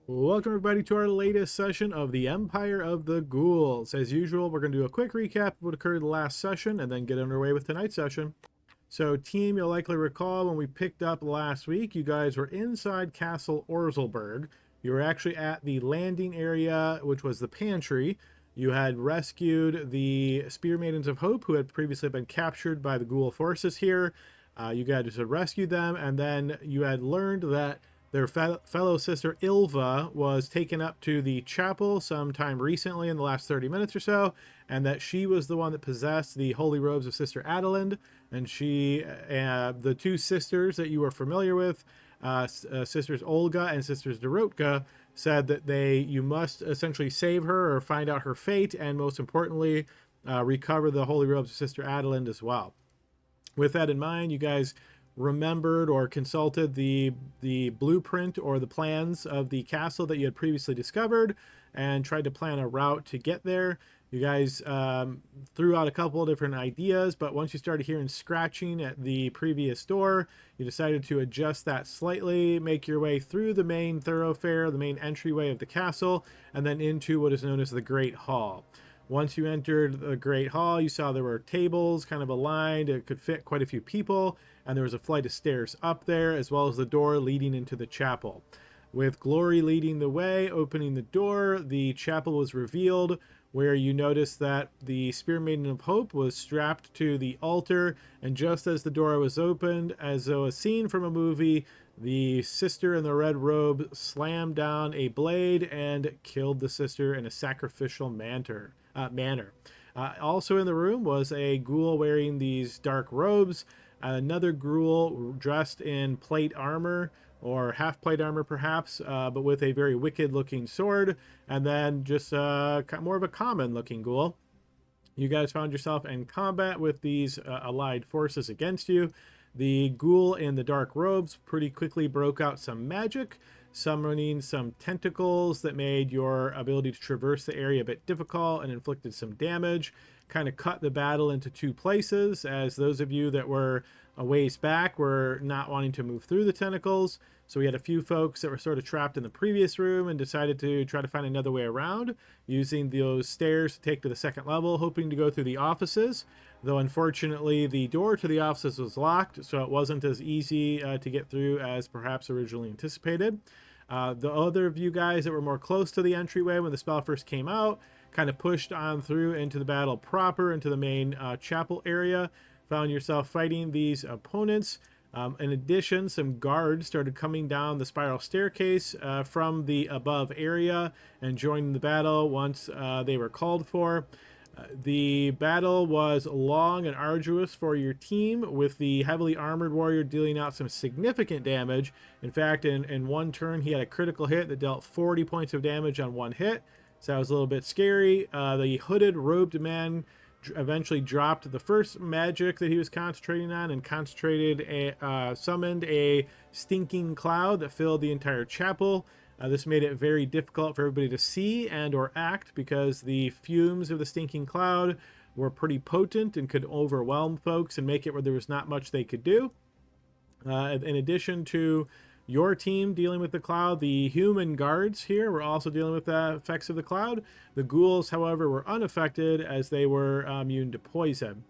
Welcome everybody to our latest session of the Empire of the Ghouls. As usual, we're going to do a quick recap of what occurred last session and then get underway with tonight's session. So team, you'll likely recall when we picked up last week, you guys were inside Castle Orzelberg. You were actually at the landing area, which was the pantry. You had rescued the Spear Maidens of Hope, who had previously been captured by the Ghoul forces here. You guys had rescued them, and then you had learned that their fellow sister Ilva was taken up to the chapel sometime recently in the last 30 minutes or so, and that she was the one that possessed the holy robes of Sister Adelind. And the two sisters that you were familiar with, Sisters Olga and Sisters Dorotka, said that you must essentially save her or find out her fate, and most importantly, recover the holy robes of Sister Adelind as well. With that in mind, you guys remembered or consulted the blueprint or the plans of the castle that you had previously discovered and tried to plan a route to get there. You guys threw out a couple of different ideas, but once you started hearing scratching at the previous door, you decided to adjust that slightly, make your way through the main thoroughfare, the main entryway of the castle, and then into what is known as the Great Hall. Once you entered the Great Hall, you saw there were tables kind of aligned. It could fit quite a few people, and there was a flight of stairs up there, as well as the door leading into the chapel. With Glory leading the way, opening the door, the chapel was revealed, where you noticed that the Spear Maiden of Hope was strapped to the altar, and just as the door was opened, as though a scene from a movie, the sister in the red robe slammed down a blade and killed the sister in a sacrificial manner. Also in the room was a ghoul wearing these dark robes, another ghoul dressed in plate armor, or half plate armor perhaps, but with a very wicked looking sword, and then just more of a common looking ghoul. You guys found yourself in combat with these allied forces against you. The ghoul in the dark robes pretty quickly broke out some magic, summoning some tentacles that made your ability to traverse the area a bit difficult and inflicted some damage. Kind of cut the battle into two places, as those of you that were a ways back were not wanting to move through the tentacles. So we had a few folks that were sort of trapped in the previous room and decided to try to find another way around, using those stairs to take to the second level, hoping to go through the offices. Though unfortunately the door to the offices was locked, so it wasn't as easy to get through as perhaps originally anticipated. The other of you guys that were more close to the entryway when the spell first came out kind of pushed on through into the battle proper, into the main chapel area, found yourself fighting these opponents. In addition, some guards started coming down the spiral staircase from the above area and joining the battle once they were called for. The battle was long and arduous for your team, with the heavily armored warrior dealing out some significant damage. In fact, in one turn, he had a critical hit that dealt 40 points of damage on one hit, so that was a little bit scary. The hooded, robed man eventually dropped the first magic that he was concentrating on and summoned a stinking cloud that filled the entire chapel. This made it very difficult for everybody to see and or act, because the fumes of the stinking cloud were pretty potent and could overwhelm folks and make it where there was not much they could do. In addition to your team dealing with the cloud, the human guards here were also dealing with the effects of the cloud. The ghouls, however, were unaffected, as they were immune to poison.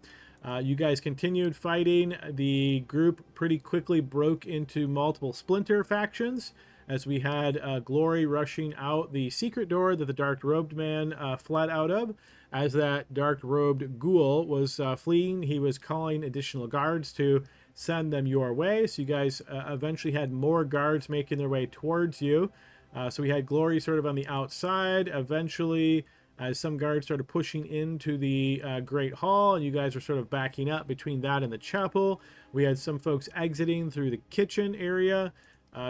You guys continued fighting. The group pretty quickly broke into multiple splinter factions, as we had Glory rushing out the secret door that the dark-robed man fled out of. As that dark-robed ghoul was fleeing, he was calling additional guards to send them your way. So you guys eventually had more guards making their way towards you. So we had Glory sort of on the outside. Eventually, as some guards started pushing into the Great Hall, and you guys were sort of backing up between that and the chapel, we had some folks exiting through the kitchen area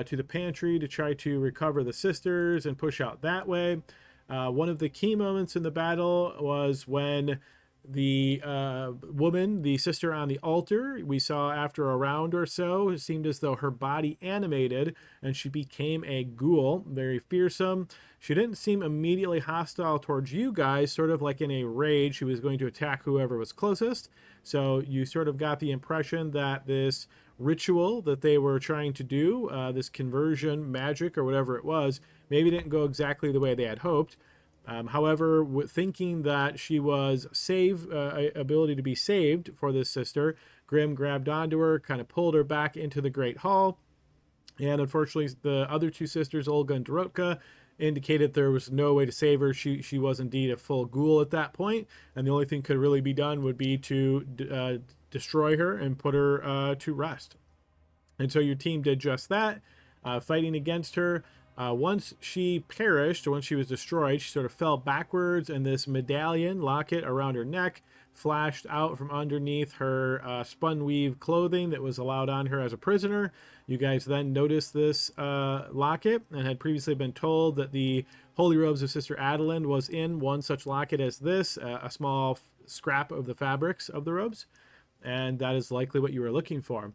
to the pantry to try to recover the sisters and push out that way. One of the key moments in the battle was when the woman, the sister on the altar, we saw after a round or so, it seemed as though her body animated and she became a ghoul, very fearsome. She didn't seem immediately hostile towards you guys, sort of like in a rage. She was going to attack whoever was closest. So you sort of got the impression that this ritual that they were trying to do, this conversion magic or whatever it was, maybe didn't go exactly the way they had hoped. However, thinking that she was ability to be saved for this sister, Grim grabbed onto her, kind of pulled her back into the Great Hall. And unfortunately, the other two sisters, Olga and Dorotka, indicated there was no way to save her. She was indeed a full ghoul at that point, and the only thing could really be done would be to destroy her and put her to rest. And so your team did just that, fighting against her. Once she perished, or once she was destroyed, she sort of fell backwards, and this medallion locket around her neck flashed out from underneath her spun weave clothing that was allowed on her as a prisoner. You guys then noticed this locket and had previously been told that the Holy Robes of Sister Adelind was in one such locket as this, a small scrap of the fabrics of the robes, and that is likely what you were looking for.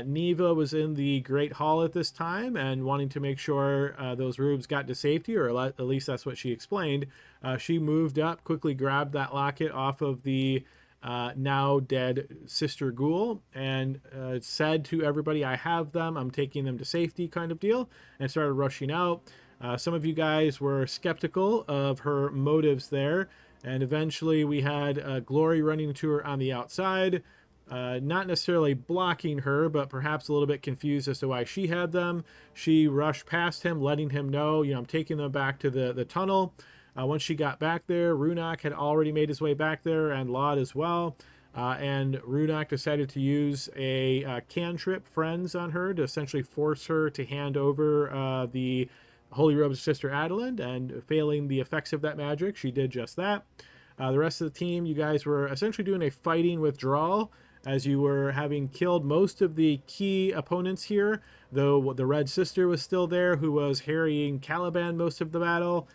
Neva was in the Great Hall at this time and wanting to make sure those robes got to safety, or at least that's what she explained. She moved up, quickly grabbed that locket off of the now dead Sister Ghoul, and said to everybody, I have them, I'm taking them to safety, kind of deal, and started rushing out. Some of you guys were skeptical of her motives there, and eventually we had Glory running to her on the outside. Not necessarily blocking her, but perhaps a little bit confused as to why she had them. She rushed past him, letting him know, I'm taking them back to the tunnel. Once she got back there, Runak had already made his way back there, and Laud as well. And Runak decided to use a cantrip, Friends, on her to essentially force her to hand over the Holy Robes of Sister Adelind, and failing the effects of that magic, she did just that. The rest of the team, you guys were essentially doing a fighting withdrawal, as you were having killed most of the key opponents here, though the Red Sister was still there, who was harrying Caliban most of the battle.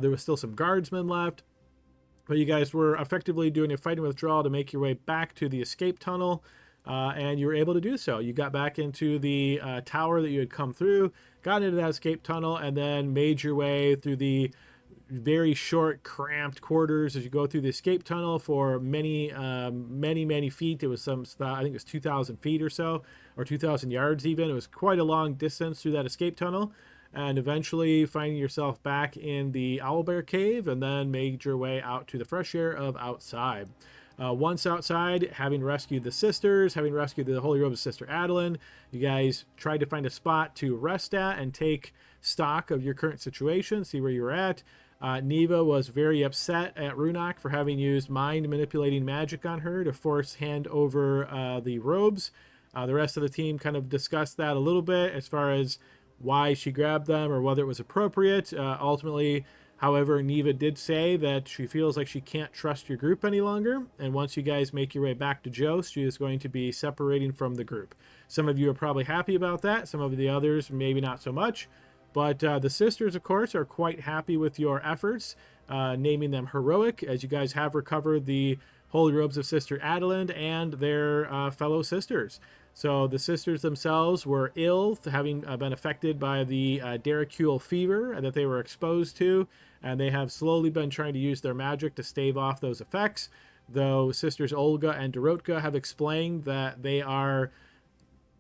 There was still some guardsmen left, but you guys were effectively doing a fighting withdrawal to make your way back to the escape tunnel, and you were able to do so. You got back into the tower that you had come through, got into that escape tunnel, and then made your way through the very short, cramped quarters as you go through the escape tunnel for many feet. It was I think it was 2,000 feet or so, or 2,000 yards even. It was quite a long distance through that escape tunnel, and eventually finding yourself back in the Owlbear Cave, and then made your way out to the fresh air of outside. Once outside, having rescued the sisters, having rescued the Holy Robe of Sister Adelind, you guys tried to find a spot to rest at and take stock of your current situation, see where you were at. Neva was very upset at Runak for having used mind manipulating magic on her to force hand over the robes. The rest of the team kind of discussed that a little bit as far as why she grabbed them or whether it was appropriate. Ultimately, however, Neva did say that she feels like she can't trust your group any longer, and once you guys make your way back to Jost, she is going to be separating from the group. Some of you are probably happy about that, some of the others maybe not so much. But the sisters, of course, are quite happy with your efforts, naming them heroic, as you guys have recovered the Holy Robes of Sister Adelind and their fellow sisters. So the sisters themselves were ill, having been affected by the Derricule fever that they were exposed to, and they have slowly been trying to use their magic to stave off those effects, though Sisters Olga and Dorotka have explained that they are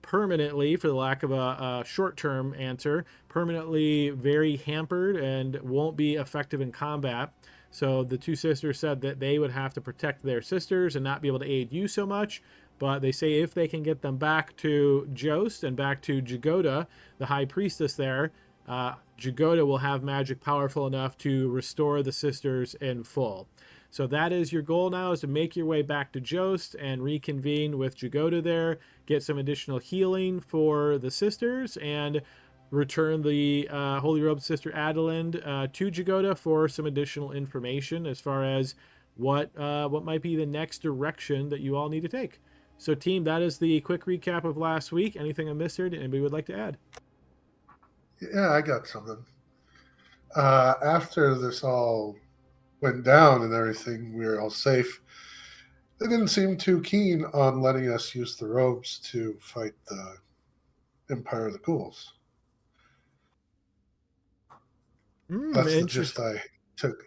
permanently, for the lack of a short-term answer, permanently very hampered and won't be effective in combat. So the two sisters said that they would have to protect their sisters and not be able to aid you so much, but they say if they can get them back to Jost and back to Jagoda, the high priestess there, Jagoda will have magic powerful enough to restore the sisters in full. So that is your goal now, is to make your way back to Jost and reconvene with Jagoda there, get some additional healing for the sisters, and return the Holy Robe Sister Adelind to Jagoda for some additional information as far as what might be the next direction that you all need to take. So team, that is the quick recap of last week. Anything I missed here that anybody would like to add? Yeah, I got something. After this all went down and everything, we were all safe. They didn't seem too keen on letting us use the robes to fight the Empire of the Ghouls. That's the gist I took.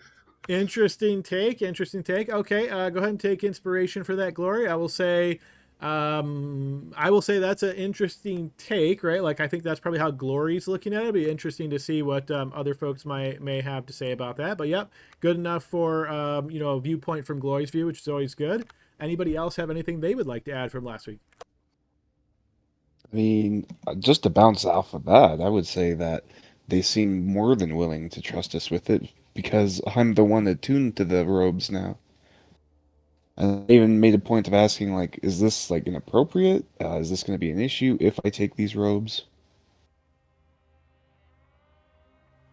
Interesting take. Okay, go ahead and take inspiration for that, Glory. I will say I will say that's an interesting take, right? Like I think that's probably how Glory's looking at it. It'd be interesting to see what other folks may have to say about that. But yep, good enough for a viewpoint from Glory's view, which is always good. Anybody else have anything they would like to add from last week? I mean, just to bounce off of that, I would say that they seem more than willing to trust us with it because I'm the one attuned to the robes now. And I even made a point of asking, like, is this like inappropriate? Is this going to be an issue if I take these robes?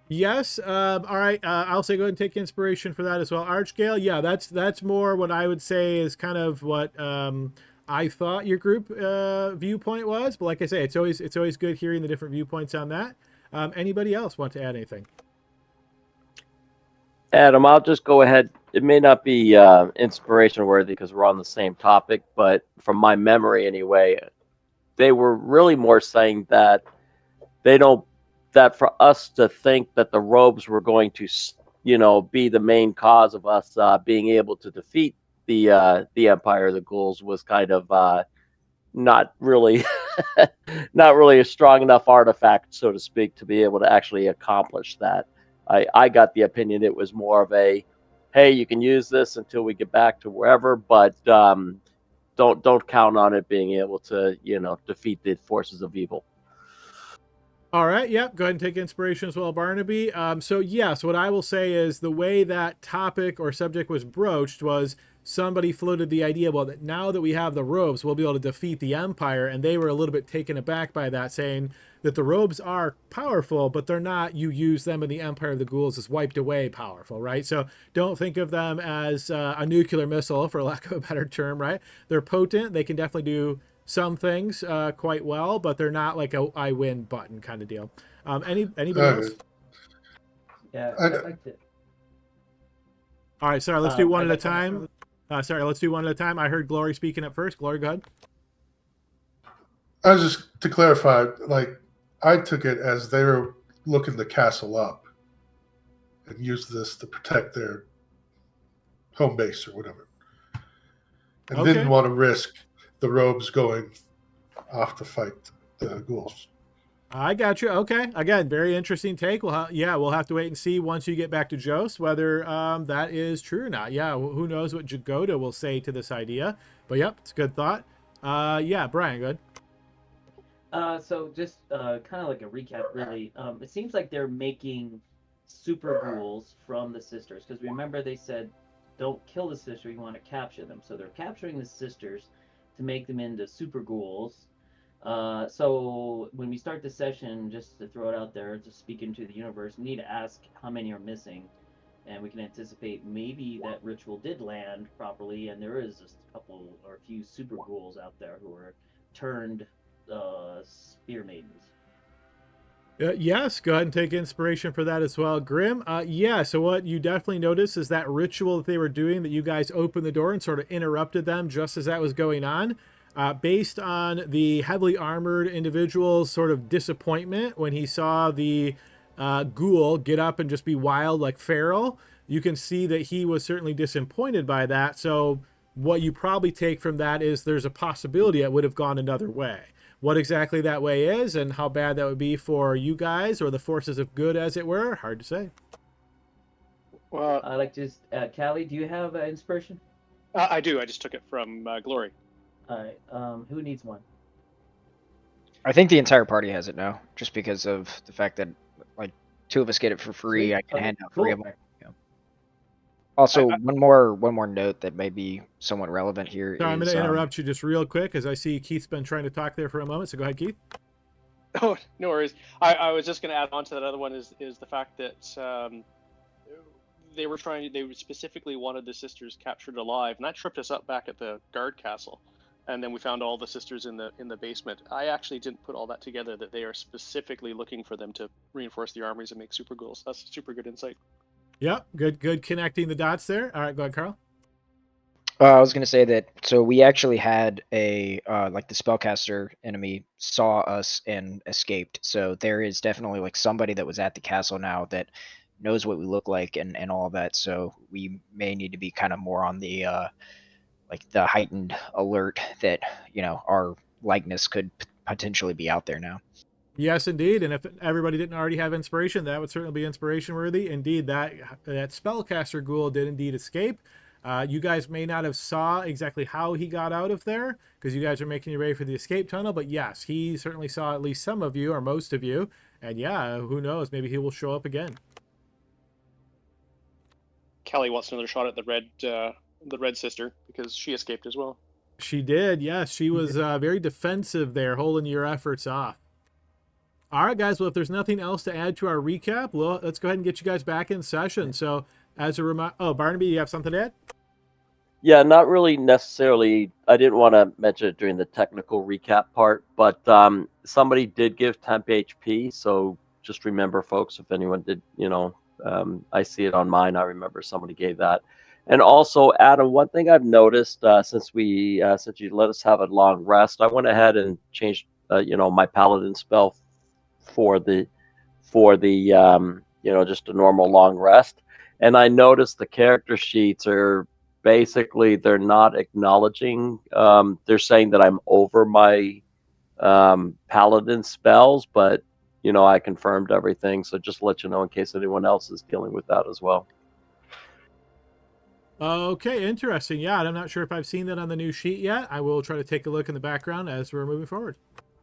Yes. All right. I'll say go ahead and take inspiration for that as well. Archgale. Yeah, that's more what I would say is kind of what I thought your group viewpoint was. But like I say, it's always good hearing the different viewpoints on that. Anybody else want to add anything? Adam, I'll just go ahead. It may not be inspiration worthy because we're on the same topic, but from my memory anyway, they were really more saying that they don't, that for us to think that the robes were going to, be the main cause of us being able to defeat the Empire of the Ghouls was kind of not really not really a strong enough artifact, so to speak, to be able to actually accomplish that. I got the opinion it was more of a, hey, you can use this until we get back to wherever, but don't count on it being able to defeat the forces of evil. All right. Yep. Go ahead and take inspiration as well, Barnaby. So yes, what I will say is the way that topic or subject was broached was somebody floated the idea, well, that now that we have the robes, we'll be able to defeat the Empire, and they were a little bit taken aback by that, saying that the robes are powerful, but they're not. You use them, and the Empire of the Ghouls is wiped away powerful, right? So don't think of them as a nuclear missile, for lack of a better term, right? They're potent. They can definitely do some things quite well, but they're not like a I win button kind of deal. Anybody else? Yeah, I, I'd like to. All right, sorry, let's do one I'd at a like to- time. Sorry, let's do one at a time. I heard Glory speaking up first. Glory, go ahead. I was just to clarify, like I took it as they were looking the castle up and used this to protect their home base or whatever, and Okay. didn't want to risk the robes going off to fight the ghouls. I got you. Okay. Again, very interesting take. We'll have to wait and see once you get back to Jost whether that is true or not. Yeah, who knows what Jagoda will say to this idea. But yep, it's a good thought. Yeah, Brian, good. So just kind of like a recap, really. It seems like they're making super ghouls from the sisters, because remember they said, don't kill the sister, you want to capture them. So they're capturing the sisters to make them into super ghouls. So when we start the session, just to throw it out there, just speak into the universe, we need to ask how many are missing, and we can anticipate maybe that ritual did land properly, and there is just a couple or a few super ghouls out there who are turned spear maidens. Yes, go ahead and take inspiration for that as well. Grim, yeah, so what you definitely notice is that ritual that they were doing, that you guys opened the door and sort of interrupted them just as that was going on. Based on the heavily armored individual's sort of disappointment when he saw the ghoul get up and just be wild like feral, you can see that he was certainly disappointed by that. So what you probably take from that is there's a possibility it would have gone another way. What exactly that way is and how bad that would be for you guys or the forces of good, as it were, hard to say. Well, I like to, Callie, do you have inspiration? I do. I just took it from Glory. All right. Who needs one? I think the entire party has it now, just because of the fact that like two of us get it for free. Sweet. I can Okay, hand out cool. free of them. Yeah. Also, I- one more note that may be somewhat relevant here. Sorry, I'm going is, to interrupt you just real quick as I see Keith's been trying to talk there for a moment. So go ahead, Keith. Oh, no worries. I was just going to add on to that other one is the fact that they specifically wanted the sisters captured alive, and that tripped us up back at the guard castle. And then we found all the sisters in the basement. I actually didn't put all that together, that they are specifically looking for them to reinforce the armies and make super ghouls. That's super good insight. Yep, good connecting the dots there. All right, go ahead, Carl. I was gonna say that. So we actually had a like the spellcaster enemy saw us and escaped. So there is definitely like somebody that was at the castle now that knows what we look like and all of that. So we may need to be kind of more on the like the heightened alert that our likeness could potentially be out there now. Yes, indeed. And if everybody didn't already have inspiration, that would certainly be inspiration worthy. Indeed, that spellcaster ghoul did indeed escape. You guys may not have saw exactly how he got out of there because you guys are making your way for the escape tunnel. But yes, he certainly saw at least some of you or most of you. And yeah, who knows? Maybe he will show up again. Kelly wants another shot at the red sister because she escaped as well. She did. Yes, she was very defensive there, holding your efforts off. All right, guys. Well, if there's nothing else to add to our recap, well, let's go ahead and get you guys back in session. So, as a reminder, Barnaby, you have something to add? Yeah, not really necessarily. I didn't want to mention it during the technical recap part, but somebody did give temp HP. So just remember, folks, if anyone did, I see it on mine. I remember somebody gave that. And also, Adam, one thing I've noticed since you let us have a long rest, I went ahead and changed, my paladin spell for the just a normal long rest. And I noticed the character sheets are basically they're not acknowledging. They're saying that I'm over my paladin spells, but I confirmed everything. So just to let you know in case anyone else is dealing with that as well. Okay, interesting. Yeah, I'm not sure if I've seen that on the new sheet yet. I will try to take a look in the background as we're moving forward.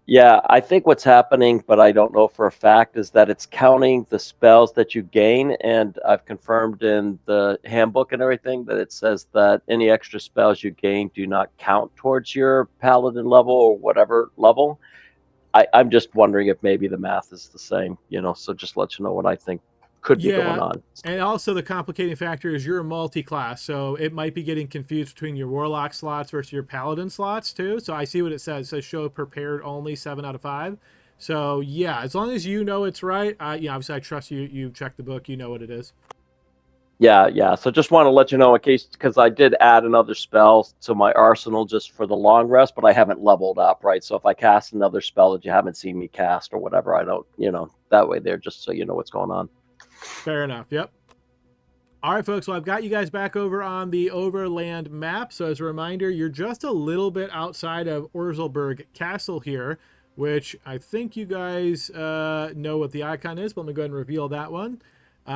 Yeah, I think what's happening, but I don't know for a fact, is that it's counting the spells that you gain. And I've confirmed in the handbook and everything that it says that any extra spells you gain do not count towards your paladin level or whatever level. I'm just wondering if maybe the math is the same, so just let you know what I think could be going on. And also the complicating factor is you're a multi-class, so it might be getting confused between your warlock slots versus your paladin slots too. So I see what it says. It says show prepared only 7 out of 5. So yeah, as long as you know it's right, obviously I trust you. You check the book, you know what it is. Yeah. So just want to let you know in case, because I did add another spell to my arsenal just for the long rest, but I haven't leveled up, right? So if I cast another spell that you haven't seen me cast or whatever, I don't, that way there, just so you know what's going on. Fair enough. Yep. All right, folks. Well, I've got you guys back over on the overland map. So as a reminder, you're just a little bit outside of Orzelburg Castle here, which I think you guys know what the icon is, but let me go ahead and reveal that one.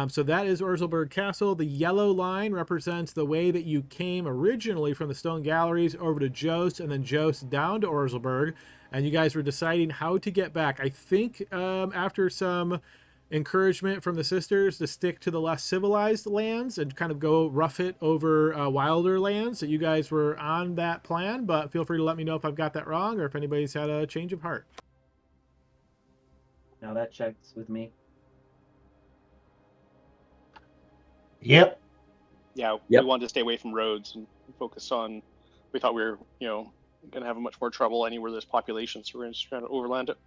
So that is Orzelburg Castle. The yellow line represents the way that you came originally from the Stone Galleries over to Jost and then Jost down to Orzelburg. And you guys were deciding how to get back. I think after some encouragement from the sisters to stick to the less civilized lands and kind of go rough it over wilder lands, that you guys were on that plan. But feel free to let me know if I've got that wrong or if anybody's had a change of heart. Now that checks with me. Yep. Yeah, Yep. We wanted to stay away from roads and focus on. We thought we were, going to have much more trouble anywhere there's population, so we're going to try to overland it.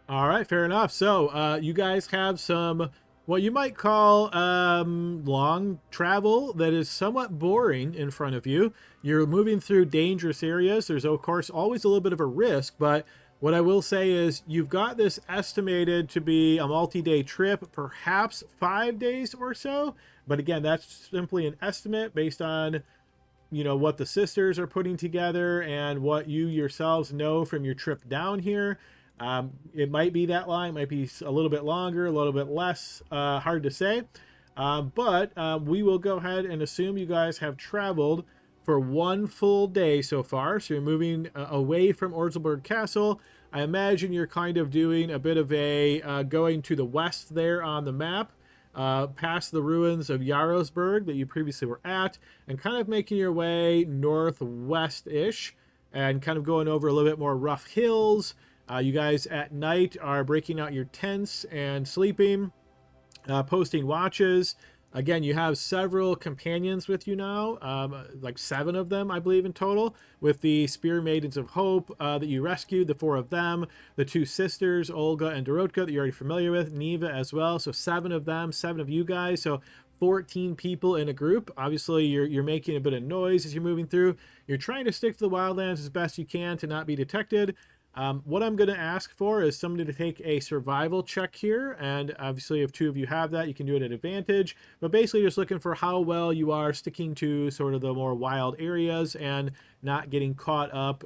All right, fair enough. So you guys have some what you might call long travel that is somewhat boring in front of you. You're moving through dangerous areas. There's, of course, always a little bit of a risk, but what I will say is you've got this estimated to be a multi-day trip, perhaps 5 days or so. But again, that's simply an estimate based on, what the sisters are putting together and what you yourselves know from your trip down here. It might be that long, it might be a little bit longer, a little bit less, hard to say. But we will go ahead and assume you guys have traveled for 1 full day so far. So you're moving away from Orzelburg Castle. I imagine you're kind of doing a bit of a going to the west there on the map, past the ruins of Jarosburg that you previously were at, and kind of making your way northwest-ish and kind of going over a little bit more rough hills. You guys at night are breaking out your tents and sleeping, posting watches. Again, you have several companions with you now, like 7 of them, I believe, in total, with the Spear Maidens of Hope that you rescued, the 4 of them, the 2 sisters, Olga and Dorotka, that you're already familiar with, Neva as well. So 7 of them, 7 of you guys. So 14 people in a group. Obviously, you're making a bit of noise as you're moving through. You're trying to stick to the wildlands as best you can to not be detected. What I'm going to ask for is somebody to take a survival check here. And obviously, if two of you have that, you can do it at advantage. But basically, just looking for how well you are sticking to sort of the more wild areas and not getting caught up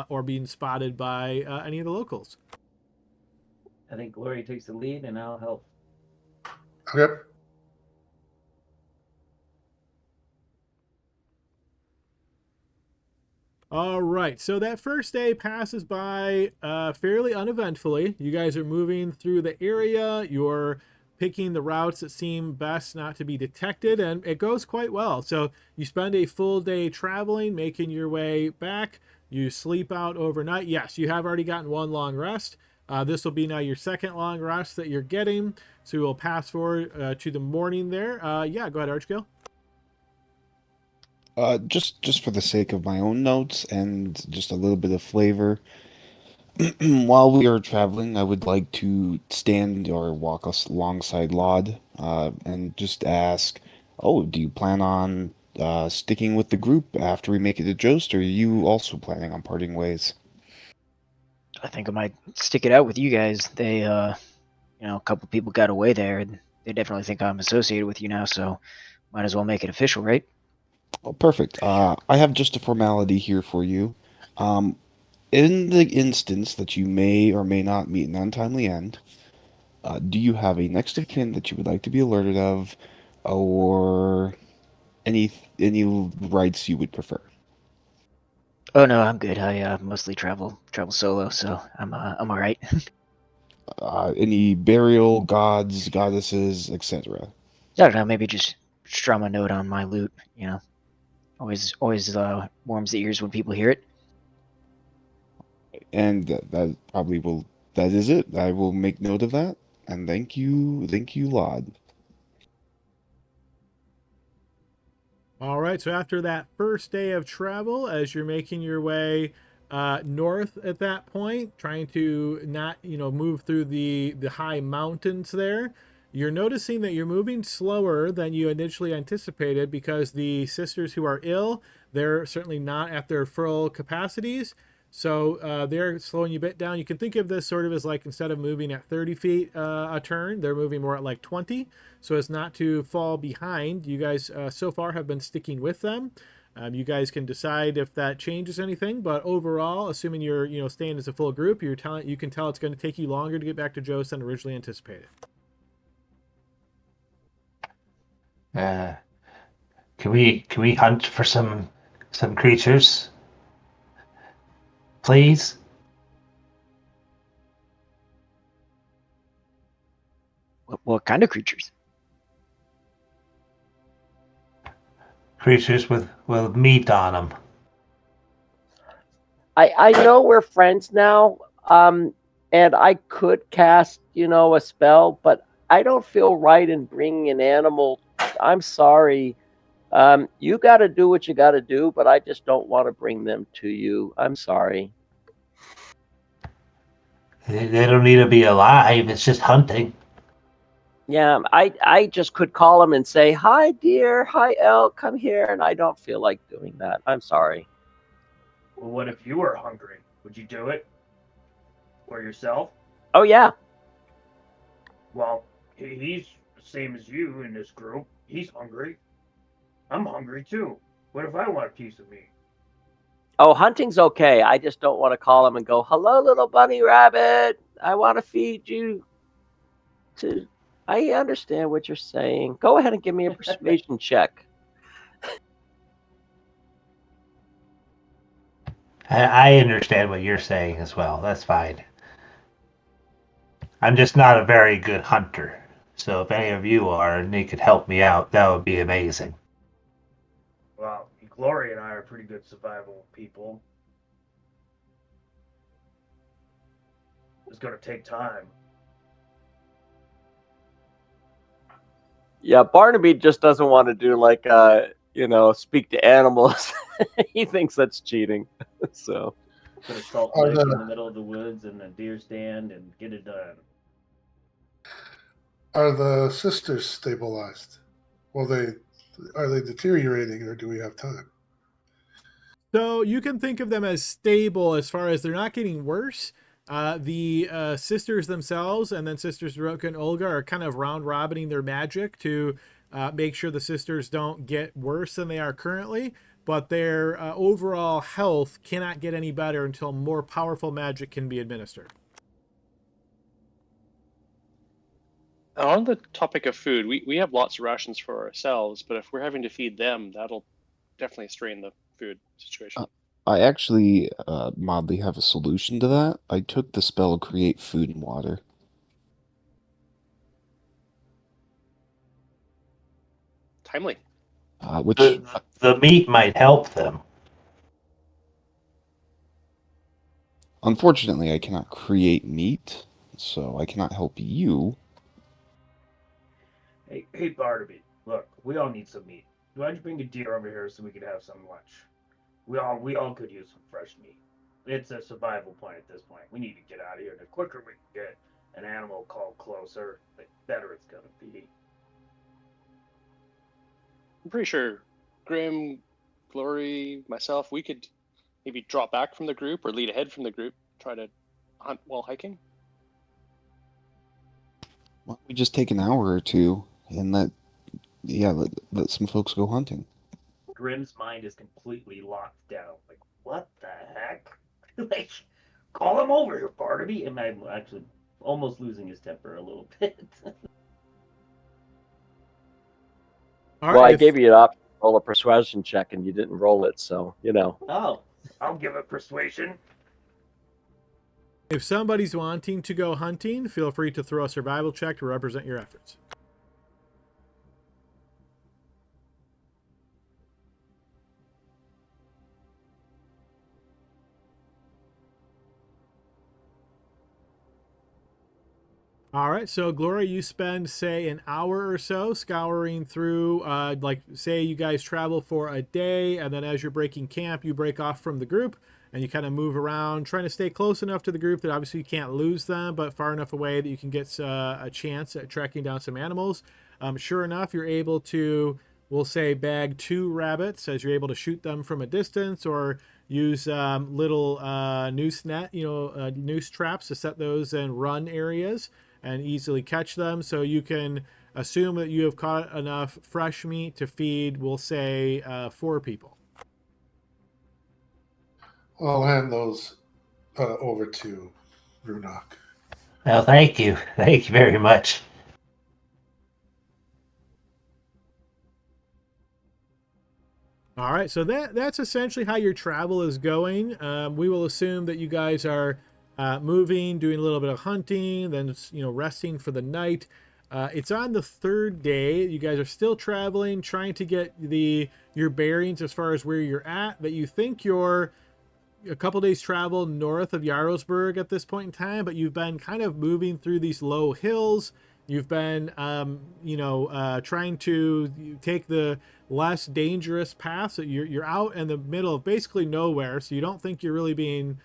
or being spotted by any of the locals. I think Gloria takes the lead, and I'll help. Okay. All right, so that first day passes by fairly uneventfully. You guys are moving through the area. You're picking the routes that seem best not to be detected, and it goes quite well. So you spend a full day traveling, making your way back. You sleep out overnight. Yes, you have already gotten one long rest. This will be now your second long rest that you're getting. So we'll pass forward to the morning there. Yeah, go ahead, Archgill. Just for the sake of my own notes and just a little bit of flavor, while we are traveling, I would like to stand or walk us alongside Laud, and just ask, "Oh, do you plan on sticking with the group after we make it to Jost, or are you also planning on parting ways?" I think I might stick it out with you guys. They, a couple people got away there, and they definitely think I'm associated with you now, so might as well make it official, right? Oh, perfect. I have just a formality here for you. Um, in the instance that you may or may not meet an untimely end, do you have a next of kin that you would like to be alerted of, or any rights you would prefer? Oh no, I'm good. I mostly travel solo, so I'm all right. Any burial gods, goddesses, etc. I don't know, maybe just strum a note on my loot. Always warms the ears when people hear it. And that probably will. That is it. I will make note of that. And thank you, Laud. All right, so after that first day of travel, as you're making your way north at that point, trying to not, move through the high mountains there, you're noticing that you're moving slower than you initially anticipated because the sisters who are ill, they're certainly not at their full capacities. So they're slowing you a bit down. You can think of this sort of as like instead of moving at 30 feet a turn, they're moving more at like 20 so as not to fall behind. You guys so far have been sticking with them. You guys can decide if that changes anything, but overall, assuming you're staying as a full group, you can tell it's going to take you longer to get back to Jost than originally anticipated. Can we hunt for some creatures, please? What kind of creatures? Creatures with meat on them. I know we're friends now, and I could cast, a spell, but I don't feel right in bringing an animal. I'm sorry. You got to do what you got to do, but I just don't want to bring them to you. I'm sorry. They don't need to be alive. It's just hunting. Yeah, I just could call them and say, "Hi, dear. Hi, Elle. Come here," and I don't feel like doing that. I'm sorry. Well, what if you were hungry? Would you do it? Or yourself? Oh yeah. Well, he's the same as you in this group. He's hungry. I'm hungry too. What if I want a piece of meat? Oh, hunting's okay. I just don't want to call them and go, "Hello, little bunny rabbit. I want to feed you." I understand what you're saying. Go ahead and give me a persuasion check. I understand what you're saying as well. That's fine. I'm just not a very good hunter. So if any of you are and you could help me out, that would be amazing. Well, Gloria and I are pretty good survival people. It's gonna take time. Yeah, Barnaby just doesn't want to do like speak to animals. He thinks that's cheating. So Put a salt Are lick in the the middle of the woods and a deer stand and get it done. are the sisters stabilized? Are they deteriorating, or do we have time? So you can think of them as stable as far as they're not getting worse. The sisters themselves, and then sisters Roka and Olga, are kind of round robining their magic to make sure the sisters don't get worse than they are currently. But their overall health cannot get any better until more powerful magic can be administered. On the topic of food, we have lots of rations for ourselves, but if we're having to feed them, that'll definitely strain the food situation. I actually mildly have a solution to that. I took the spell Create Food and Water. Timely. Which The meat might help them. unfortunately I cannot create meat, so I cannot help you. Hey, Barnaby, look, we all need some meat. Why don't you bring a deer over here so we could have some lunch? We all could use some fresh meat. It's a survival point at this point. We need to get out of here. The quicker we can get an animal called closer, the better it's gonna be. I'm pretty sure Grim, Glory, myself, we could maybe drop back from the group or lead ahead from the group, try to hunt while hiking. Why don't we just take an hour or two and let some folks go hunting? Grim's mind is completely locked down. Like, what the heck? Like, call him over here, Barnaby. And I'm actually almost losing his temper a little bit. All Well, right, I gave you an option to roll a persuasion check, and you didn't roll it, so you know. Oh, I'll give it persuasion. if somebody's wanting to go hunting, feel free to throw a survival check to represent your efforts. All right, so Gloria, you spend, say, an hour or so scouring through, like, say you guys travel for a day, and then as you're breaking camp, you break off from the group, and you kind of move around, trying to stay close enough to the group that obviously you can't lose them, but far enough away that you can get a chance at tracking down some animals. Sure enough, you're able to, we'll say, bag 2 rabbits, as you're able to shoot them from a distance, or use little noose net, noose traps to set those in run areas and easily catch them. So you can assume that you have caught enough fresh meat to feed, we'll say, 4 people. I'll hand those over to Runak. Well, thank you. Thank you very much. All right, so that's essentially how your travel is going. We will assume that you guys are moving, doing a little bit of hunting, then resting for the night. It's on the 3rd day. You guys are still traveling, trying to get your bearings as far as where you're at. That you think you're a couple days travel north of Jarlsberg at this point in time, but you've been kind of moving through these low hills. You've been, trying to take the less dangerous paths. So you're out in the middle of basically nowhere, so you don't think you're really being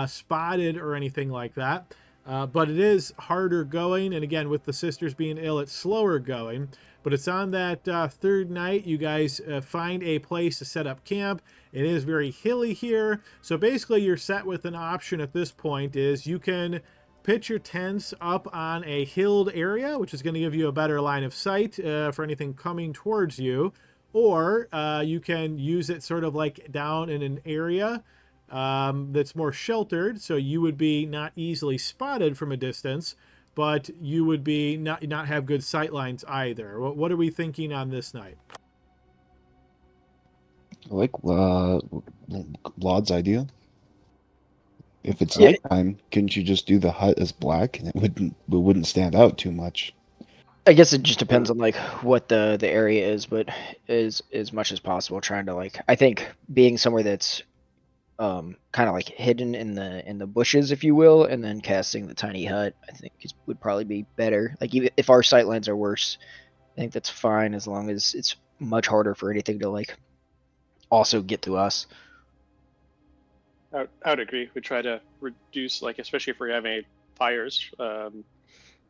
spotted or anything like that. But it is harder going, and again, with the sisters being ill, it's slower going. But it's on that 3rd night. You guys find a place to set up camp. It is very hilly here, so basically you're set with an option at this point. Is you can pitch your tents up on a hilled area, which is going to give you a better line of sight for anything coming towards you, or you can use it sort of like down in an area that's more sheltered, so you would be not easily spotted from a distance, but you would be not have good sight lines either. What are we thinking on this night? I like Laud's idea. If it's nighttime, couldn't you just do the hut as black and it wouldn't stand out too much? I guess it just depends on like what the area is, but as much as possible trying to like, I think being somewhere that's kind of like hidden in the bushes, if you will, and then casting the tiny hut, I think would probably be better. Like even if our sight lines are worse, I think that's fine as long as it's much harder for anything to like also get to us. I would agree. We try to reduce, like, especially if we're having fires,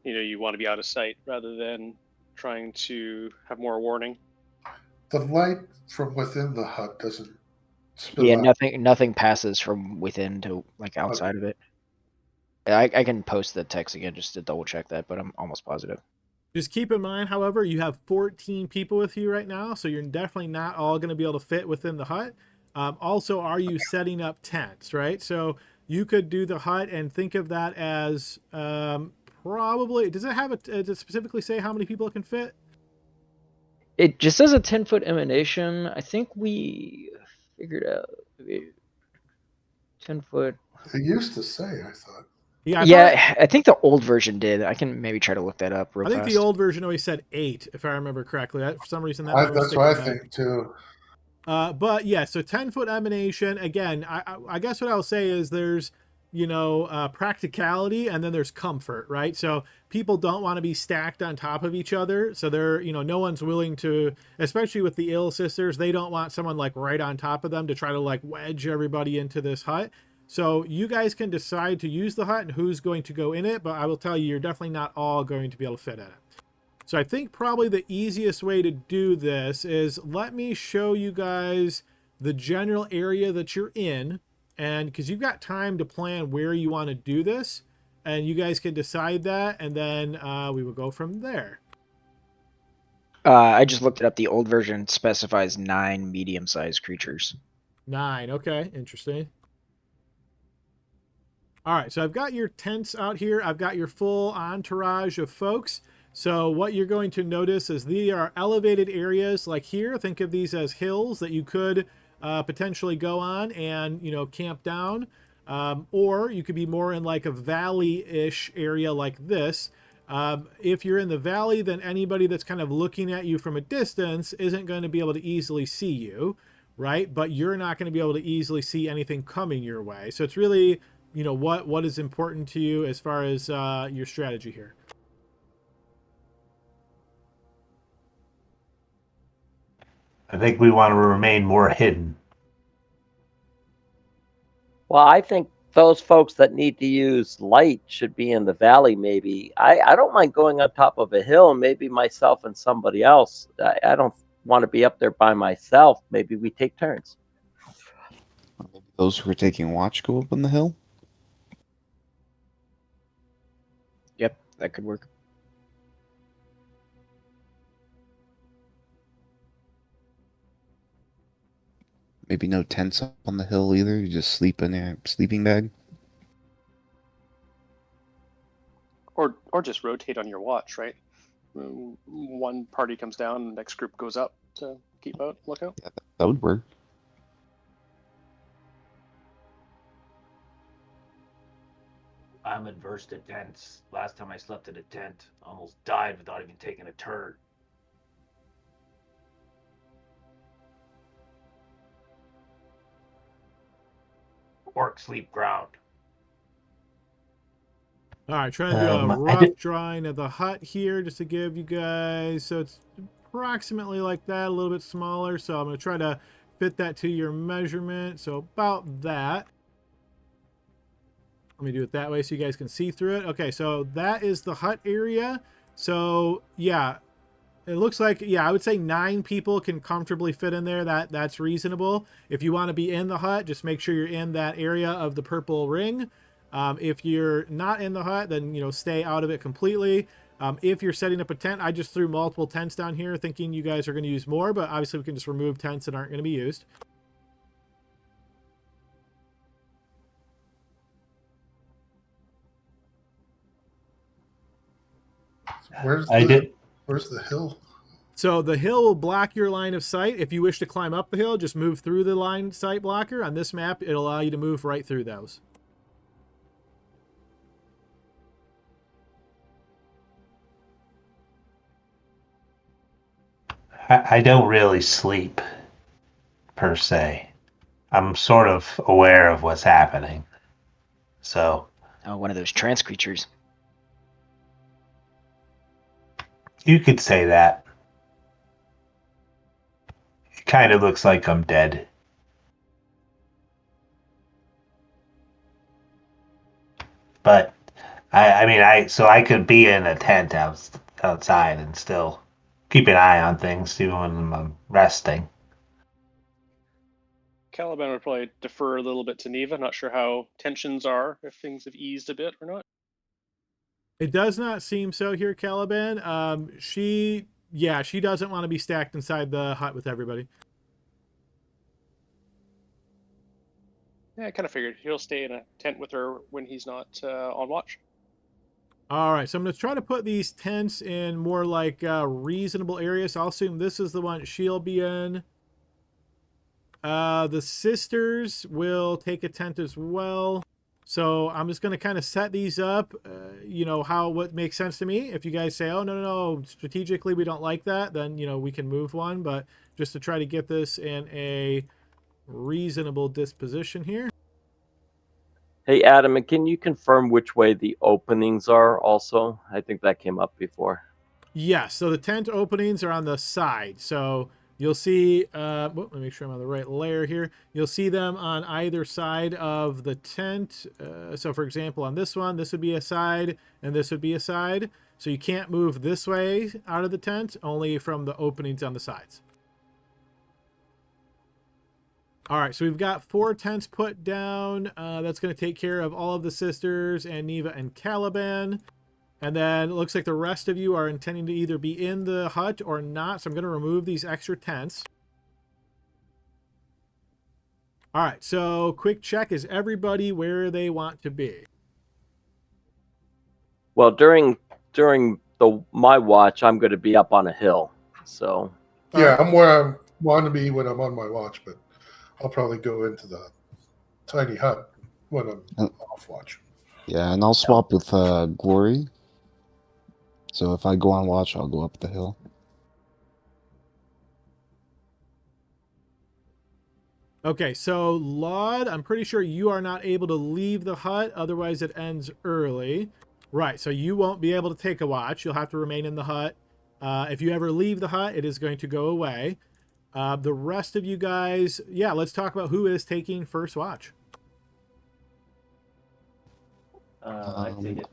you want to be out of sight rather than trying to have more warning. The light from within the hut doesn't Spill Yeah, out. nothing passes from within to like outside of it. I can post the text again just to double check that, but I'm almost positive. Just keep in mind, however, you have 14 people with you right now, so you're definitely not all going to be able to fit within the hut. Also, are you setting up tents, right? So you could do the hut and think of that as probably. Does it specifically say how many people it can fit? It just says a 10-foot emanation. I think we figured out 10-foot. It used to say, I thought. Yeah, I think the old version did. I can maybe try to look that up real I think fast. the old version always said 8, if I remember correctly. For some reason, that That's what I think too. But yeah, so 10-foot emanation. Again, I guess what I'll say is there's, practicality and then there's comfort, right? So people don't want to be stacked on top of each other. So they're, no one's willing to, especially with the ill sisters, they don't want someone like right on top of them to try to like wedge everybody into this hut. So you guys can decide to use the hut and who's going to go in it, but I will tell you, you're definitely not all going to be able to fit in it. So I think probably the easiest way to do this is let me show you guys the general area that you're in, and because you've got time to plan where you want to do this, and you guys can decide that, and then we will go from there. I just looked it up. The old version specifies 9 medium-sized creatures. 9, okay, interesting. All right, so I've got your tents out here. I've got your full entourage of folks. So what you're going to notice is these are elevated areas like here. Think of these as hills that you could potentially go on and, camp down. Or you could be more in like a valley-ish area like this. If you're in the valley, then anybody that's kind of looking at you from a distance isn't going to be able to easily see you, right? But you're not going to be able to easily see anything coming your way. So it's really, what is important to you as far as your strategy here. I think we want to remain more hidden. Well, I think those folks that need to use light should be in the valley, maybe. I don't mind going on top of a hill, maybe myself and somebody else. I don't want to be up there by myself. Maybe we take turns. Those who are taking watch go up on the hill. Yep, that could work. Maybe no tents up on the hill either. You just sleep in a sleeping bag. Or just rotate on your watch, right? One party comes down, the next group goes up to keep out lookout. Yeah, that would work. I'm adverse to tents. Last time I slept in a tent, I almost died without even taking a turn. Orc sleep ground. All right, trying to do a rough drawing of the hut here just to give you guys, so it's approximately like that, a little bit smaller. So I'm going to try to fit that to your measurement. So about that. Let me do it that way so you guys can see through it. Okay, so that is the hut area. So yeah, it looks like, I would say 9 people can comfortably fit in there. That's reasonable. If you want to be in the hut, just make sure you're in that area of the purple ring. If you're not in the hut, then, stay out of it completely. If you're setting up a tent, I just threw multiple tents down here thinking you guys are going to use more, but obviously we can just remove tents that aren't going to be used. Where's the hill? So the hill will block your line of sight. If you wish to climb up the hill, just move through the line sight blocker. On this map, it'll allow you to move right through those. I don't really sleep, per se. I'm sort of aware of what's happening. So. Oh, one of those trance creatures. You could say that. It kind of looks like I'm dead. But, so I could be in a tent outside and still keep an eye on things even when I'm resting. Caliban would probably defer a little bit to Neva. Not sure how tensions are, if things have eased a bit or not. It does not seem so here, Caliban. She doesn't want to be stacked inside the hut with everybody. Yeah, I kind of figured he'll stay in a tent with her when he's not on watch. All right, so I'm going to try to put these tents in more like reasonable areas. So I'll assume this is the one she'll be in. The sisters will take a tent as well. So I'm just going to kind of set these up, what makes sense to me. If you guys say, oh, no, strategically we don't like that, then, we can move one. But just to try to get this in a reasonable disposition here. Hey, Adam, and can you confirm which way the openings are also? I think that came up before. Yes, so the tent openings are on the side. So you'll see, let me make sure I'm on the right layer here. You'll see them on either side of the tent. So for example, on this one, this would be a side and this would be a side. So you can't move this way out of the tent, only from the openings on the sides. All right, so we've got 4 tents put down. That's going to take care of all of the sisters and Neva and Caliban. And then it looks like the rest of you are intending to either be in the hut or not. So I'm going to remove these extra tents. All right, so quick check. Is everybody where they want to be? Well, during my watch, I'm going to be up on a hill. So Yeah, I'm where I want to be when I'm on my watch, but I'll probably go into the tiny hut when I'm off watch. Yeah, and I'll swap with Glory. So if I go on watch, I'll go up the hill. Okay, so Laud, I'm pretty sure you are not able to leave the hut, otherwise it ends early. Right, so you won't be able to take a watch. You'll have to remain in the hut. If you ever leave the hut, it is going to go away. The rest of you guys, let's talk about who is taking first watch. I take it.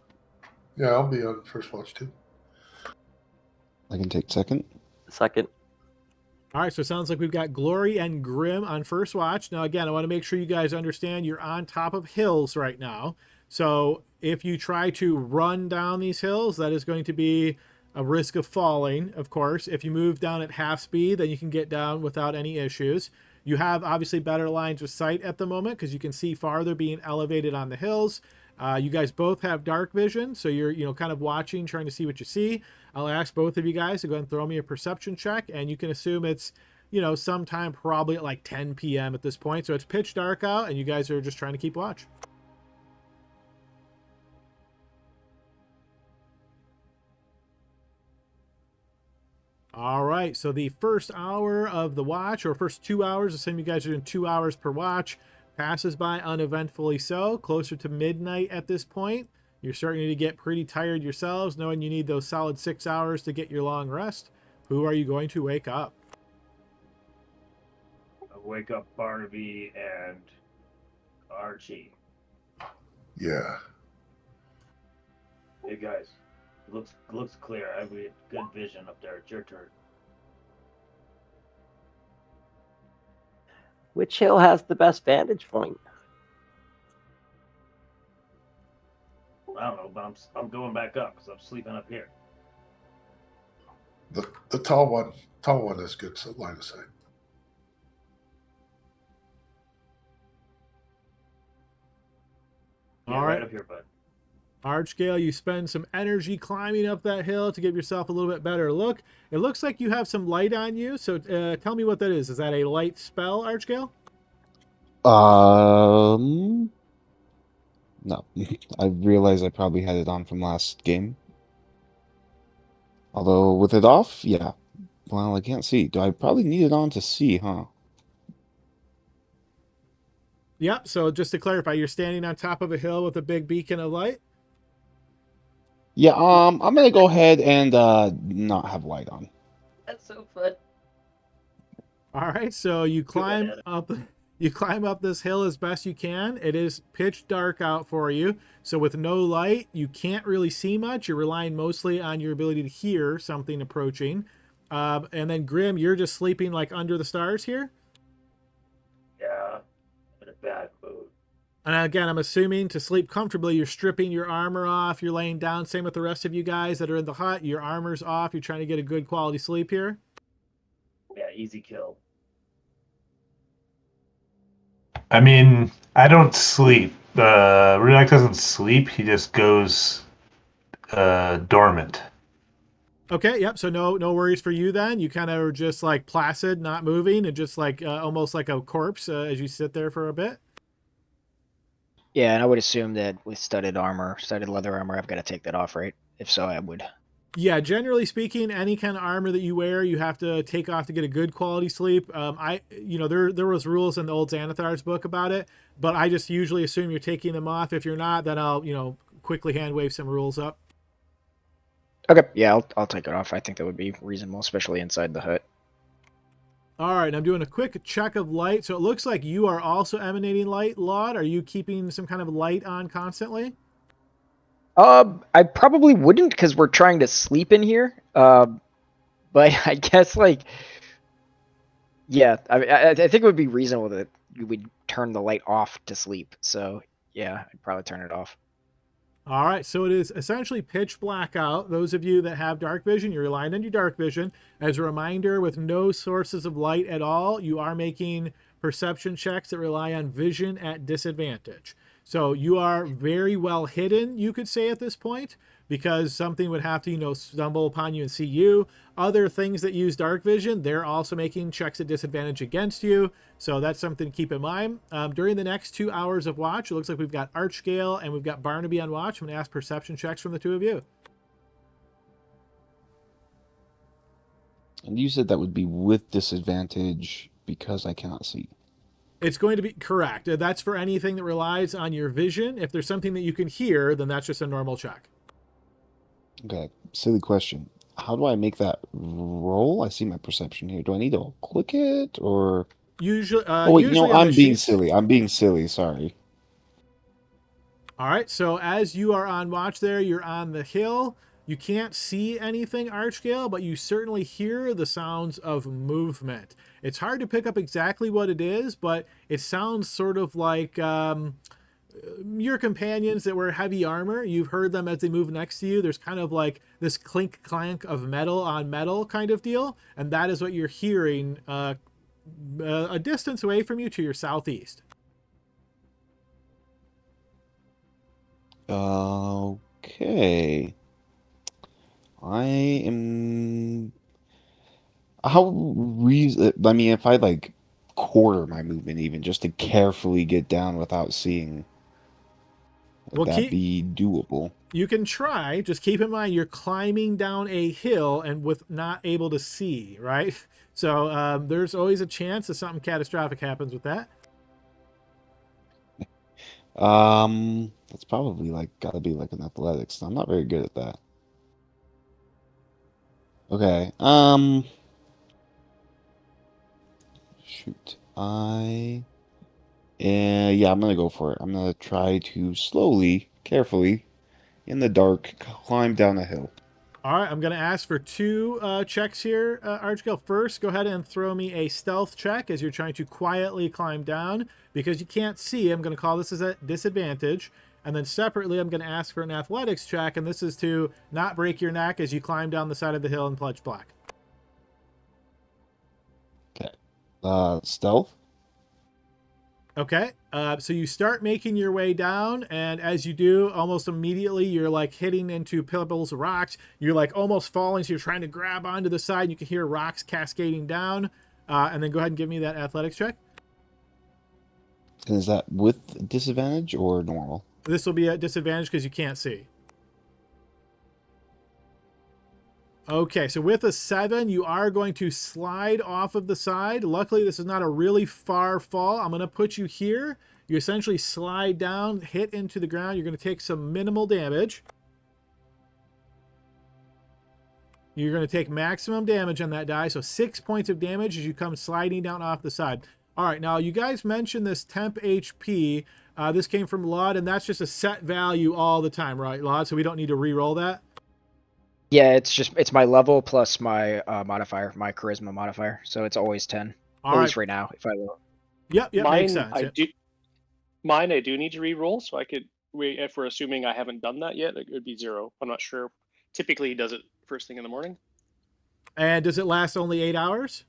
Yeah, I'll be on first watch too. I can take second. Second. All right, so it sounds like we've got Glory and Grim on first watch. Now, again, I want to make sure you guys understand you're on top of hills right now. So if you try to run down these hills, that is going to be a risk of falling, of course. If you move down at half speed, then you can get down without any issues. You have obviously better lines of sight at the moment because you can see farther being elevated on the hills. You guys both have dark vision, so you're kind of watching, trying to see what you see. I'll ask both of you guys to go ahead and throw me a perception check, and you can assume it's sometime probably at like 10 p.m. at this point. So it's pitch dark out, and you guys are just trying to keep watch. All right, so the first hour of the watch, or first 2 hours, assume you guys are doing 2 hours per watch, passes by uneventfully so. Closer to midnight at this point. You're starting to get pretty tired yourselves, knowing you need those solid 6 hours to get your long rest. Who are you going to wake up? I wake up Barnaby and Archie. Yeah. Hey guys, looks clear. I have good vision up there. It's your turn. Which hill has the best vantage point? I don't know, but I'm going back up because I'm sleeping up here. The tall one is good line of sight. Yeah, All right. up here, bud. Archgale, you spend some energy climbing up that hill to give yourself a little bit better look. It looks like you have some light on you, so tell me what that is. Is that a light spell, Archgale? No. I realize I probably had it on from last game. Although with it off, yeah. Well, I can't see. Do I probably need it on to see, huh? Yep, so just to clarify, you're standing on top of a hill with a big beacon of light? Yeah, I'm gonna go ahead and not have light on. That's so fun. All right, so you climb Adam. up. You climb up this hill as best you can. It is pitch dark out for you, so with no light, you can't really see much. You're relying mostly on your ability to hear something approaching. And then Grim, you're just sleeping like under the stars here. Yeah, bad mood. And again, I'm assuming to sleep comfortably, you're stripping your armor off, you're laying down. Same with the rest of you guys that are in the hut. Your armor's off. You're trying to get a good quality sleep here. Yeah, easy kill. I mean, I don't sleep. Runak doesn't sleep. He just goes dormant. Okay, yep. So no worries for you then. You kind of are just like placid, not moving, and just like almost like a corpse as you sit there for a bit. Yeah, and I would assume that with studded leather armor, I've got to take that off, right? If so, I would. Yeah, generally speaking, any kind of armor that you wear, you have to take off to get a good quality sleep. There was rules in the old Xanathar's book about it, but I just usually assume you're taking them off. If you're not, then I'll quickly hand wave some rules up. Okay, yeah, I'll take it off. I think that would be reasonable, especially inside the hut. All right, I'm doing a quick check of light. So it looks like you are also emanating light, Laud. Are you keeping some kind of light on constantly? I probably wouldn't because we're trying to sleep in here. But I guess yeah, I think it would be reasonable that you would turn the light off to sleep. So yeah, I'd probably turn it off. All right, so it is essentially pitch black out. Those of you that have dark vision, you're relying on your dark vision. As a reminder, with no sources of light at all, you are making perception checks that rely on vision at disadvantage. So you are very well hidden, you could say at this point, because something would have to, stumble upon you and see you. Other things that use dark vision, they're also making checks at disadvantage against you. So that's something to keep in mind. During the next 2 hours of watch, it looks like we've got Archgale and we've got Barnaby on watch. I'm going to ask perception checks from the two of you. And you said that would be with disadvantage because I cannot see. It's going to be correct. That's for anything that relies on your vision. If there's something that you can hear, then that's just a normal check. Okay, silly question. How do I make that roll? I see my perception here. Do I need to click it or? Usually, Oh wait, usually on I'm the being sheet. silly. I'm being silly. Sorry. All right, so as you are on watch there, you're on the hill. You can't see anything, Archgale, but you certainly hear the sounds of movement. It's hard to pick up exactly what it is, but it sounds sort of like your companions that wear heavy armor. You've heard them as they move next to you. There's kind of like this clink clank of metal on metal kind of deal, and that is what you're hearing a distance away from you to your southeast. Okay. I am. How I mean, if I quarter my movement even just to carefully get down without seeing, would that be doable? You can try. Just keep in mind you're climbing down a hill and with not able to see, right? So there's always a chance that something catastrophic happens with that. That's probably gotta be an athletics. I'm not very good at that. Okay. Shoot. Yeah, I'm gonna go for it. I'm gonna try to slowly, carefully, in the dark, climb down a hill. All right, I'm gonna ask for 2 checks here, Archgale. First, go ahead and throw me a stealth check as you're trying to quietly climb down. Because you can't see, I'm gonna call this as a disadvantage. And then separately, I'm gonna ask for an athletics check, and this is to not break your neck as you climb down the side of the hill and pledge black. Okay. Stealth? Okay, so you start making your way down, and as you do, almost immediately, you're hitting into pebbles of rocks. You're almost falling, so you're trying to grab onto the side, and you can hear rocks cascading down. And then go ahead and give me that athletics check. And is that with disadvantage or normal? This will be at disadvantage because you can't see. Okay, so with a 7, you are going to slide off of the side. Luckily, this is not a really far fall. I'm going to put you here. You essentially slide down, hit into the ground. You're going to take some minimal damage. You're going to take maximum damage on that die, so 6 points of damage as you come sliding down off the side. All right, now you guys mentioned this temp HP. This came from Laud, and that's just a set value all the time, right, Laud? So we don't need to re-roll that? Yeah, it's my level plus my modifier, my charisma modifier. So it's always 10. At least right now, if I will. Yep, Mine, makes sense. Mine, I do need to re-roll, so I could. If we're assuming I haven't done that yet, it would be 0. I'm not sure. Typically, he does it first thing in the morning. And does it last only 8 hours?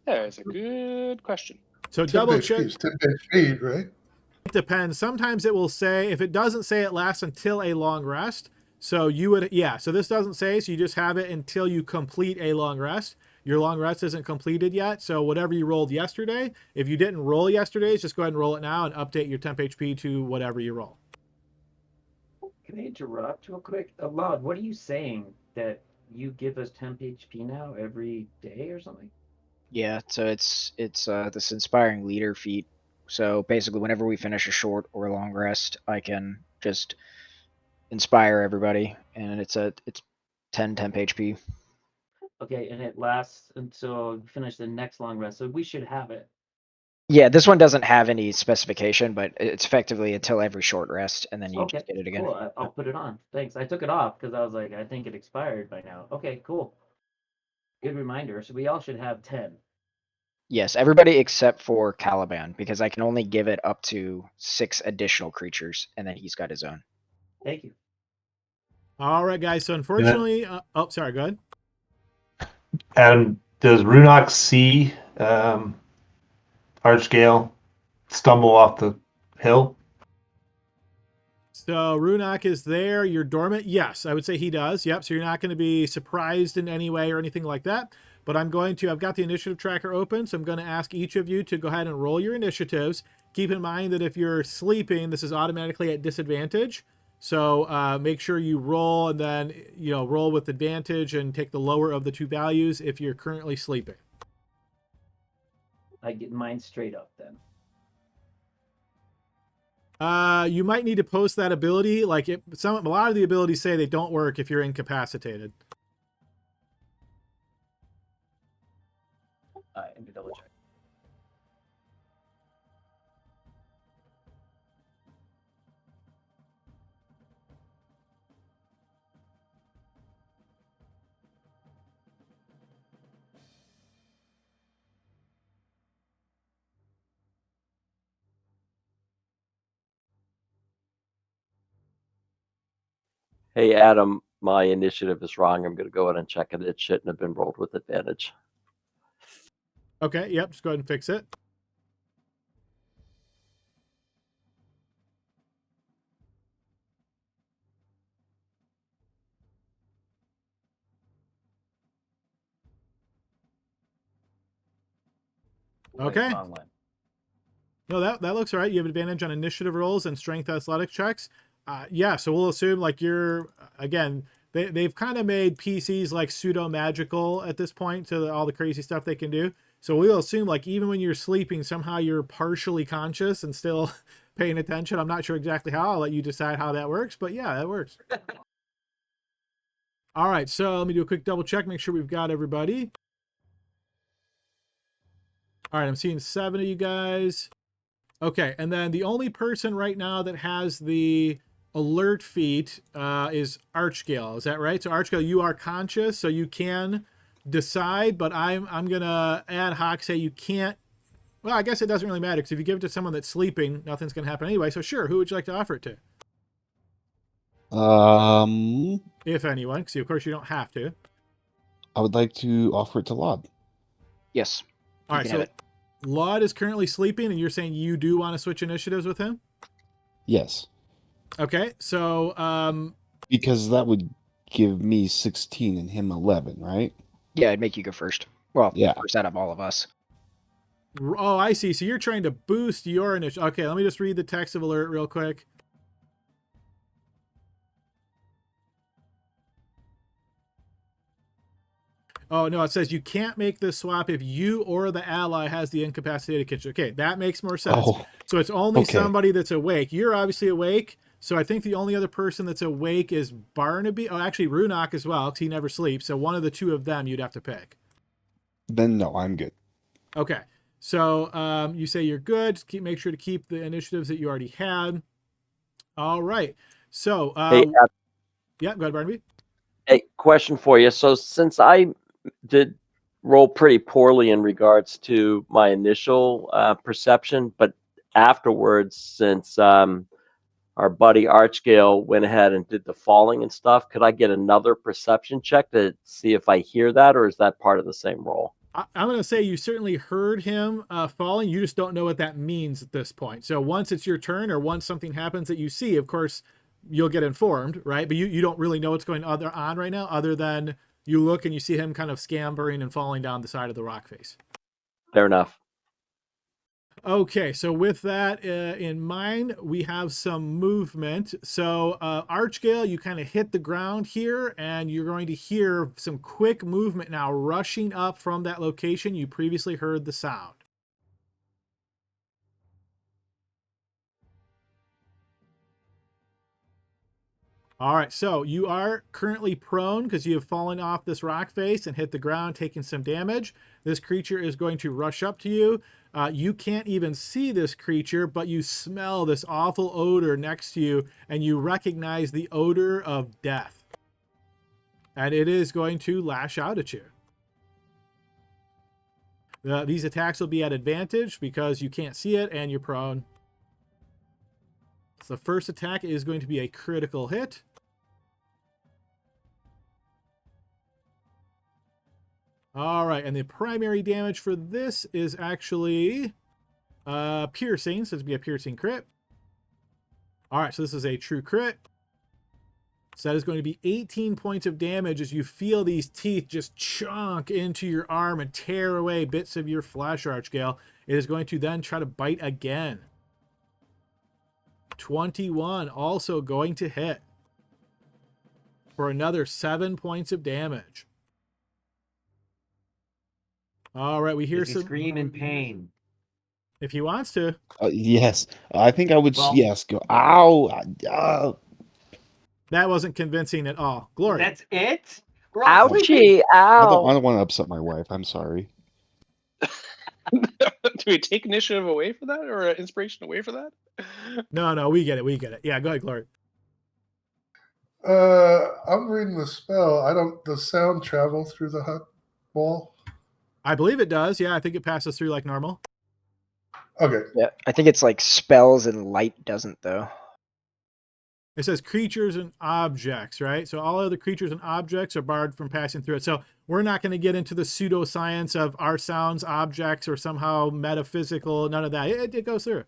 Yeah, it's a good question. So 10 double page check. speed, 10 page speed, right? It depends. Sometimes it will say, if it doesn't say it lasts until a long rest. So you would, yeah. So this doesn't say, so you just have it until you complete a long rest. Your long rest isn't completed yet. So whatever you rolled yesterday, if you didn't roll yesterday, just go ahead and roll it now and update your temp HP to whatever you roll. Can I interrupt real quick? Aloud, what are you saying? That you give us temp HP now every day or something? Yeah, so it's this inspiring leader feat. So basically, whenever we finish a short or long rest, I can just inspire everybody, and it's 10 temp HP. Okay, and it lasts until we finish the next long rest, so we should have it. Yeah, this one doesn't have any specification, but it's effectively until every short rest, and then you Okay, just get it again. cool. I'll put it on. Thanks. I took it off because I was like, I think it expired by now. Okay, cool. Good reminder. So we all should have 10. Yes, everybody except for Caliban, because I can only give it up to 6 additional creatures, and then he's got his own. Thank you. All right, guys. So unfortunately, oh, sorry, go ahead. And does Runok see Archgale stumble off the hill? So Runok is there. You're dormant. Yes, I would say he does. Yep. So you're not going to be surprised in any way or anything like that. But I've got the initiative tracker open. So I'm going to ask each of you to go ahead and roll your initiatives. Keep in mind that if you're sleeping, this is automatically at disadvantage. So make sure you roll and then, roll with advantage and take the lower of the two values if you're currently sleeping. I get mine straight up then. You might need to post that ability. Like a lot of the abilities say they don't work if you're incapacitated. Let me double check. Hey, Adam, my initiative is wrong. I'm going to go ahead and check it. It shouldn't have been rolled with advantage. Okay, yep, just go ahead and fix it. Okay. Wrong one. No, that looks all right. You have advantage on initiative rolls and strength athletic checks. Yeah, so we'll assume like they've kind of made PCs like pseudo magical at this point to all the crazy stuff they can do. So we'll assume like even when you're sleeping, somehow you're partially conscious and still paying attention. I'm not sure exactly how. I'll let you decide how that works, but yeah, that works. All right, so let me do a quick double check, make sure we've got everybody. All right, I'm seeing 7 of you guys. Okay, and then the only person right now that has the alert feat is Archgale. Is that right? So Archgale, you are conscious, so you can decide, but I'm gonna ad hoc say you can't. Well, I guess it doesn't really matter because if you give it to someone that's sleeping, nothing's gonna happen anyway. So sure, who would you like to offer it to? If anyone, because of course you don't have to. I would like to offer it to Laud. Yes. All right, so Laud is currently sleeping, and you're saying you do want to switch initiatives with him? Yes. Okay, so because that would give me 16 and him 11, right? Yeah, it'd make you go first. Well, yeah, first out of all of us. Oh, I see. So you're trying to boost your initiative. Okay, let me just read the text of alert real quick. Oh, no, it says you can't make this swap if you or the ally has the incapacitated kitchen. Okay, that makes more sense. Oh, so it's only somebody that's awake. You're obviously awake, so I think the only other person that's awake is Barnaby. Oh, actually, Runok as well, because he never sleeps. So one of the two of them you'd have to pick. Then no, I'm good. Okay, so you say you're good. Just make sure to keep the initiatives that you already had. All right. So, yeah, go ahead, Barnaby. Hey, question for you. So since I did roll pretty poorly in regards to my initial perception, but afterwards, since our buddy Archgale went ahead and did the falling and stuff, could I get another perception check to see if I hear that, or is that part of the same roll? I'm going to say you certainly heard him falling. You just don't know what that means at this point. So once it's your turn, or once something happens that you see, of course, you'll get informed, right? But you don't really know what's going on right now, other than you look and you see him kind of scampering and falling down the side of the rock face. Fair enough. Okay, so with that in mind, we have some movement. So Archgale, you kind of hit the ground here, and you're going to hear some quick movement now rushing up from that location you previously heard the sound. All right, so you are currently prone because you have fallen off this rock face and hit the ground, taking some damage. This creature is going to rush up to you. You can't even see this creature, but you smell this awful odor next to you, and you recognize the odor of death. And it is going to lash out at you. These attacks will be at advantage because you can't see it and you're prone. So the first attack is going to be a critical hit. All right, and the primary damage for this is actually piercing, so it's going to be a piercing crit. All right, so this is a true crit. So that is going to be 18 points of damage as you feel these teeth just chunk into your arm and tear away bits of your flesh, Archgale. It is going to then try to bite again. 21, also going to hit for another 7 points of damage. All right, we hear Does he some. scream in pain? If he wants to. Yes, I think I would. Well- Yes, go. Ow! That wasn't convincing at all. Glory. That's it? We're all sleeping. Ouchie! I Ow! don't want to upset my wife. I'm sorry. Do we take initiative away for that, or inspiration away for that? No, we get it. We get it. Yeah, go ahead, Glory. I'm reading the spell. Does sound travel through the hut wall? I believe it does. Yeah, I think it passes through like normal. Okay. Yeah, I think it's like spells and light doesn't though. It says creatures and objects, right? So all other creatures and objects are barred from passing through it. So we're not going to get into the pseudoscience of are sounds objects or somehow metaphysical. None of that. It goes through.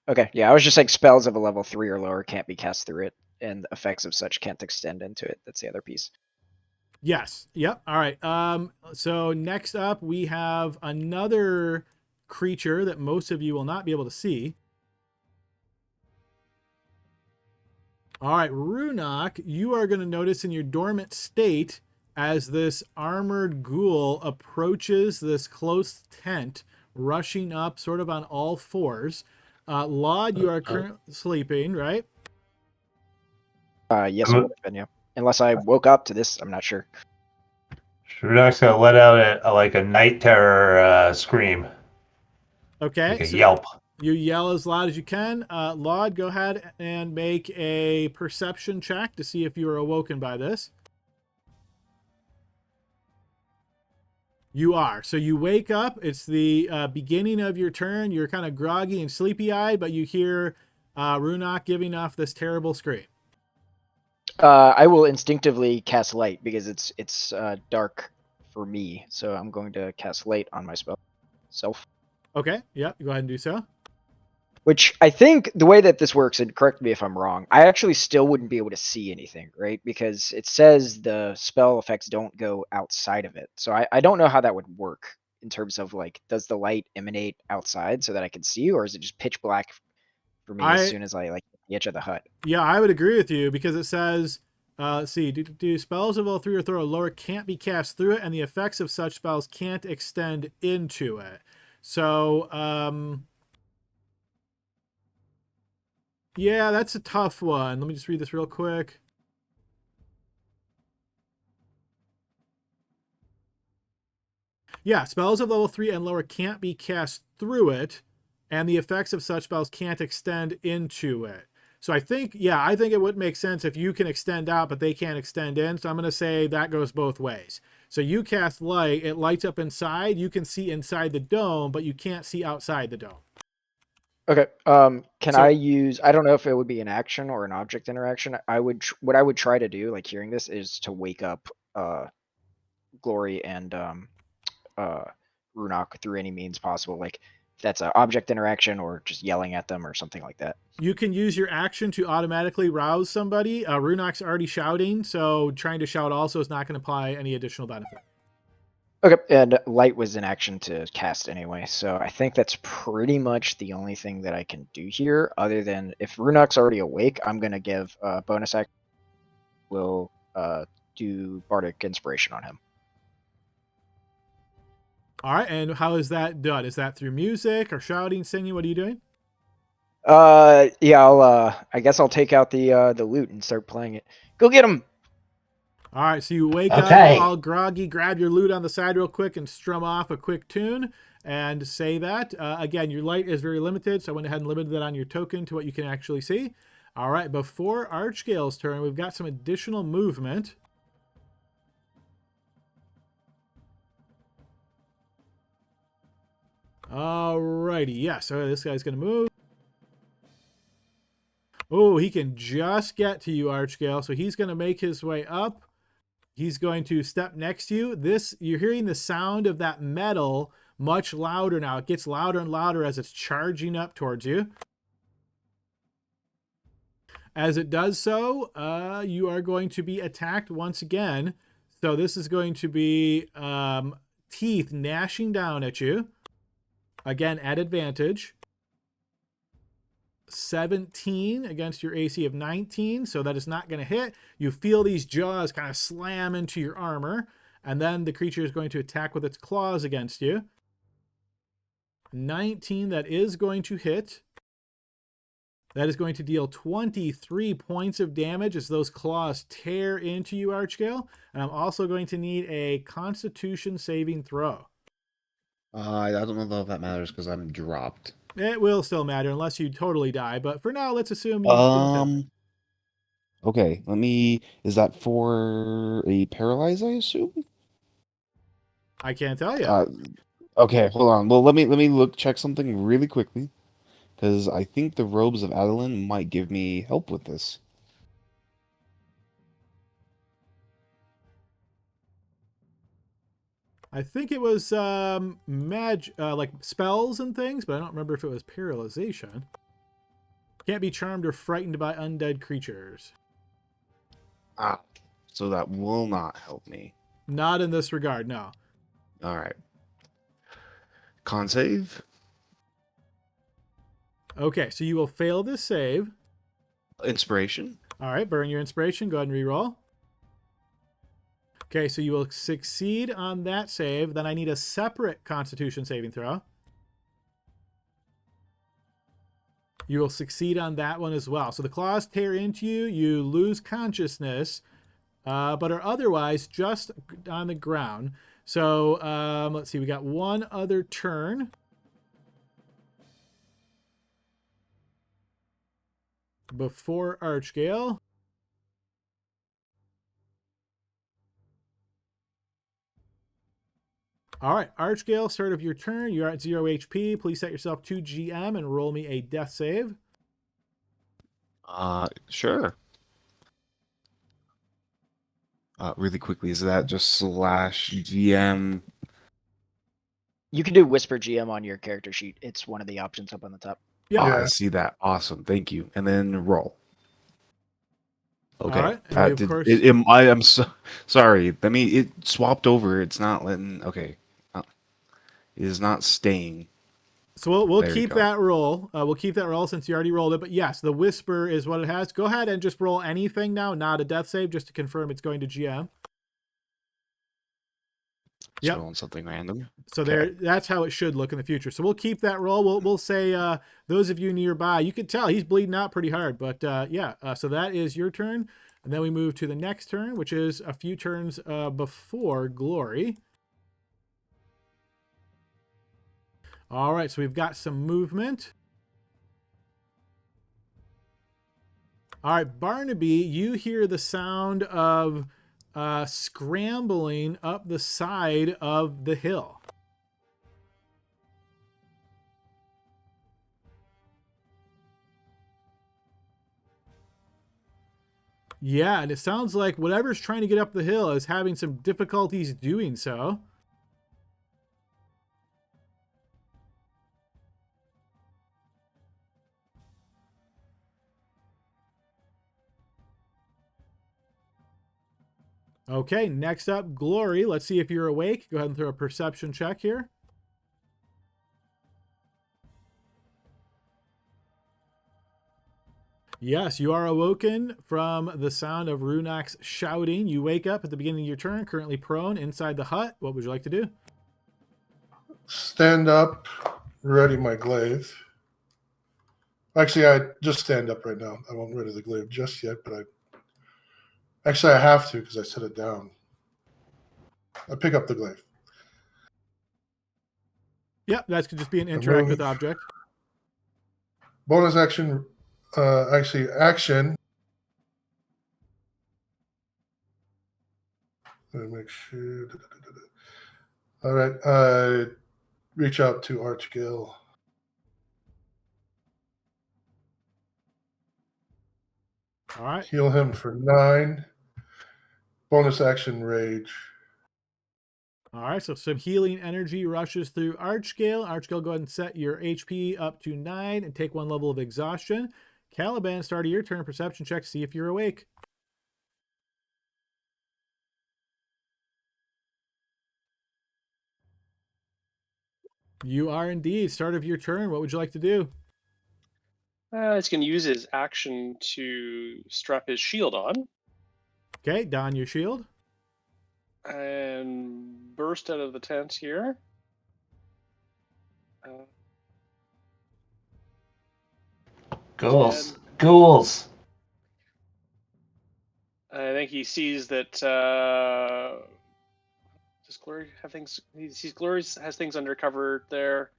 Okay, yeah, I was just like spells of a level 3 or lower can't be cast through it, and effects of such can't extend into it. That's the other piece. Yes. Yep. All right. So next up, we have another creature that most of you will not be able to see. All right, Runok, you are going to notice in your dormant state as this armored ghoul approaches this close tent, rushing up sort of on all fours. Laud, you are currently sleeping, right? Yes, it would have been, yeah. Unless I woke up to this, I'm not sure. Shredak's gonna let out a night terror scream, Okay. like a so yelp. you yell as loud as you can. Laud, go ahead and make a perception check to see if you are awoken by this. You are. So you wake up. It's the beginning of your turn. You're kind of groggy and sleepy-eyed, but you hear Runok giving off this terrible scream. I will instinctively cast light because it's dark for me, so I'm going to cast light on my spell self. Okay. Yep. Go ahead and do so. Which I think the way that this works, and correct me if I'm wrong, I actually still wouldn't be able to see anything, right? Because it says the spell effects don't go outside of it. So I don't know how that would work in terms of like, does the light emanate outside so that I can see, or is it just pitch black for me as soon as I like hit the edge of the hut? Yeah, I would agree with you because it says, let's see, do spells of level 3 or 3 or lower can't be cast through it, and the effects of such spells can't extend into it. So, yeah, that's a tough one. Let me just read this real quick. Yeah, spells of level 3 and lower can't be cast through it, and the effects of such spells can't extend into it. So I think it would make sense if you can extend out, but they can't extend in. So I'm going to say that goes both ways. So you cast light, it lights up inside. You can see inside the dome, but you can't see outside the dome. Okay. Can So- I use? I don't know if it would be an action or an object interaction. What I would try to do, like hearing this, is to wake up Glory and Runok through any means possible. Like if that's an object interaction or just yelling at them or something like that. You can use your action to automatically rouse somebody. Runok's already shouting, so trying to shout also is not going to apply any additional benefit. Okay, and light was an action to cast anyway, so I think that's pretty much the only thing that I can do here. Other than if Runok's already awake, I'm gonna give a bonus action. We'll do Bardic Inspiration on him. All right, and how is that done? Is that through music or shouting, singing? What are you doing? Yeah, I guess I'll take out the lute and start playing it. Go get him! All right, so you wake Okay. up all groggy, grab your lute on the side real quick and strum off a quick tune and say that. Again, your light is very limited, so I went ahead and limited that on your token to what you can actually see. All right, before Archgale's turn, we've got some additional movement. All righty, yeah, so this guy's going to move. Oh, he can just get to you, Archgale, so he's going to make his way up. He's going to step next to you. You're hearing the sound of that metal much louder now. It gets louder and louder as it's charging up towards you. As it does so, you are going to be attacked once again. So this is going to be teeth gnashing down at you. Again, at advantage. 17 against your AC of 19, so that is not going to hit. You feel these jaws kind of slam into your armor, and then the creature is going to attack with its claws against you. 19, that is going to hit. That is going to deal 23 points of damage as those claws tear into you, Archgale. And I'm also going to need a Constitution saving throw. I don't know if that matters because I'm dropped. It will still matter unless you totally die, but for now, let's assume you didn't. Okay, is that for a paralyze, I assume? I can't tell you. Okay, hold on. Well, let me check something really quickly, because I think the robes of Adeline might give me help with this. I think it was like spells and things, but I don't remember if it was paralyzation. Can't be charmed or frightened by undead creatures. Ah, so that will not help me. Not in this regard, no. All right. Con save. Okay, so you will fail this save. Inspiration. All right, burn your inspiration. Go ahead and reroll. Okay, so you will succeed on that save. Then I need a separate Constitution saving throw. You will succeed on that one as well. So the claws tear into you. You lose consciousness, but are otherwise just on the ground. So let's see. We got one other turn. Before Archgale. All right, Archgale, start of your turn. You're at 0 HP. Please set yourself to GM and roll me a death save. Sure. Really quickly, is that just /GM? You can do Whisper GM on your character sheet. It's one of the options up on the top. Yeah. I see that. Awesome. Thank you. And then roll. Okay. All right. And we, of course, I am so sorry. I mean, it swapped over. It's not letting. Okay. It is not staying. So we'll There you keep go. that roll. We'll keep that roll since you already rolled it. But yes, the Whisper is what it has. Go ahead and just roll anything now, not a death save, just to confirm it's going to GM. Just Yep. rolling something random. So Okay. that's how it should look in the future. So we'll keep that roll. We'll say those of you nearby, you can tell he's bleeding out pretty hard. But so that is your turn. And then we move to the next turn, which is a few turns before Glory. All right, so we've got some movement. All right, Barnaby, you hear the sound of scrambling up the side of the hill. Yeah, and it sounds like whatever's trying to get up the hill is having some difficulties doing so. Okay, next up, Glory. Let's see if you're awake. Go ahead and throw a perception check here. Yes, you are awoken from the sound of Runak's shouting. You wake up at the beginning of your turn, currently prone inside the hut. What would you like to do? Stand up, ready my glaive. Actually, I just stand up right now. I won't ready the glaive just yet, but I have to because I set it down. I pick up the glaive. Yep, that could just be an interact with object. Bonus action, action. Let me make sure. All right, reach out to Archgill. All right. Heal him for 9. Bonus action, rage. All right, so some healing energy rushes through Archgale. Archgale, go ahead and set your HP up to 9 and take 1 level of exhaustion. Caliban, start of your turn, perception check, see if you're awake. You are indeed. Start of your turn. What would you like to do? He's going to use his action to strap his shield on Okay, don your shield. and burst out of the tent here. Ghouls. Ghouls. I think he sees that. Does Glory have things? He sees Glory has things under cover there,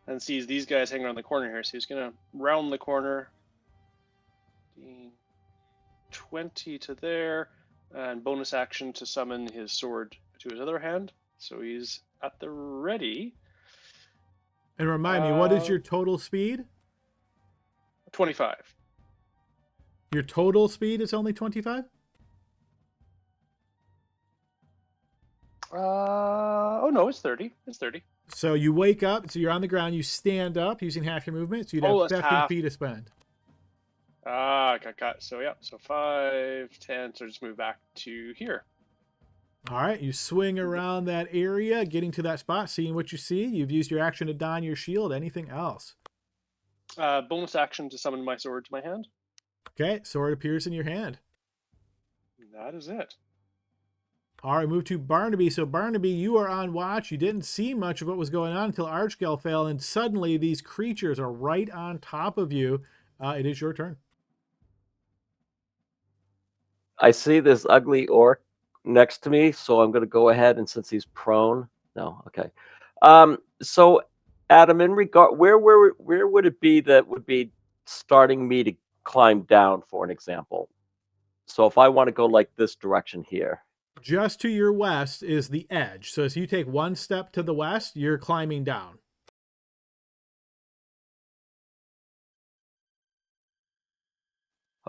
and sees these guys hanging around the corner here. So he's gonna round the corner. 20 to there, and bonus action to summon his sword to his other hand. So he's at the ready. And remind me, what is your total speed? 25. Your total speed is only 25? Oh no, it's 30. It's 30. So you wake up, so you're on the ground, you stand up using half your movement, so you'd have that's 15 half. feet to spend. Got. So yeah, so 5, 10. So just move back to here. All right, you swing around that area, getting to that spot, seeing what you see. You've used your action to don your shield. Anything else? Bonus action to summon my sword to my hand. Okay, sword appears in your hand. That is it. All right, move to Barnaby. So Barnaby, you are on watch. You didn't see much of what was going on until Archgale fell, and suddenly these creatures are right on top of you. It is your turn. I see this ugly orc next to me, so I'm going to go ahead, and since he's prone, no, okay. So Adam, in regard, where would it be that would be starting me to climb down, for an example? So if I want to go like this direction here. Just to your west is the edge. So as you take 1 step to the west, you're climbing down.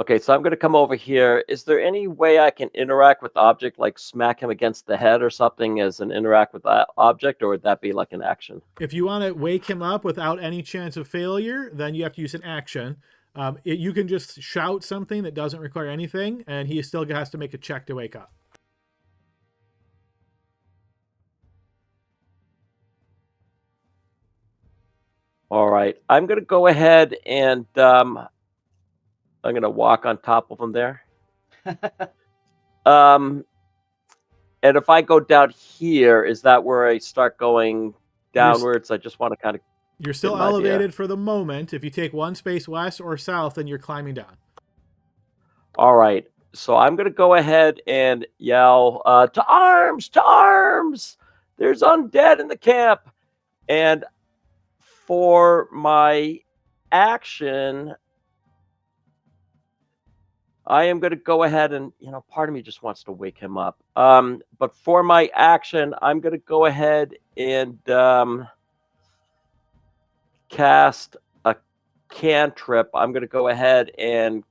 Okay, so I'm going to come over here. Is there any way I can interact with the object, like smack him against the head or something as an interact with that object, or would that be like an action? If you want to wake him up without any chance of failure, then you have to use an action. You can just shout something that doesn't require anything, and he still has to make a check to wake up. All right, I'm going to go ahead and I'm going to walk on top of him there. And if I go down here, is that where I start going downwards? I just want to kind of... You're still elevated for the moment. If you take 1 space west or south, then you're climbing down. All right, so I'm going to go ahead and yell, to arms, to arms! There's undead in the camp! And for my action, I am going to go ahead and, part of me just wants to wake him up. But for my action, I'm going to go ahead and cast a cantrip. I'm going to go ahead and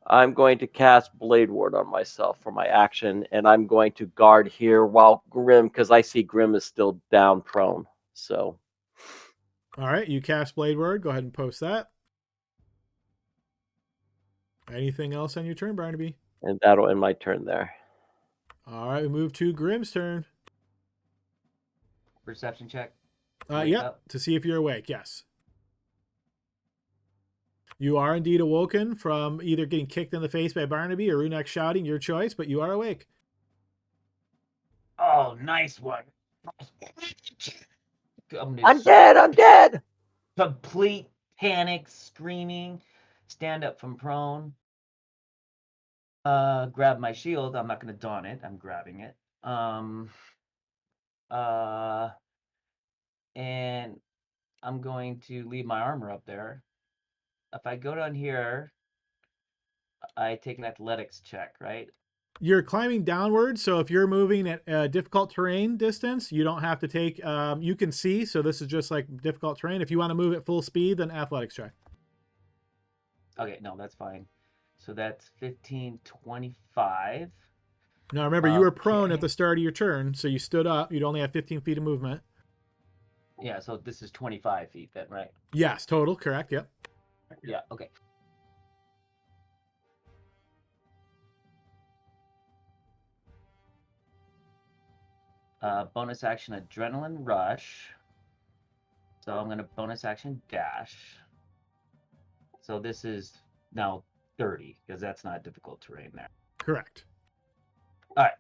I'm going to cast Blade Ward on myself for my action, and I'm going to guard here while Grim, because I see Grim is still down prone. So, All right, you cast Blade Word. Go ahead and post that. Anything else on your turn, Barnaby? and that'll end my turn there. All right, we move to Grim's turn. Perception check. Wake Yep, up. to see if you're awake, yes. You are indeed awoken from either getting kicked in the face by Barnaby or Runak shouting, your choice, but you are awake. Oh, nice one. I'm dead! Complete panic, screaming, stand up from prone. Grab my shield. I'm not going to don it. I'm grabbing it. And I'm going to leave my armor up there. If I go down here, I take an athletics check, right? You're climbing downward, so if you're moving at difficult terrain distance, you don't have to take, you can see, so this is just like difficult terrain. If you want to move at full speed, then athletics check. Okay, no, that's fine. So that's 15, 25. Now remember, you were prone Okay. at the start of your turn, so you stood up. You'd only have 15 feet of movement. Yeah, so this is 25 feet then, right? Yes, total, correct, yep. Yeah, okay. Bonus action adrenaline rush. So I'm going to bonus action dash. So this is now 30 because that's not difficult terrain there. Correct. All right.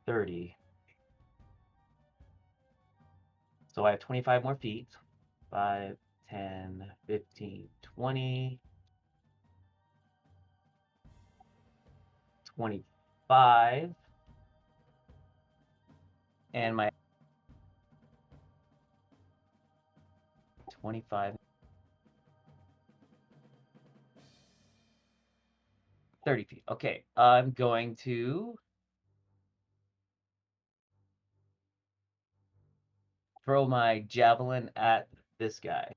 30. So I have 25 more feet. 5, 10, 15, 20, 25. And my 25. 30 feet. Okay, I'm going to throw my javelin at this guy.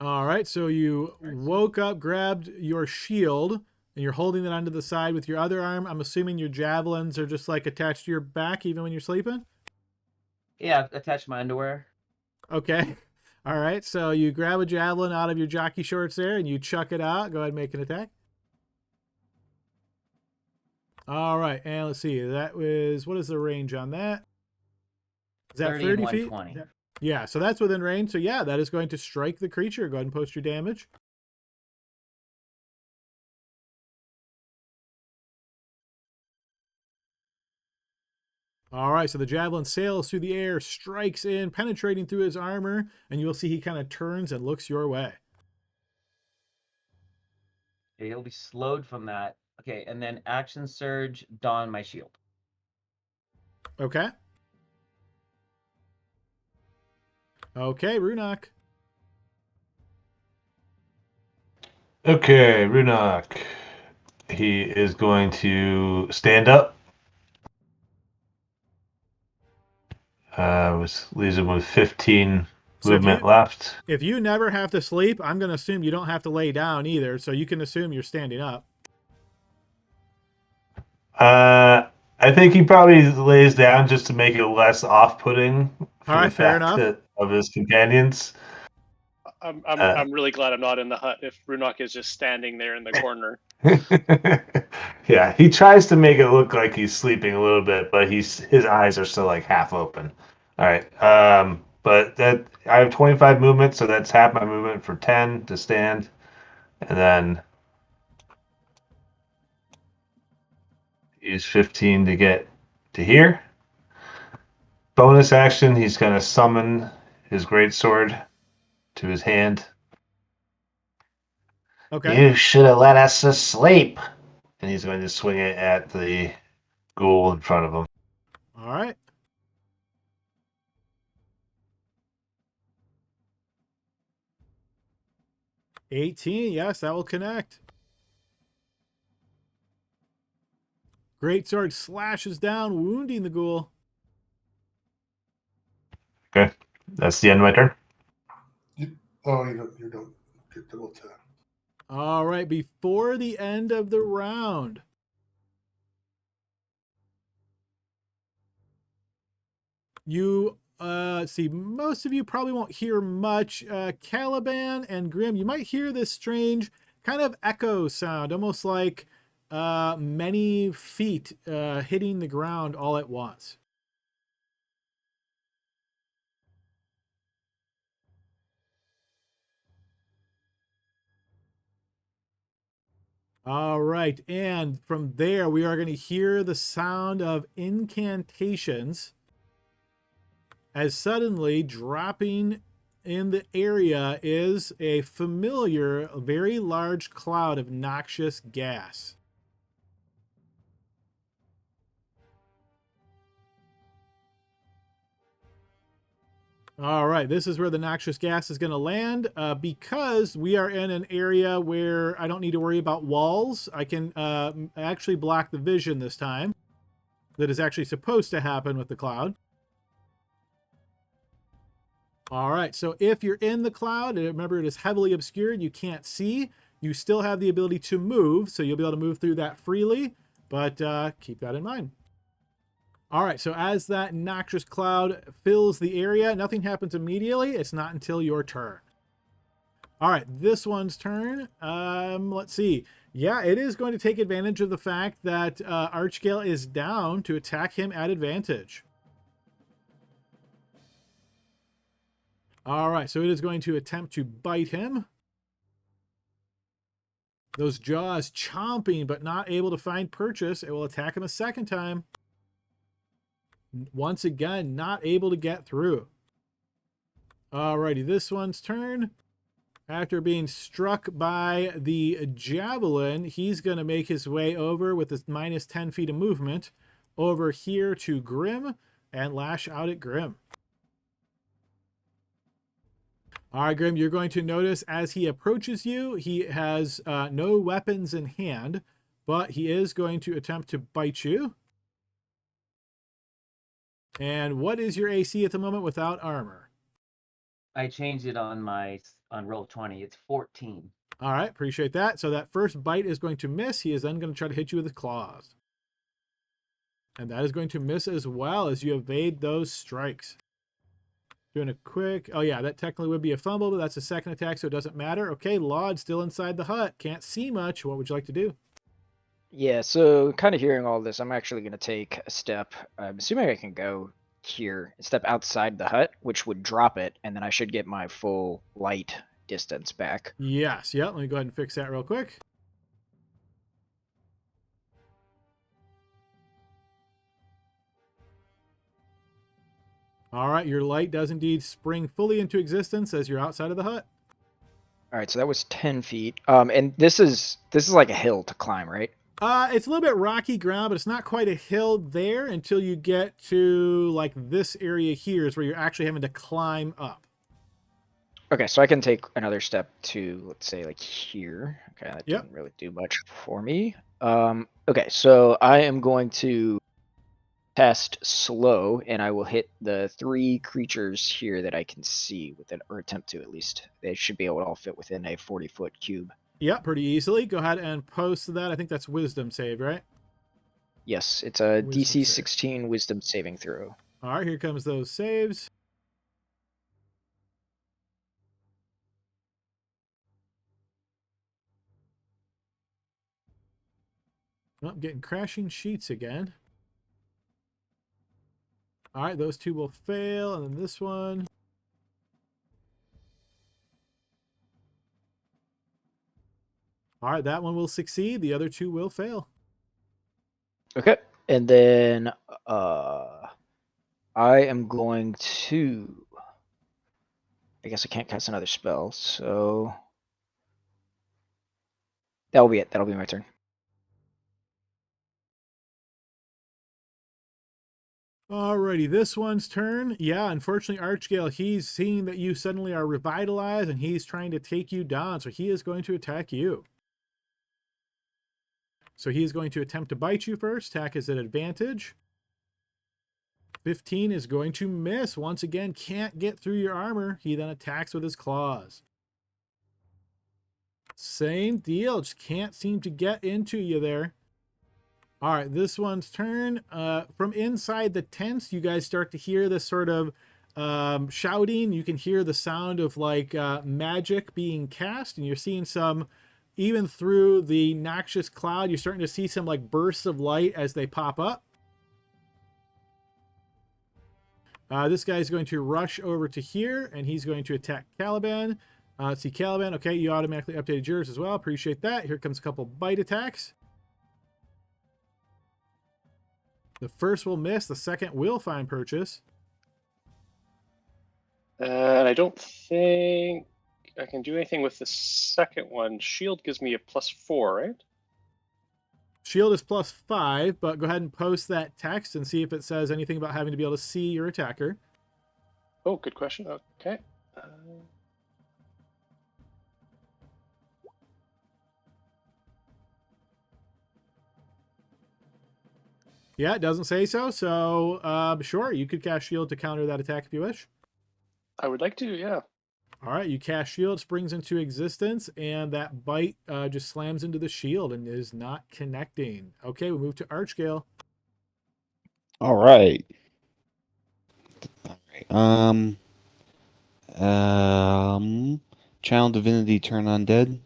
All right, so you woke up, grabbed your shield, and you're holding it onto the side with your other arm. I'm assuming your javelins are just like attached to your back even when you're sleeping? Yeah, attach my underwear. Okay. All right, so you grab a javelin out of your jockey shorts there and you chuck it out. Go ahead and make an attack. All right, and let's see. That was, what is the range on that? Is that 30 30 and feet? 120. Yeah, so that's within range. So yeah, that is going to strike the creature. Go ahead and post your damage. All right, so the javelin sails through the air, strikes in, penetrating through his armor, and you'll see he kind of turns and looks your way. Okay, he'll be slowed from that. Okay, and then action surge, don my shield. Okay. Okay, Runak. Okay, Runak. He is going to stand up. Leaves him with 15 So movement left. if you never have to sleep, I'm going to assume you don't have to lay down either, so you can assume you're standing up. I think he probably lays down just to make it less off-putting for All right, the fair fact enough. of his companions. I'm really glad I'm not in the hut if Runok is just standing there in the corner. Yeah, he tries to make it look like he's sleeping a little bit, but his eyes are still like half open. All right. But that I have 25 movement, so that's half my movement for 10 to stand, and then use 15 to get to here. Bonus action, he's going to summon his greatsword to his hand. Okay. You should have let us asleep. And he's going to swing it at the ghoul in front of him. All right. 18. Yes, that will connect. Greatsword slashes down, wounding the ghoul. Okay, that's the end of my turn. You don't get double attack. All right, before the end of the round, you see, most of you probably won't hear much. Caliban and Grim, you might hear this strange kind of echo sound, almost like many feet hitting the ground all at once. All right, and from there we are going to hear the sound of incantations as suddenly dropping in the area is a familiar, very large cloud of noxious gas. All right, this is where the noxious gas is going to land because we are in an area where I don't need to worry about walls. I can actually block the vision this time. That is actually supposed to happen with the cloud. All right, so if you're in the cloud, and remember it is heavily obscured, you can't see, you still have the ability to move, so you'll be able to move through that freely, but keep that in mind. All right, so as that noxious cloud fills the area, nothing happens immediately. It's not until your turn. All right, this one's turn. Let's see. Yeah, it is going to take advantage of the fact that Archgale is down to attack him at advantage. All right, so it is going to attempt to bite him. Those jaws chomping, but not able to find purchase. It will attack him a second time. Once again, not able to get through. Alrighty, this one's turn. After being struck by the javelin, he's going to make his way over with his minus 10 feet of movement over here to Grim and lash out at Grim. All right, Grim, you're going to notice as he approaches you, he has no weapons in hand, but he is going to attempt to bite you. And what is your AC at the moment without armor? I changed it on roll 20. It's 14. All right, appreciate that. So that first bite is going to miss. He is then going to try to hit you with his claws. And that is going to miss as well as you evade those strikes. Doing a quick... Oh, yeah, that technically would be a fumble, but that's a second attack, so it doesn't matter. Okay, Laud still inside the hut. Can't see much. What would you like to do? Yeah, so kind of hearing all this, I'm actually going to take a step. I'm assuming I can go here, step outside the hut, which would drop it, and then I should get my full light distance back. Yes, yeah. Let me go ahead and fix that real quick. All right, your light does indeed spring fully into existence as you're outside of the hut. All right, so that was 10 feet. And this is like a hill to climb, right? It's a little bit rocky ground, but it's not quite a hill there until you get to like this area here is where you're actually having to climb up. Okay, so I can take another step to, let's say, like here. Okay, that Yep. didn't really do much for me. Okay, so I am going to test slow, and I will hit the 3 creatures here that I can see or attempt to at least. They should be able to all fit within a 40-foot cube. Yep, pretty easily. Go ahead and post that. I think that's wisdom save, right? Yes, it's a Wisdom DC save. 16 wisdom saving throw. All right, here comes those saves. Oh, I'm getting crashing sheets again. All right, those 2 will fail, and then this one. All right, that one will succeed. The other 2 will fail. Okay, and then I am going to... I guess I can't cast another spell, so... That'll be it. That'll be my turn. Alrighty, this one's turn. Yeah, unfortunately, Archgale, he's seeing that you suddenly are revitalized and he's trying to take you down, so he is going to attack you. So he is going to attempt to bite you first. Attack is at advantage. 15 is going to miss. Once again, can't get through your armor. He then attacks with his claws. Same deal, just can't seem to get into you there. All right, this one's turn. From inside the tents, you guys start to hear this sort of shouting. You can hear the sound of like magic being cast, and you're seeing some, even through the noxious cloud, you're starting to see some like bursts of light as they pop up. This guy's going to rush over to here, and he's going to attack Caliban. See Caliban. Okay, you automatically updated yours as well. Appreciate that. Here comes a couple bite attacks. The first will miss. The second will find purchase. And I don't think I can do anything with the second one. Shield gives me a +4, right? Shield is +5, but go ahead and post that text and see if it says anything about having to be able to see your attacker. Oh, good question. Okay. Yeah, it doesn't say so. So, sure, you could cast Shield to counter that attack if you wish. I would like to, yeah. All right, you cast Shield, springs into existence, and that bite just slams into the shield and is not connecting. Okay, we move to Archgale. All right. Channel Divinity turn undead.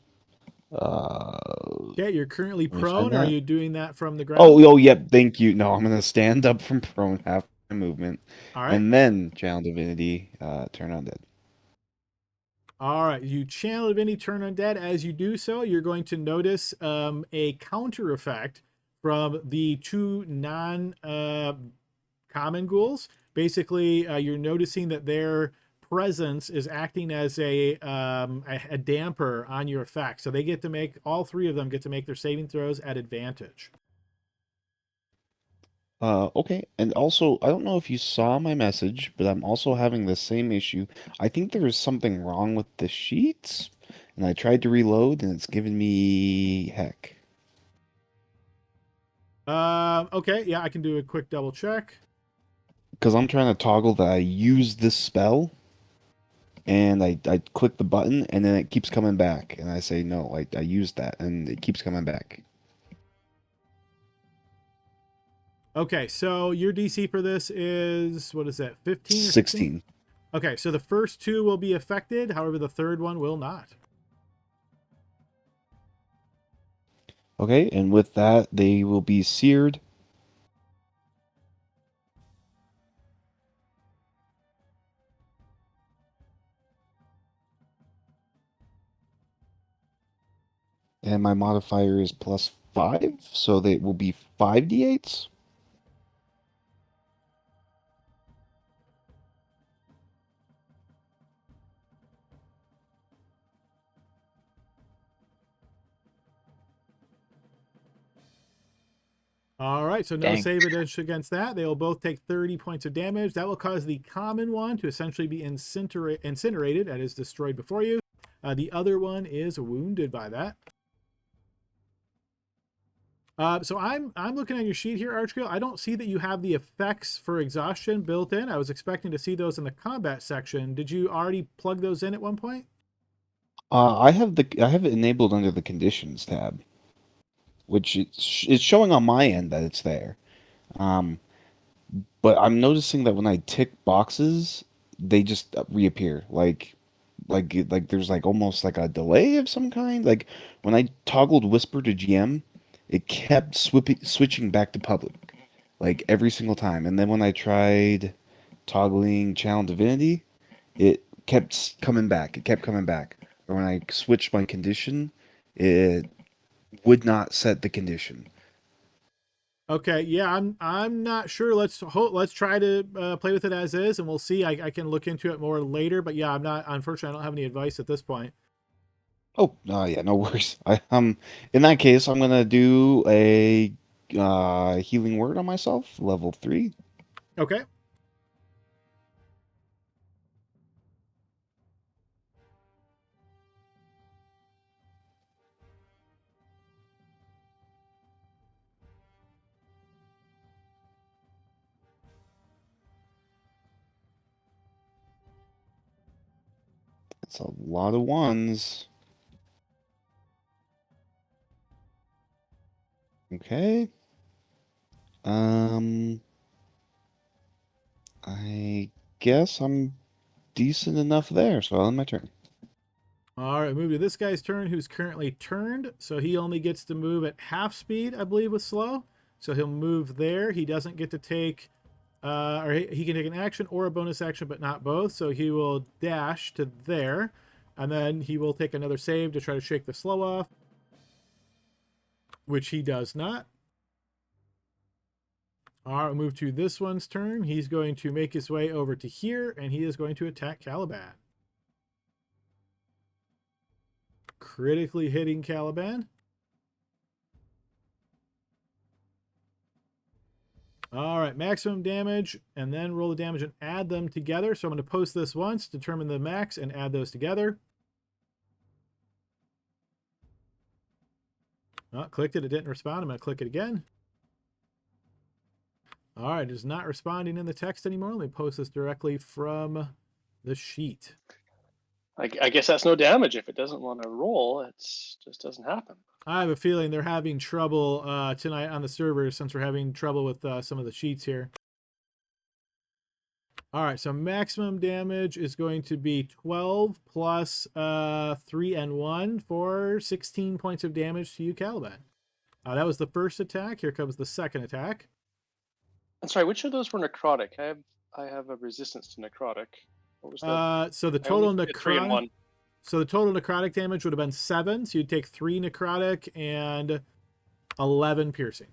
Okay, you're currently Let me prone. find Are that. you doing that from the ground? Oh, yep. Thank you. No, I'm gonna stand up from prone, half my movement, All right. and then Channel Divinity turn undead. All right, you channel Divinity turn undead. As you do so, you're going to notice a counter effect from the two non-common ghouls. Basically, you're noticing that their presence is acting as a damper on your effect. So they get to make, all three of them get to make their saving throws at advantage. Okay, and also, I don't know if you saw my message, but I'm also having the same issue. I think there is something wrong with the sheets, and I tried to reload, and it's giving me heck. Okay, yeah, I can do a quick double check. Because I'm trying to toggle that I use this spell, and I click the button, and then it keeps coming back, and I say, no, I used that, and it keeps coming back. Okay, so your DC for this is, what is that, 15 or 16? 16. Okay, so the first two will be affected. However, the third one will not. Okay, and with that, they will be seared. And my modifier is +5, so they will be 5d8s. All right, so no Dang. save against that. They will both take 30 points of damage. That will cause the common one to essentially be incinerated. That is destroyed before you. The other one is wounded by that. So I'm looking at your sheet here, Archgale. I don't see that you have the effects for exhaustion built in. I was expecting to see those in the combat section. Did you already plug those in at one point? I have it enabled under the conditions tab, which it's showing on my end that it's there. But I'm noticing that when I tick boxes, they just reappear. Like there's like almost like a delay of some kind. Like when I toggled Whisper to GM, it kept switching back to public, like every single time. And then when I tried toggling Channel Divinity, it kept coming back. It kept coming back. Or when I switched my condition, it would not set the condition. Okay, yeah, I'm not sure. Let's try to play with it as is, and we'll see. I can look into it more later, but yeah, unfortunately, I don't have any advice at this point. Oh, yeah, no worries. In that case, I'm gonna do a healing word on myself, level 3. Okay. It's a lot of ones. Okay. I guess I'm decent enough there, so I'll end my turn. All right, move to this guy's turn, who's currently turned. So he only gets to move at half speed, I believe, with slow. So he'll move there. He doesn't get to take, or he can take an action or a bonus action, but not both. So he will dash to there, and then he will take another save to try to shake the slow off, which he does not. All right, we'll move to this one's turn. He's going to make his way over to here, and he is going to attack Caliban. Critically hitting Caliban. All right, maximum damage, and then roll the damage and add them together. So I'm going to post this once, determine the max, and add those together. Oh, clicked it. It didn't respond. I'm going to click it again. All right, it is not responding in the text anymore. Let me post this directly from the sheet. I guess that's no damage. If it doesn't want to roll, it just doesn't happen. I have a feeling they're having trouble tonight on the server since we're having trouble with some of the sheets here. All right, so maximum damage is going to be 12 plus 3 and 1 for 16 points of damage to you, Caliban. That was the first attack. Here comes the second attack. I'm sorry, which of those were necrotic? I have a resistance to necrotic. What was the? So the I only total did 3 and 1. So the total necrotic damage would have been 7. So you'd take 3 necrotic and 11 piercing.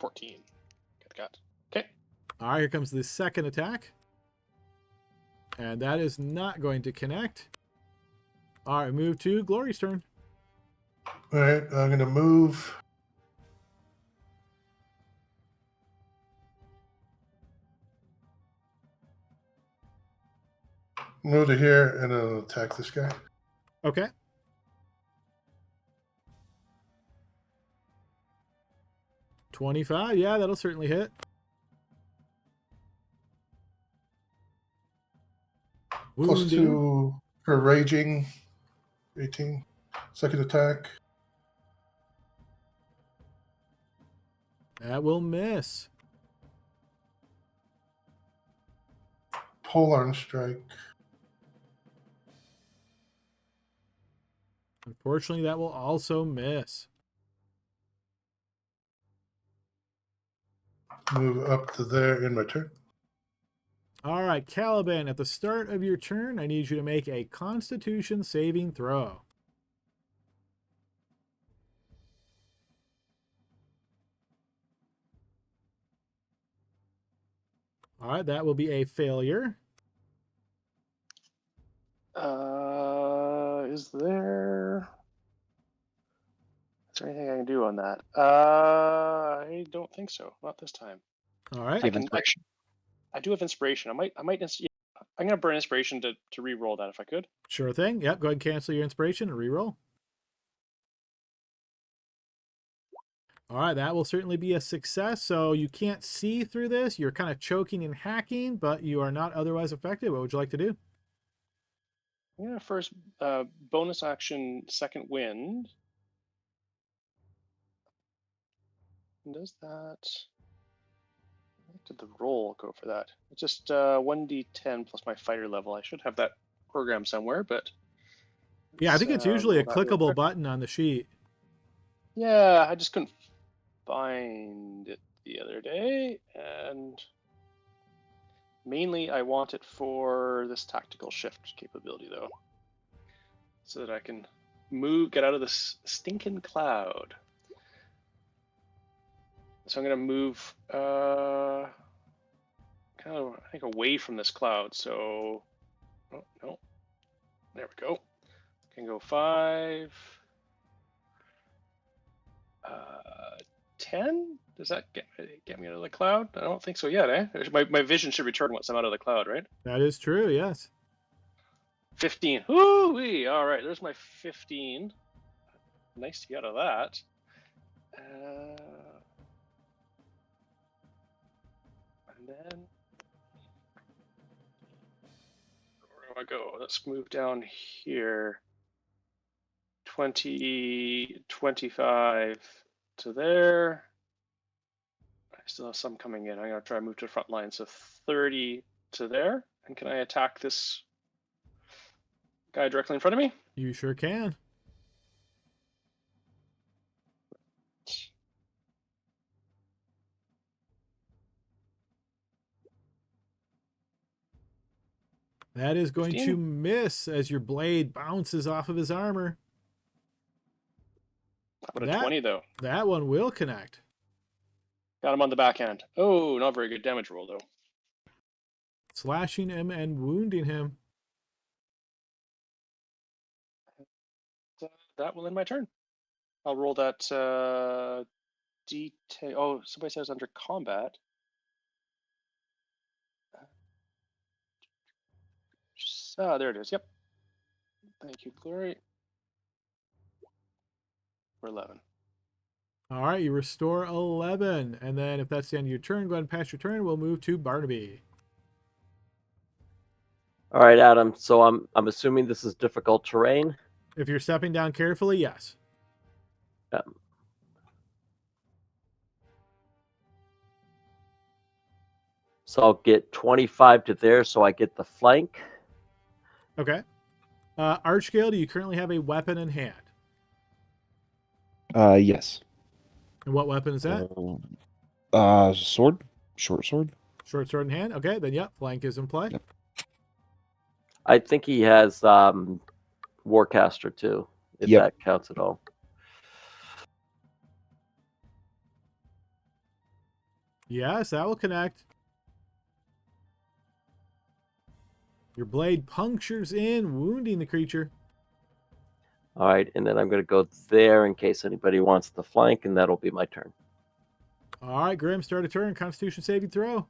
14. Got. Okay. All right, here comes the second attack. And that is not going to connect. All right, move to Glory's turn. All right, I'm going to move. Move to here and then attack this guy. Okay. $25. Yeah, that'll certainly hit. Plus 2 for raging. 18. Second attack. That will miss. Polearm strike. Unfortunately, that will also miss. Move up to there in my turn. All right, Caliban, at the start of your turn, I need you to make a Constitution saving throw. All right, that will be a failure. Is there anything I can do on that? I don't think so. Not this time. All right. Do you have inspiration? I do have inspiration. I'm gonna burn inspiration to re-roll that if I could. Sure thing. Yep, go ahead and cancel your inspiration and re-roll. All right, that will certainly be a success. So you can't see through this. You're kind of choking and hacking, but you are not otherwise affected. What would you like to do? Yeah, first bonus action, second wind. And does that? What did the roll go for that? It's just 1d10 plus my fighter level. I should have that program somewhere, but Yeah, I think it's usually a roll that real clickable quick. button on the sheet. Yeah, I just couldn't find it the other day, and mainly I want it for this tactical shift capability, though, so that I can get out of this stinking cloud. So I'm gonna move, kind of, I think, away from this cloud. So, oh no, there we go. Can go 5, 10. Does that get me out of the cloud? I don't think so yet, eh? My vision should return once I'm out of the cloud, right? That is true, yes. 15. Woo-wee! All right, there's my 15. Nice to get out of that. And then where do I go? Let's move down here. 20, 25 to there. I still have some coming in. I'm going to try to move to the front line. So 30 to there. And can I attack this guy directly in front of me? You sure can. That is going 15. to miss as your blade bounces off of his armor. How about a 20, though? That one will connect. Got him on the backhand. Oh, not very good damage roll, though. Slashing him and wounding him. That will end my turn. I'll roll that D10. Oh, somebody says under combat. There it is. Yep. Thank you, Glory. For 11. All right, you restore 11. And then if that's the end of your turn, go ahead and pass your turn. We'll move to Barnaby. All right, Adam. So I'm assuming this is difficult terrain. If you're stepping down carefully, yes. So I'll get 25 to there, so I get the flank. Okay. Archgale, do you currently have a weapon in hand? Yes. And what weapon is that? Sword, short sword. Short sword in hand. Okay, then yep, flank is in play. Yep. I think he has Warcaster too, if Yep. that counts at all. Yes, that will connect. Your blade punctures in, wounding the creature. All right, and then I'm going to go there in case anybody wants the flank, and that'll be my turn. All right, Grim, start a turn. Constitution saving throw.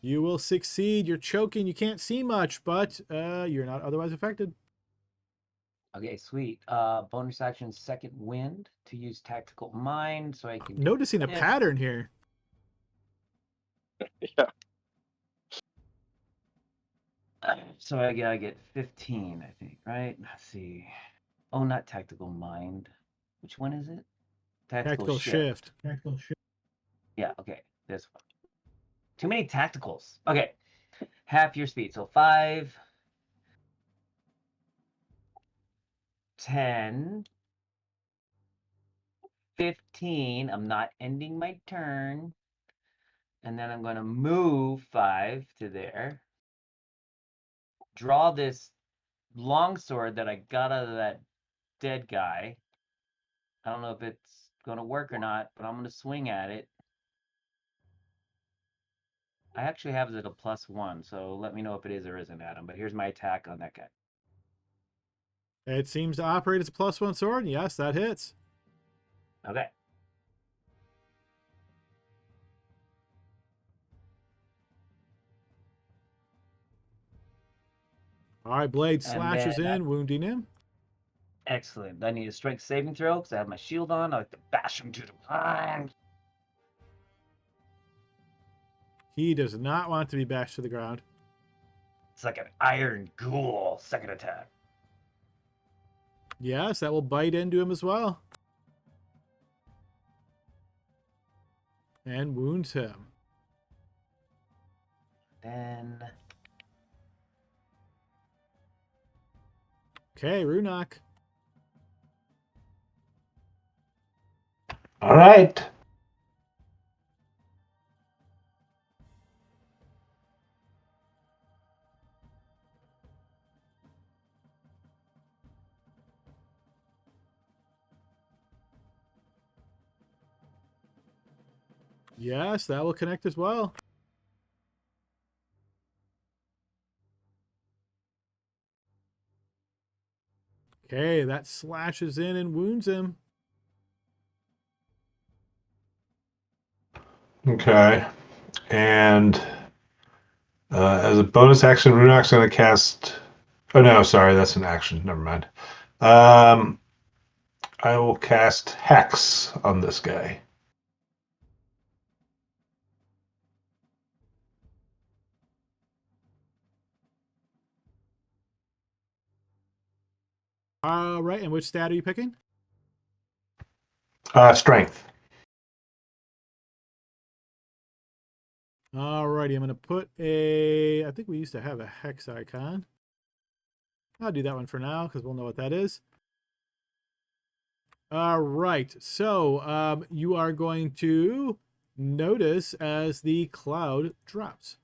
You will succeed. You're choking. You can't see much, but you're not otherwise affected. Okay, sweet. Bonus action, second wind to use tactical mind, so I can. Noticing a pattern here. Yeah. So I gotta get 15, I think, right? Let's see. Oh, not tactical mind. Which one is it? Tactical shift. Yeah, okay. This one. Too many tacticals. Okay. Half your speed. So 5, 10, 15. I'm not ending my turn. And then I'm going to move 5 to there. Draw this longsword that I got out of that dead guy. I don't know if it's going to work or not, but I'm going to swing at it. I actually have it at a +1, so let me know if it is or isn't, Adam. But here's my attack on that guy. It seems to operate as a +1 sword. And yes, that hits. Okay. All right, blade And slashes then in, wounding him. Excellent. I need a strength saving throw because I have my shield on. I like to bash him to the ground. He does not want to be bashed to the ground. It's like an iron ghoul. Second attack. Yes, that will bite into him as well. And wounds him. Then Okay, Runok. All right. Yes, that will connect as well. Okay, that slashes in and wounds him. Okay. And as a bonus action, Runok's going to cast. Oh no, sorry, that's an action. Never mind. I will cast Hex on this guy. All right, and which stat are you picking? Strength. Alrighty, I'm going to put a... I think we used to have a hex icon. I'll do that one for now, because we'll know what that is. All right, so you are going to notice as the cloud drops.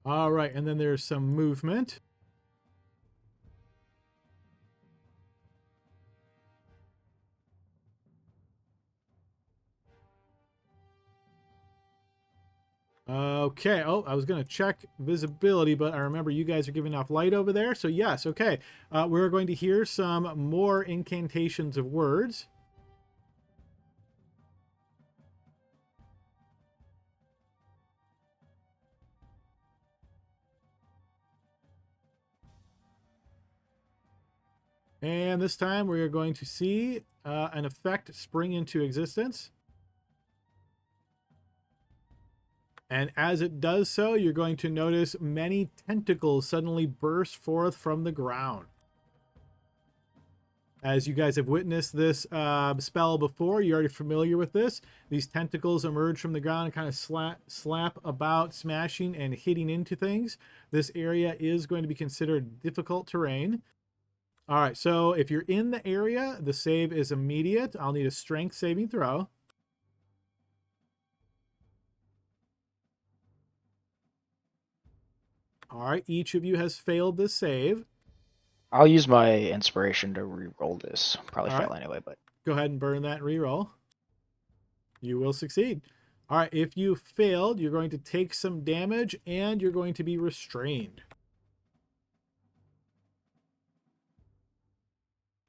All right, and then there's some movement. Okay. Oh, I was going to check visibility, but I remember you guys are giving off light over there. So yes, okay. We're going to hear some more incantations of words. And this time we are going to see an effect spring into existence. And as it does so, you're going to notice many tentacles suddenly burst forth from the ground. As you guys have witnessed this spell before, you're already familiar with this. These tentacles emerge from the ground and kind of slap about, smashing and hitting into things. This area is going to be considered difficult terrain. All right, so if you're in the area, the save is immediate. I'll need a strength saving throw. All right, each of you has failed this save. I'll use my inspiration to re-roll this. Probably All fail right. anyway, but Go ahead and burn that and reroll. You will succeed. All right, if you failed, you're going to take some damage and you're going to be restrained.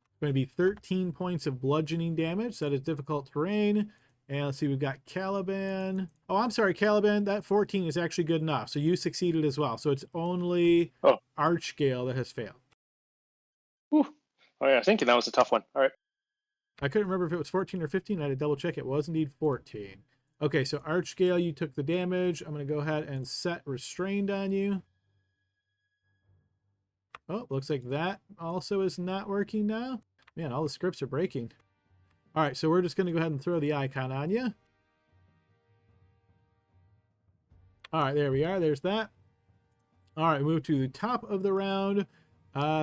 It's going to be 13 points of bludgeoning damage. That is difficult terrain. And let's see, we've got Caliban. Oh, I'm sorry, Caliban. That 14 is actually good enough. So you succeeded as well. So it's only Archgale that has failed. Whew. Oh yeah, thinking that was a tough one. All right. I couldn't remember if it was 14 or 15. I had to double check. It was indeed 14. Okay, so Archgale, you took the damage. I'm going to go ahead and set restrained on you. Oh, looks like that also is not working now. Man, all the scripts are breaking. All right, so we're just going to go ahead and throw the icon on you. All right, there we are. There's that. All right, move to the top of the round.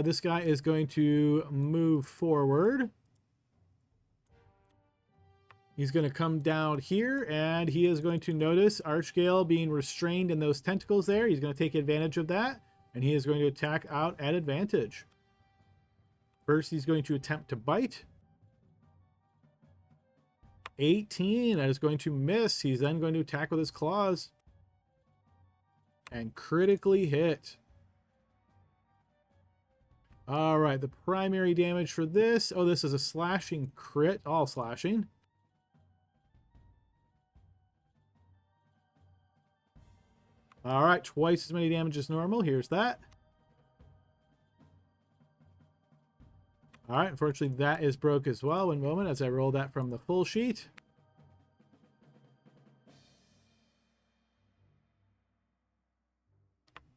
This guy is going to move forward. He's going to come down here, and he is going to notice Archgale being restrained in those tentacles there. He's going to take advantage of that, and he is going to attack out at advantage. First, he's going to attempt to bite. 18, that is going to miss. He's then going to attack with his claws. And critically hit. All right, the primary damage for this. Oh, this is a slashing crit. All slashing. All right, twice as many damage as normal. Here's that. All right, unfortunately, that is broke as well. One moment as I roll that from the full sheet.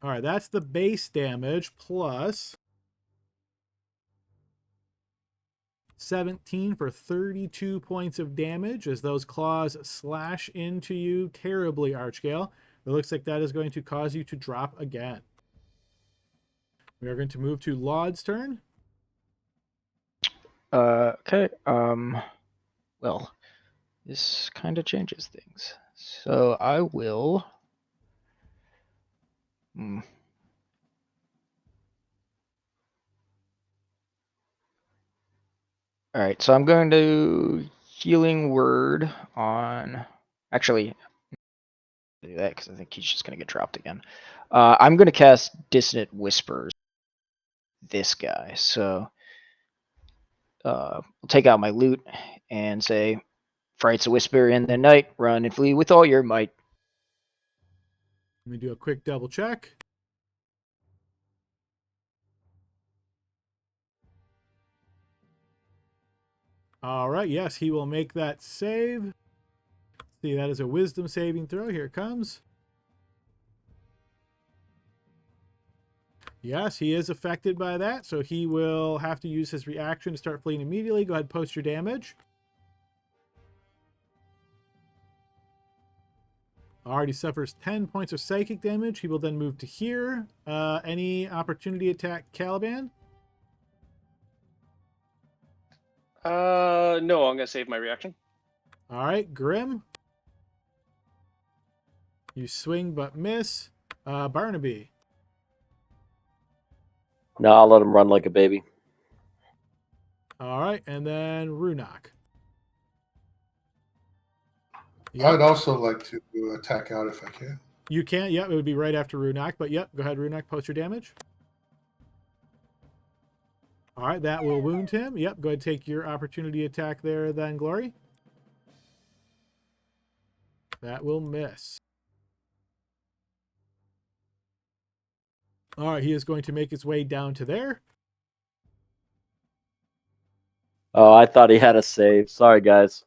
All right, that's the base damage plus 17 for 32 points of damage as those claws slash into you terribly, Archgale. It looks like that is going to cause you to drop again. We are going to move to Laud's turn. okay. Well, this kind of changes things. So I will. All right, so I'm going to healing word on. Actually, Do that because I think he's just gonna get dropped again. I'm gonna cast Dissonant Whispers. This guy, so I'll take out my loot and say, "Frights a whisper in the night, run and flee with all your might." Let me do a quick double check. All right, yes, he will make that save. See, that is a wisdom saving throw. Here it comes. Yes, he is affected by that, so he will have to use his reaction to start fleeing immediately. Go ahead and post your damage. Already suffers 10 points of psychic damage. He will then move to here. Any opportunity attack, Caliban? No, I'm gonna save my reaction. All right, Grim. You swing but miss. Barnaby. No, I'll let him run like a baby. All right, and then Runok. I'd also like to attack out if I can. You can, yep, it would be right after Runok, but yep, go ahead, Runok, post your damage. All right, that will wound him. Yep, go ahead, take your opportunity attack there then, Glory. That will miss. All right, he is going to make his way down to there. Oh, I thought he had a save. Sorry, guys.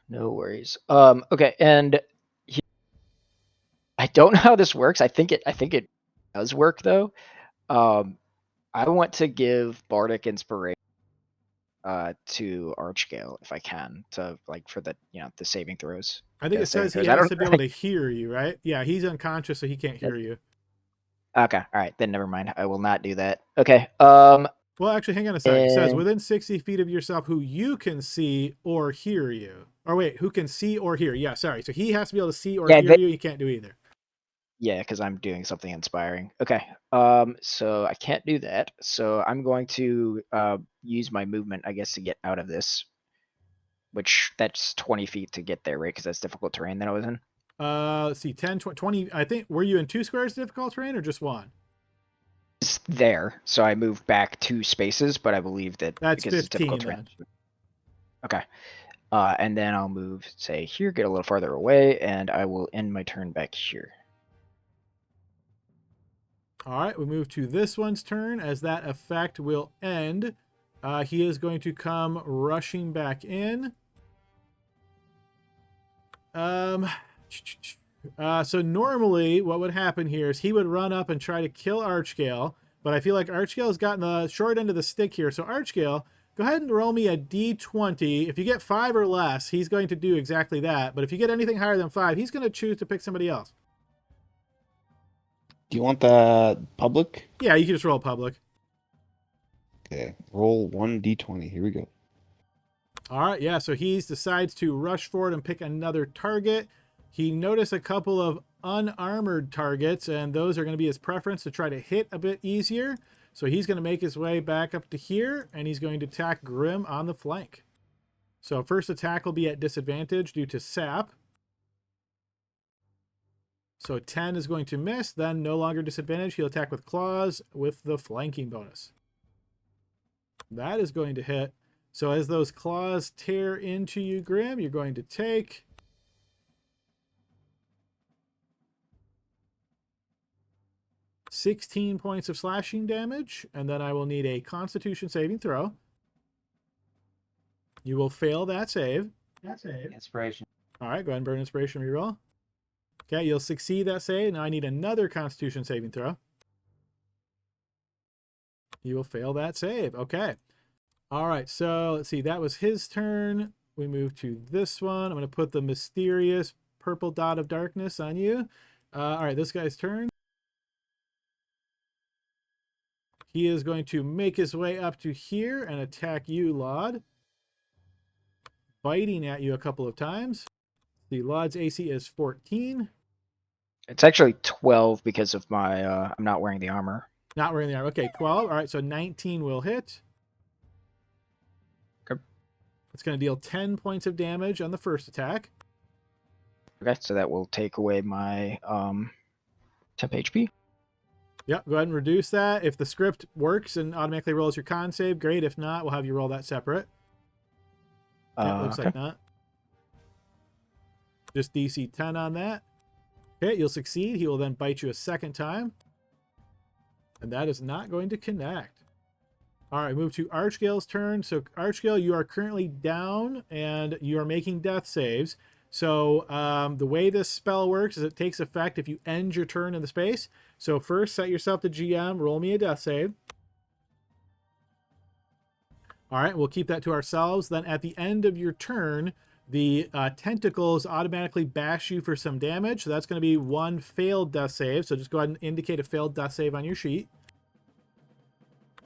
No worries. Okay, and I don't know how this works. I think it does work though. I want to give Bardic Inspiration to Archgale if I can, to like for the the saving throws. I think it says he I has don't to be able to hear you, right? Yeah, he's unconscious, so he can't hear you. Okay, all right, then never mind. I will not do that. Okay. Well, actually, hang on a sec. It says and- within 60 feet of yourself who you can see or hear you. Or wait, who can see or hear. Yeah, sorry. So he has to be able to see or hear you. He can't do either. Yeah, because I'm doing something inspiring. Okay. So I can't do that. So I'm going to use my movement, I guess, to get out of this. Which that's 20 feet to get there, right? Because that's difficult terrain that I was in. Let's see, 10, 20. I think, were you in 2 squares difficult terrain or just 1? It's there, so I moved back 2 spaces, but I believe that That's because 15 it's difficult terrain. Okay. And then I'll move, say, here, get a little farther away, and I will end my turn back here. All right, we move to this one's turn as that effect will end. He is going to come rushing back in. So normally what would happen here is he would run up and try to kill Archgale, but I feel like Archgale has gotten the short end of the stick here. So Archgale, go ahead and roll me a d20. If you get 5 or less, he's going to do exactly that. But if you get anything higher than 5, he's going to choose to pick somebody else. Do you want that public? Yeah, you can just roll public. Okay, roll 1d20. Here we go. All right, yeah, so he decides to rush forward and pick another target. He noticed a couple of unarmored targets, and those are going to be his preference to try to hit a bit easier. So he's going to make his way back up to here, and he's going to attack Grim on the flank. So first attack will be at disadvantage due to sap. So 10 is going to miss, then no longer disadvantage. He'll attack with claws with the flanking bonus. That is going to hit. So as those claws tear into you, Grim, you're going to take 16 points of slashing damage, and then I will need a Constitution saving throw. You will fail that save. Inspiration. All right, go ahead and burn inspiration reroll. Okay, you'll succeed that save. Now I need another Constitution saving throw. You will fail that save. Okay. All right, so let's see. That was his turn. We move to this one. I'm going to put the mysterious purple dot of darkness on you. All right, this guy's turn. He is going to make his way up to here and attack you, Laud. Biting at you a couple of times. The Laud's AC is 14. It's actually 12 because of my I'm not wearing the armor. Not wearing the armor. Okay, 12. All right, so 19 will hit. Okay. It's going to deal 10 points of damage on the first attack. Okay, so that will take away my temp HP. Yep, go ahead and reduce that. If the script works and automatically rolls your con save, great. If not, we'll have you roll that separate. Yeah, looks Okay. like not. Just DC 10 on that. Okay, you'll succeed. He will then bite you a second time. And that is not going to connect. All right, move to Archgale's turn. So, Archgale, you are currently down, and you are making death saves. So, the way this spell works is it takes effect if you end your turn in the space. So, first, set yourself to GM. Roll me a death save. All right, we'll keep that to ourselves. Then, at the end of your turn, the tentacles automatically bash you for some damage. So, that's going to be 1 failed death save. So, just go ahead and indicate a failed death save on your sheet.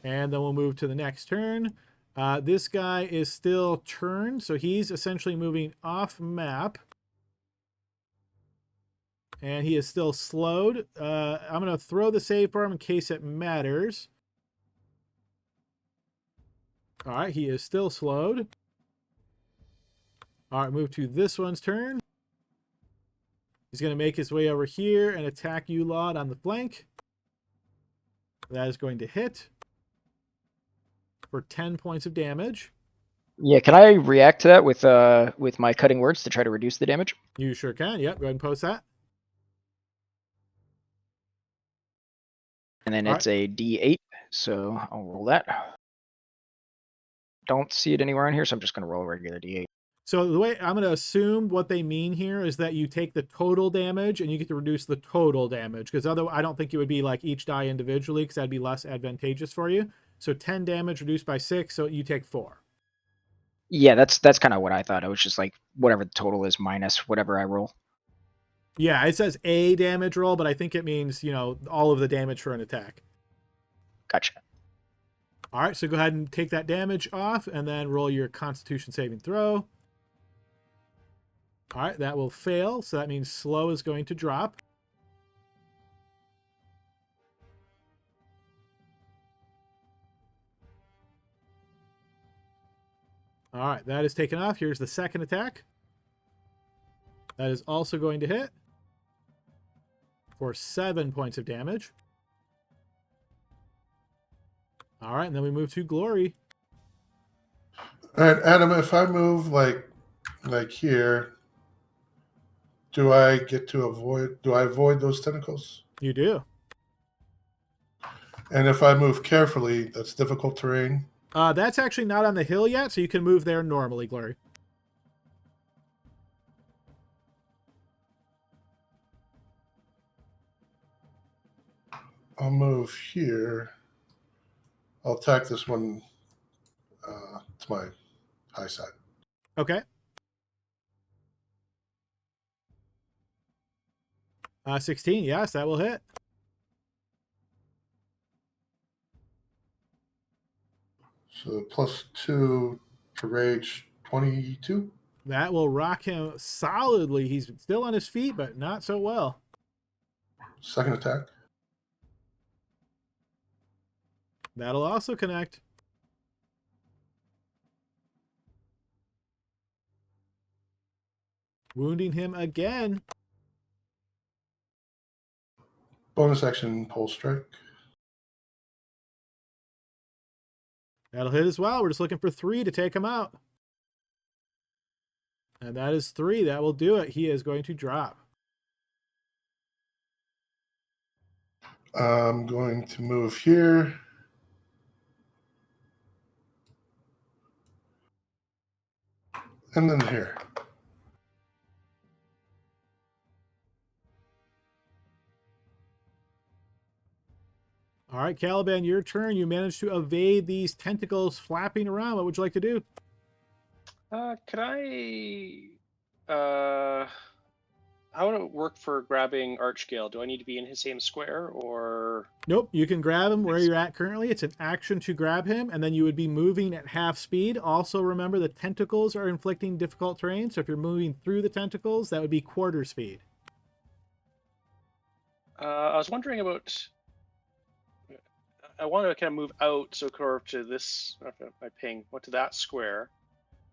And then we'll move to the next turn. This guy is still turned, so he's essentially moving off map. And he is still slowed. I'm going to throw the save for him in case it matters. All right, he is still slowed. All right, move to this one's turn. He's going to make his way over here and attack you, Laud, on the flank. That is going to hit for 10 points of damage. Yeah, can I react to that with my cutting words to try to reduce the damage? You sure can. Yep, go ahead and post that. And then All it's a D8, so I'll roll that. Don't see it anywhere on here, so I'm just going to roll a regular D8. So the way I'm going to assume what they mean here is that you take the total damage and you get to reduce the total damage, because otherwise I don't think it would be like each die individually, because that'd be less advantageous for you. So 10 damage reduced by 6, so you take 4. Yeah, that's kind of what I thought. I was just like, whatever the total is minus whatever I roll. Yeah, it says a damage roll, but I think it means, you know, all of the damage for an attack. Gotcha. All right, so go ahead and take that damage off and then roll your Constitution saving throw. All right, that will fail, so that means slow is going to drop. All right, that is taken off. Here's the second attack. That is also going to hit for 7 points of damage. All right, and then we move to Glory. All right, Adam, if I move like here, do I avoid those tentacles? You do. And if I move carefully, that's difficult terrain. That's actually not on the hill yet, so you can move there normally, Glory. I'll move here. I'll attack this one to my high side. Okay. 16, yes, that will hit. So +2 to rage, 22. That will rock him solidly. He's still on his feet, but not so well. Second attack. That'll also connect. Wounding him again. Bonus action, pole strike. That'll hit as well. We're just looking for 3 to take him out. And that is 3. That will do it. He is going to drop. I'm going to move here. And then here. All right, Caliban, your turn. You managed to evade these tentacles flapping around. What would you like to do? Could I? How would it work for grabbing Archgale? Do I need to be in his same square, or? Nope, you can grab him where you're at currently. It's an action to grab him, and then you would be moving at half speed. Also, remember the tentacles are inflicting difficult terrain, so if you're moving through the tentacles, that would be quarter speed. I was wondering about. I want to kind of move out, so curve to this. My ping. What to that square,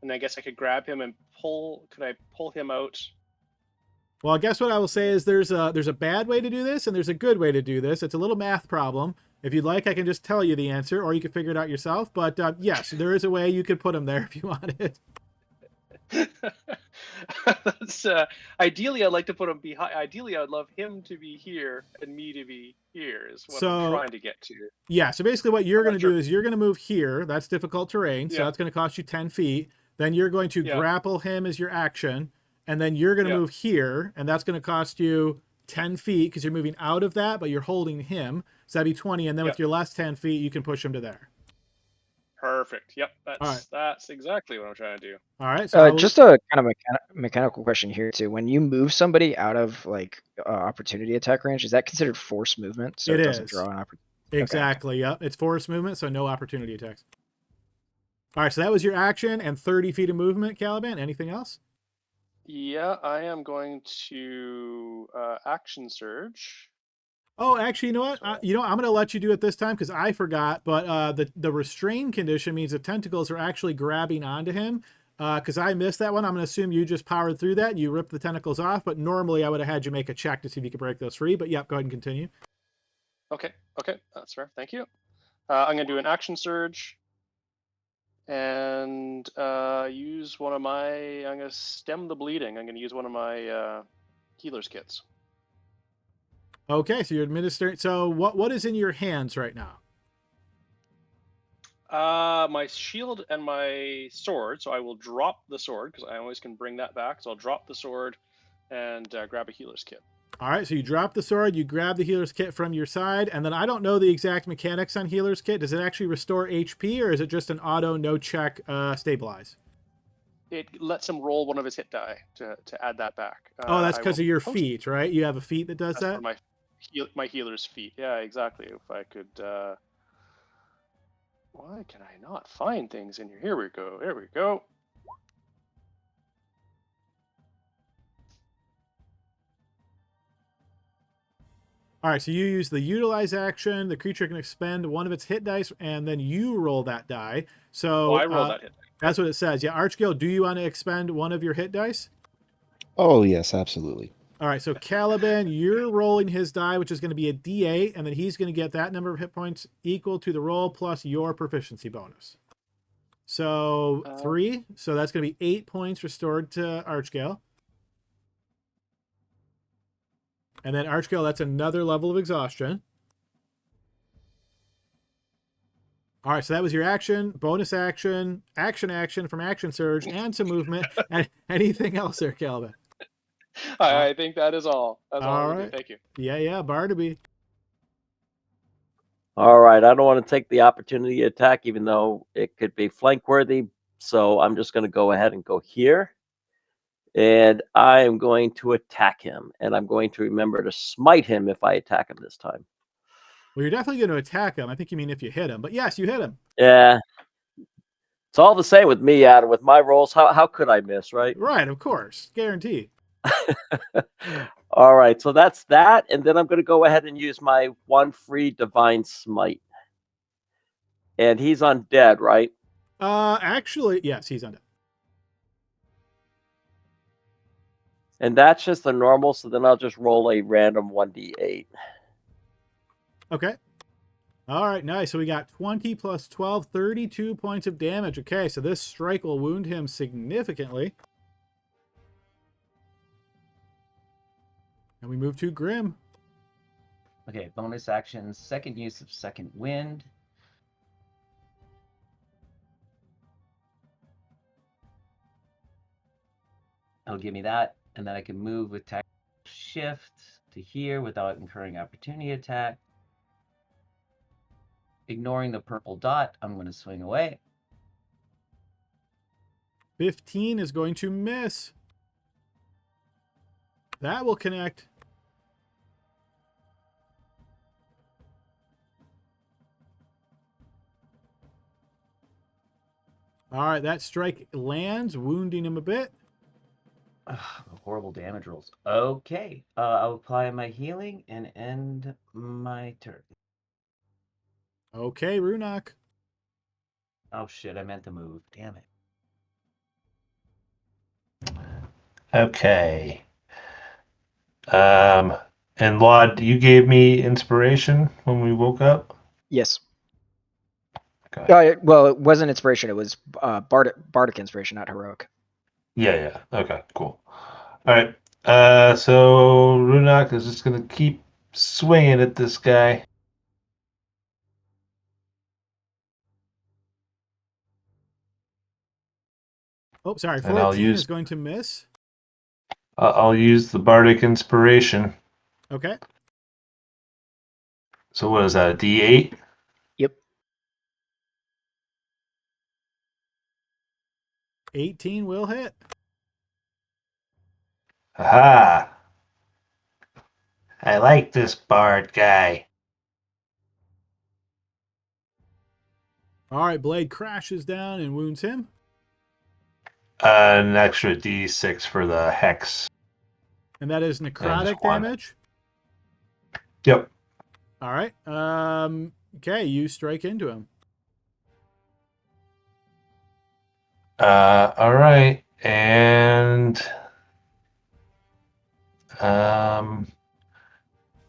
and I guess I could grab him and pull. Could I pull him out? Well, I guess what I will say is there's a bad way to do this and there's a good way to do this. It's a little math problem. If you'd like, I can just tell you the answer, or you can figure it out yourself. But yes, there is a way you could put him there if you wanted. That's ideally I'd like to put him behind. Ideally, I'd love him to be here and me to be here. Is what I'm trying to get to. Yeah. So basically, what you're I'm going not to do sure. is you're going to move here. That's difficult terrain, so Yeah. that's going to cost you 10 feet. Then you're going to Yeah. grapple him as your action, and then you're going to Yeah. move here, and that's going to cost you 10 feet because you're moving out of that, but you're holding him. So that'd be 20, and then with Yeah. your last 10 feet, you can push him to there. Perfect. Yep. All right. That's exactly what I'm trying to do. All right. So I will- Just a kind of mechanical question here too. When you move somebody out of like opportunity attack range, is that considered force movement? So It it doesn't is. draw an opportunity. Exactly. Yep. It's force movement, so no opportunity attacks. All right. So that was your action and 30 feet of movement, Caliban. Anything else? Yeah, I am going to action surge. Oh, actually, you know what? I'm going to let you do it this time because I forgot. But the restrain condition means the tentacles are actually grabbing onto him. Because I missed that one. I'm going to assume you just powered through that. You ripped the tentacles off. But normally I would have had you make a check to see if you could break those free. But yep, go ahead and continue. Okay, that's fair. Thank you. I'm going to do an action surge and use one of my. I'm going to stem the bleeding. I'm going to use one of my healer's kits. Okay, so you're administering. So what is in your hands right now? My shield and my sword. So I will drop the sword because I always can bring that back. So I'll drop the sword and grab a healer's kit. All right, so you drop the sword, you grab the healer's kit from your side, and then I don't know the exact mechanics on healer's kit. Does it actually restore HP, or is it just an auto no check stabilize? It lets him roll one of his hit die to add that back. Oh, that's I because will of your post- feet, right? You have a feat that does That's that? for my healer's feet. Yeah, exactly. If I could. Why can I not find things in here? Here we go. There we go. All right, so you use the utilize action. The creature can expend one of its hit dice, and then you roll that die. So I roll that hit. That's what it says. Yeah, Archgill, do you want to expend one of your hit dice? Oh, yes, absolutely. All right, so Caliban, you're rolling his die, which is going to be a D8, and then he's going to get that number of hit points equal to the roll plus your proficiency bonus. So 3, so that's going to be 8 points restored to Archgill. And then Archgill, that's another level of exhaustion. All right, so that was your action, bonus action, action from action surge, and some movement. And anything else there, Caliban? I think that is all. That's all All I'm gonna right. do. Thank you. Yeah, Barnaby. All right, I don't want to take the opportunity attack, even though it could be flank worthy. So I'm just going to go ahead and go here. And I am going to attack him. And I'm going to remember to smite him if I attack him this time. Well, you're definitely going to attack him. I think you mean if you hit him. But yes, you hit him. Yeah. It's all the same with me, Adam. With my rolls, how could I miss, right? Right, of course. Guaranteed. All right, so that's that. And then I'm going to go ahead and use my one free divine smite. And he's undead, right? Actually, yes, he's undead. And that's just the normal, so then I'll just roll a random 1d8. Okay. All right, nice. So we got 20 plus 12, 32 points of damage. Okay, so this strike will wound him significantly. And we move to Grim. Okay, bonus action, second use of second wind. It'll give me that, and then I can move with tactical shift to here without incurring opportunity attack. Ignoring the purple dot, I'm going to swing away. 15 is going to miss. That will connect. All right, that strike lands, wounding him a bit. Ugh, horrible damage rolls. Okay, I'll apply my healing and end my turn. Okay, Runak. Oh shit, I meant to move. Damn it. Okay. And Laud, you gave me inspiration when we woke up. Yes. Okay. Well, it wasn't inspiration. It was bardic inspiration, not heroic. Yeah. Okay. Cool. All right. So Runak is just gonna keep swinging at this guy. Oh, sorry. And I'll 14 use- is going to miss. I'll use the bardic inspiration. Okay. So what is that? A D8? Yep. 18 will hit. Aha! I like this bard guy. All right. Blade crashes down and wounds him. An extra D6 for the hex. And that is necrotic one. damage. Yep. All right. Okay. You strike into him. All right. And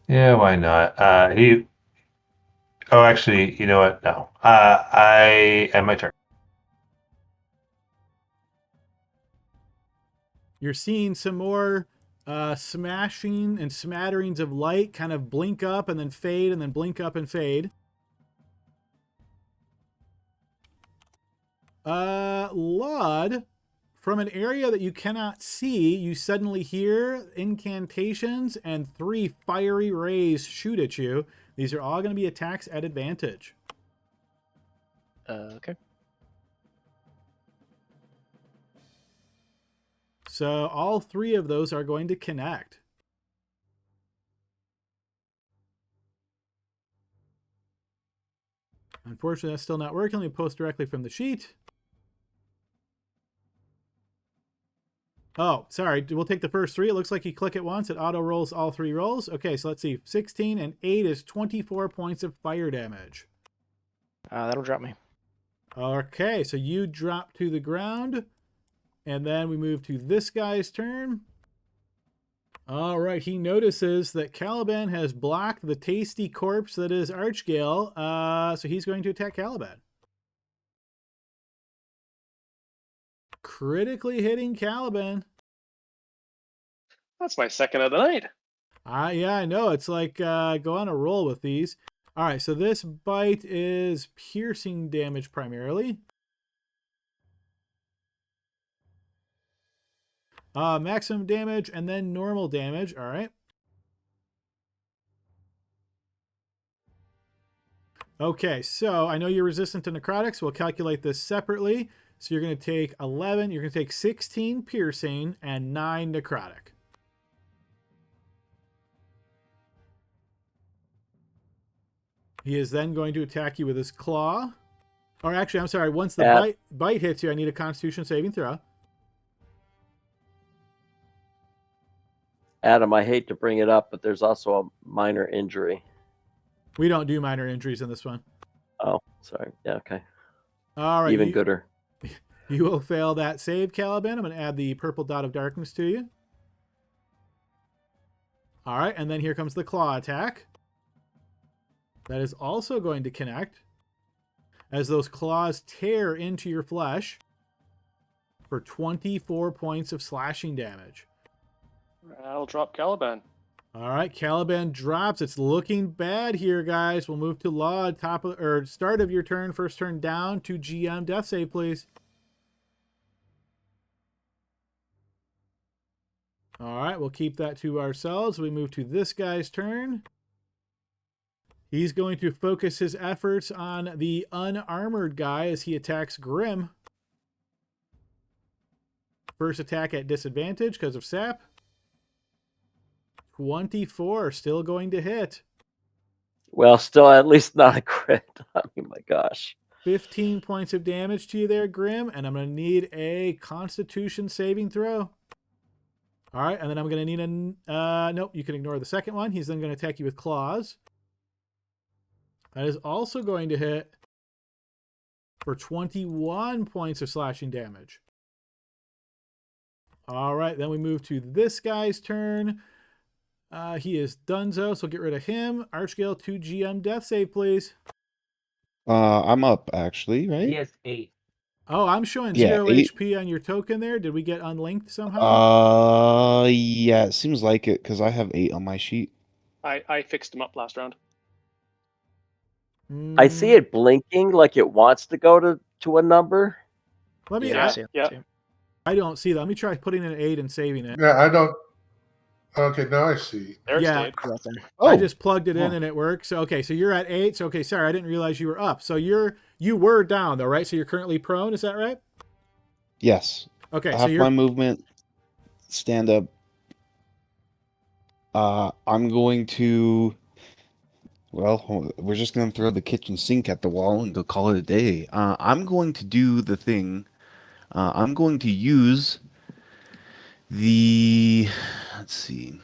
yeah, why not? Oh, actually, you know what? No. I end my turn. You're seeing some more smashing and smatterings of light kind of blink up and then fade and then blink up and fade. Laud, from an area that you cannot see, you suddenly hear incantations and 3 fiery rays shoot at you. These are all going to be attacks at advantage. Okay. So all 3 of those are going to connect. Unfortunately, that's still not working. Let me post directly from the sheet. Oh, sorry. We'll take the first 3. It looks like you click it once. It auto rolls all 3 rolls. Okay, so let's see. 16 and 8 is 24 points of fire damage. That'll drop me. Okay, so you drop to the ground. And then we move to this guy's turn. All right, he notices that Caliban has blocked the tasty corpse that is Archgale. So he's going to attack Caliban. Critically hitting Caliban. That's my second of the night. Yeah, I know. It's like go on a roll with these. All right, so this bite is piercing damage primarily. Maximum damage and then normal damage. All right. Okay, so I know you're resistant to necrotics. We'll calculate this separately. So you're going to take 11. You're going to take 16 piercing and 9 necrotic. He is then going to attack you with his claw. Or actually, I'm sorry. Once the bite hits you, I need a Constitution saving throw. Adam, I hate to bring it up, but there's also a minor injury. We don't do minor injuries in this one. Oh, sorry. Yeah, okay. All right. Even gooder. You will fail that save, Caliban. I'm going to add the purple dot of darkness to you. All right, and then here comes the claw attack. That is also going to connect as those claws tear into your flesh for 24 points of slashing damage. I'll drop Caliban. All right, Caliban drops. It's looking bad here, guys. We'll move to Laud, start of your turn, first turn down to GM. Death save, please. All right, we'll keep that to ourselves. We move to this guy's turn. He's going to focus his efforts on the unarmored guy as he attacks Grim. First attack at disadvantage because of sap. 24, still going to hit. Well, still at least not a crit. I mean, my gosh. 15 points of damage to you there, Grim, and I'm going to need a Constitution saving throw. All right, and then I'm going to need a... nope, you can ignore the second one. He's then going to attack you with claws. That is also going to hit for 21 points of slashing damage. All right, then we move to this guy's turn. He is Dunzo, so get rid of him. Archgale 2 GM death save, please. I'm up actually, He right? has 8. Oh, I'm showing Yeah, 0 8. HP on your token there. Did we get unlinked somehow? Yeah, it seems like it because I have 8 on my sheet. I fixed him up last round. I see it blinking like it wants to go to a number. Let me. Yeah, Yeah, I see it yeah. too. I don't see that. Let me try putting in an 8 and saving it. Yeah, I don't. Okay, now I see. There it Yeah. stayed. Nothing. I just plugged it in Huh. and it works. So, okay, so you're at 8. So, okay, sorry, I didn't realize you were up. So you were down though, right? So you're currently prone. Is that right? Yes. Okay, so Half you're my movement, stand up. I'm going to. Well, we're just gonna throw the kitchen sink at the wall and go call it a day. I'm going to do the thing. I'm going to use the. Let's see.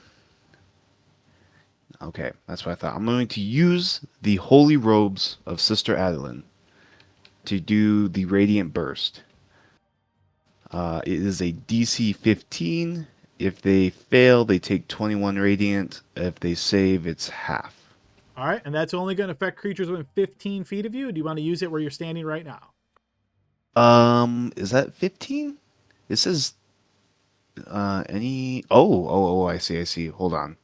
Okay, that's what I thought. I'm going to use the holy robes of Sister Adeline to do the radiant burst. It is a DC 15. If they fail, they take 21 radiant. If they save, it's half. all right, and that's only going to affect creatures within 15 feet of you. Or do you want to use it where you're standing right now? Is that 15? It says any. Oh, I see. Hold on.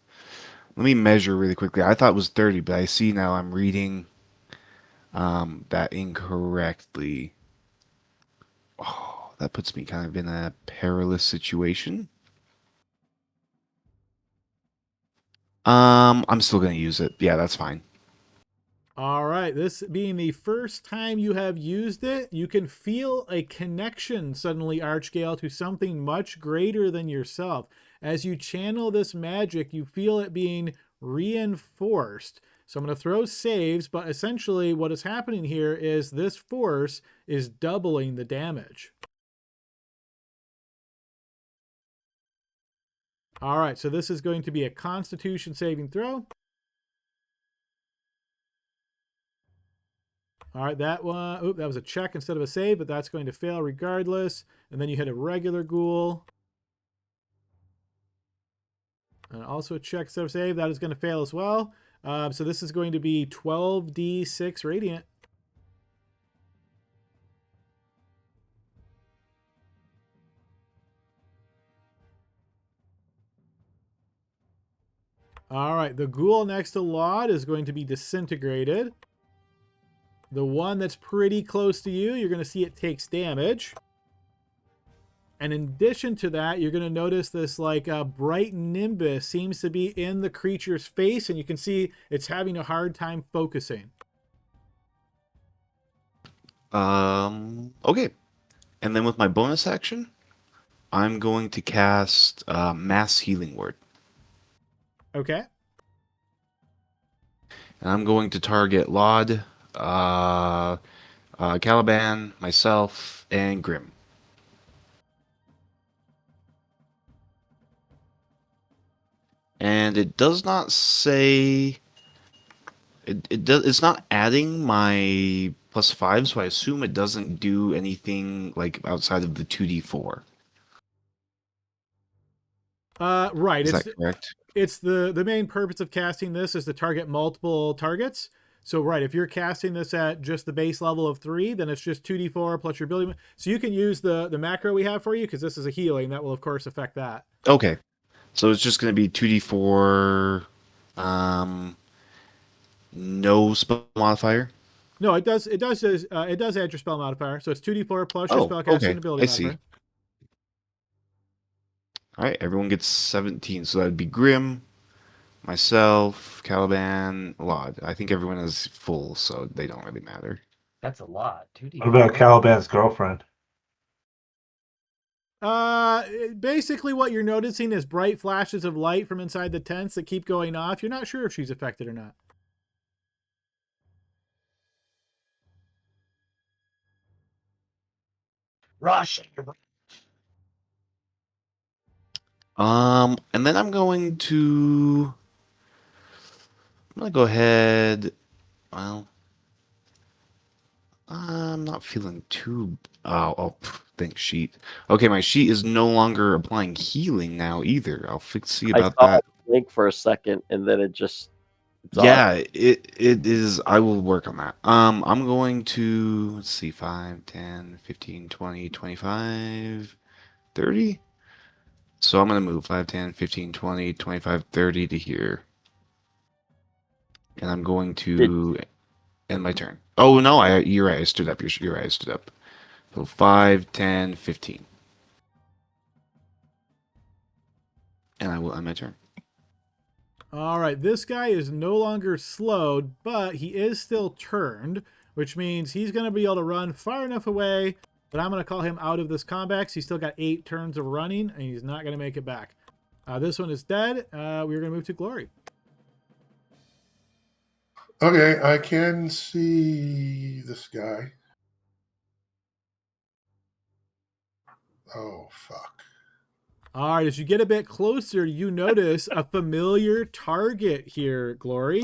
Let me measure really quickly. I thought it was 30, but I see now I'm reading that incorrectly. Oh, that puts me kind of in a perilous situation. I'm still gonna use it. Yeah, that's fine. All right, this being the first time you have used it, you can feel a connection suddenly, Archgale, to something much greater than yourself. As you channel this magic, you feel it being reinforced. So I'm going to throw saves, but essentially what is happening here is this force is doubling the damage. All right, so this is going to be a Constitution saving throw. All right, that one, oop, that was a check instead of a save, but that's going to fail regardless. And then you hit a regular ghoul. And also a check instead of save, that is going to fail as well. So this is going to be 12d6 radiant. All right, the ghoul next to Laud is going to be disintegrated. The one that's pretty close to you, you're going to see it takes damage. And in addition to that, you're going to notice this like bright nimbus seems to be in the creature's face, and you can see it's having a hard time focusing. Okay. And then with my bonus action, I'm going to cast Mass Healing Word. Okay. And I'm going to target Laud, Caliban, myself, and Grim. And it does not say... It's not adding my +5, so I assume it doesn't do anything like outside of the 2d4. Right. Is that correct? It's the main purpose of casting this is to target multiple targets. So right, if you're casting this at just the base level of 3, then it's just 2d4 plus your ability. So you can use the macro we have for you because this is a healing that will of course affect that. Okay. So it's just going to be 2d4, no spell modifier? No, it does add your spell modifier. So it's 2d4 plus your spell casting ability I see. modifier. All right, everyone gets 17. So that'd be Grim, myself, Caliban, Laud. I think everyone is full, so they don't really matter. That's a lot. 2D. What about Caliban's girlfriend? Basically what you're noticing is bright flashes of light from inside the tents that keep going off. You're not sure if she's affected or not. Rush. And then I'm going to go ahead. Well, I'm not feeling too. Thanks, sheet. Okay, my sheet is no longer applying healing now either. I'll see I about saw that. blink for a second, and then it's off. Yeah, it is. I will work on that. I'm going to, let's see, 5, 10, 15, 20, 25, 30. So I'm going to move 5, 10, 15, 20, 25, 30 to here. And I'm going to end my turn. Oh, no, you're right. I stood up. You're right. I stood up. So 5, 10, 15. And I will end my turn. All right, this guy is no longer slowed, but he is still turned, which means he's going to be able to run far enough away that I'm going to call him out of this combat. 'Cause he's still got 8 turns of running, and he's not going to make it back. This one is dead. We're going to move to Glory. Okay, I can see this guy. Oh, fuck. All right, as you get a bit closer, you notice a familiar target here, Glory.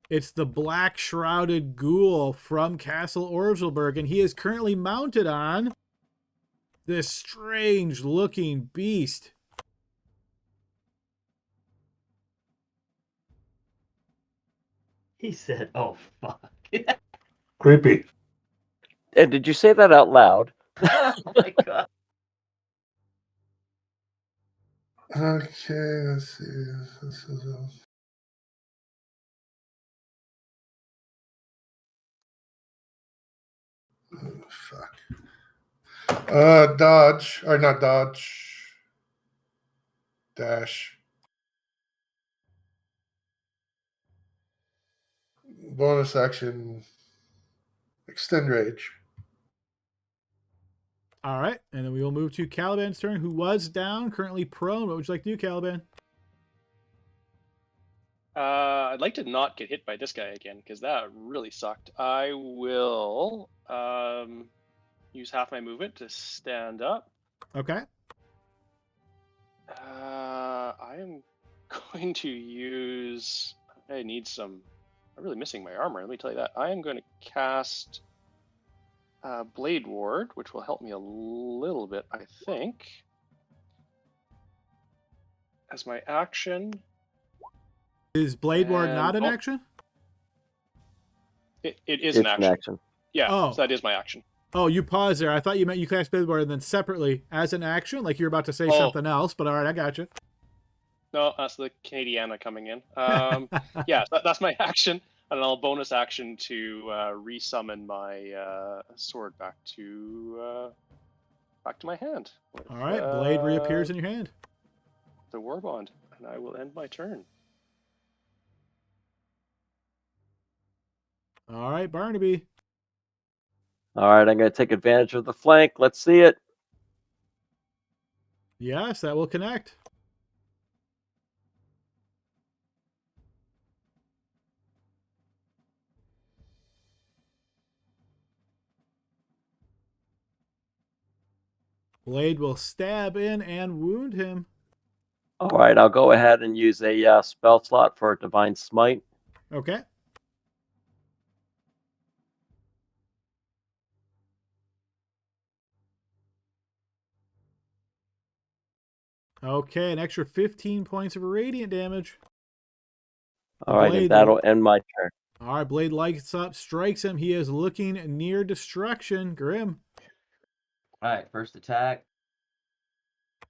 It's the black shrouded ghoul from Castle Orgelberg, and he is currently mounted on this strange looking beast. He said, "Oh fuck." Creepy. And did you say that out loud? Oh my god. Okay, let's see. This is oh, fuck. Dodge, or not dodge. Dash. Bonus action. Extend rage. All right, and then we will move to Caliban's turn, who was down, currently prone. What would you like to do, Caliban? I'd like to not get hit by this guy again because that really sucked. I will use half my movement to stand up. Okay. I am going to use. I need some. I'm really missing my armor. Let me tell you that. I am going to cast Blade Ward, which will help me a little bit, I think. As my action. Is Blade Ward And- not an oh. action? It is an It's action. Yeah, Oh. so that is my action. Oh, you paused there. I thought you meant you cast Blade Ward and then separately as an action, like you're about to say Oh. something else, but all right, I got you. No, that's the Canadiana coming in. Yeah, that's my action, and I'll bonus action to resummon my sword back to my hand. With, All right, Blade reappears in your hand. the Warbond, and I will end my turn. All right, Barnaby. All right, I'm going to take advantage of the flank. Let's see it. Yes, that will connect. Blade will stab in and wound him. All right, I'll go ahead and use a spell slot for Divine Smite. Okay. Okay, an extra 15 points of radiant damage. All right, Blade and that'll end my turn. All right, Blade lights up, strikes him. He is looking near destruction. Grim. All right, first attack.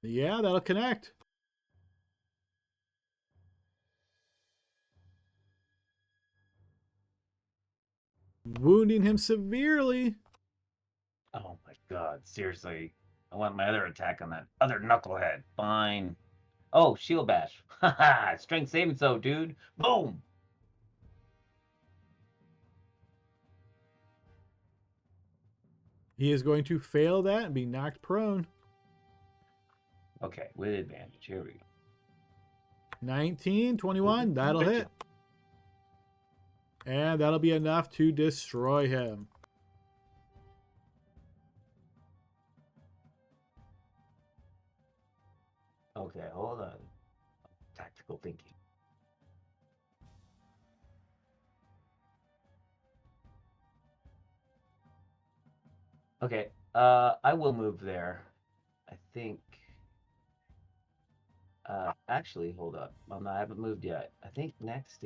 Yeah, that'll connect. Wounding him severely. Oh my god, seriously. I want my other attack on that other knucklehead. Fine. Oh, shield bash. Haha, strength saving throw, dude. Boom. He is going to fail that and be knocked prone. Okay, with advantage. Here we go. 19, 21, that'll hit. And that'll be enough to destroy him. Okay, hold on. Tactical thinking. Okay, I will move there. I think Actually, hold up. Well, no, I haven't moved yet. I think next.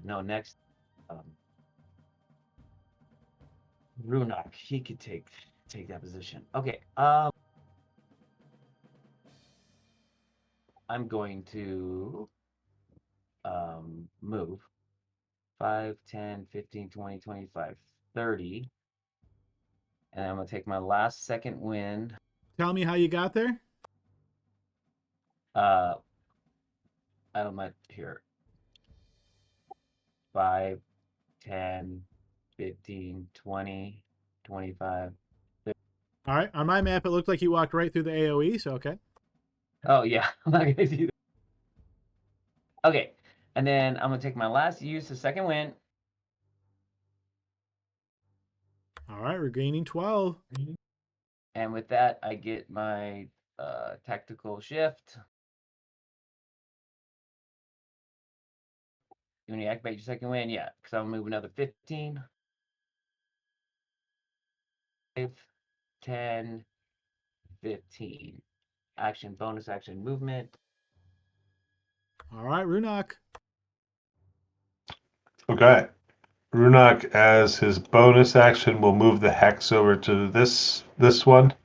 No, next. Um, Runok. He could take that position. Okay. I'm going to move 5, 10, 15, 20, 25, 30. And I'm going to take my last second wind. Tell me how you got there. I don't mind here. 5, 10, 15, 20, 25. 30. All right. On my map, it looked like you walked right through the AoE, so okay. Oh, yeah. I'm not going to do that. Okay. And then I'm going to take my last use the second wind. All right. Regaining 12. And with that, I get my tactical shift. When you activate your second wind, yeah, because I'll move another 15. 5, 10, 15. Action, bonus action, movement. All right, Runok. Okay. Runok, as his bonus action, will move the hex over to this one.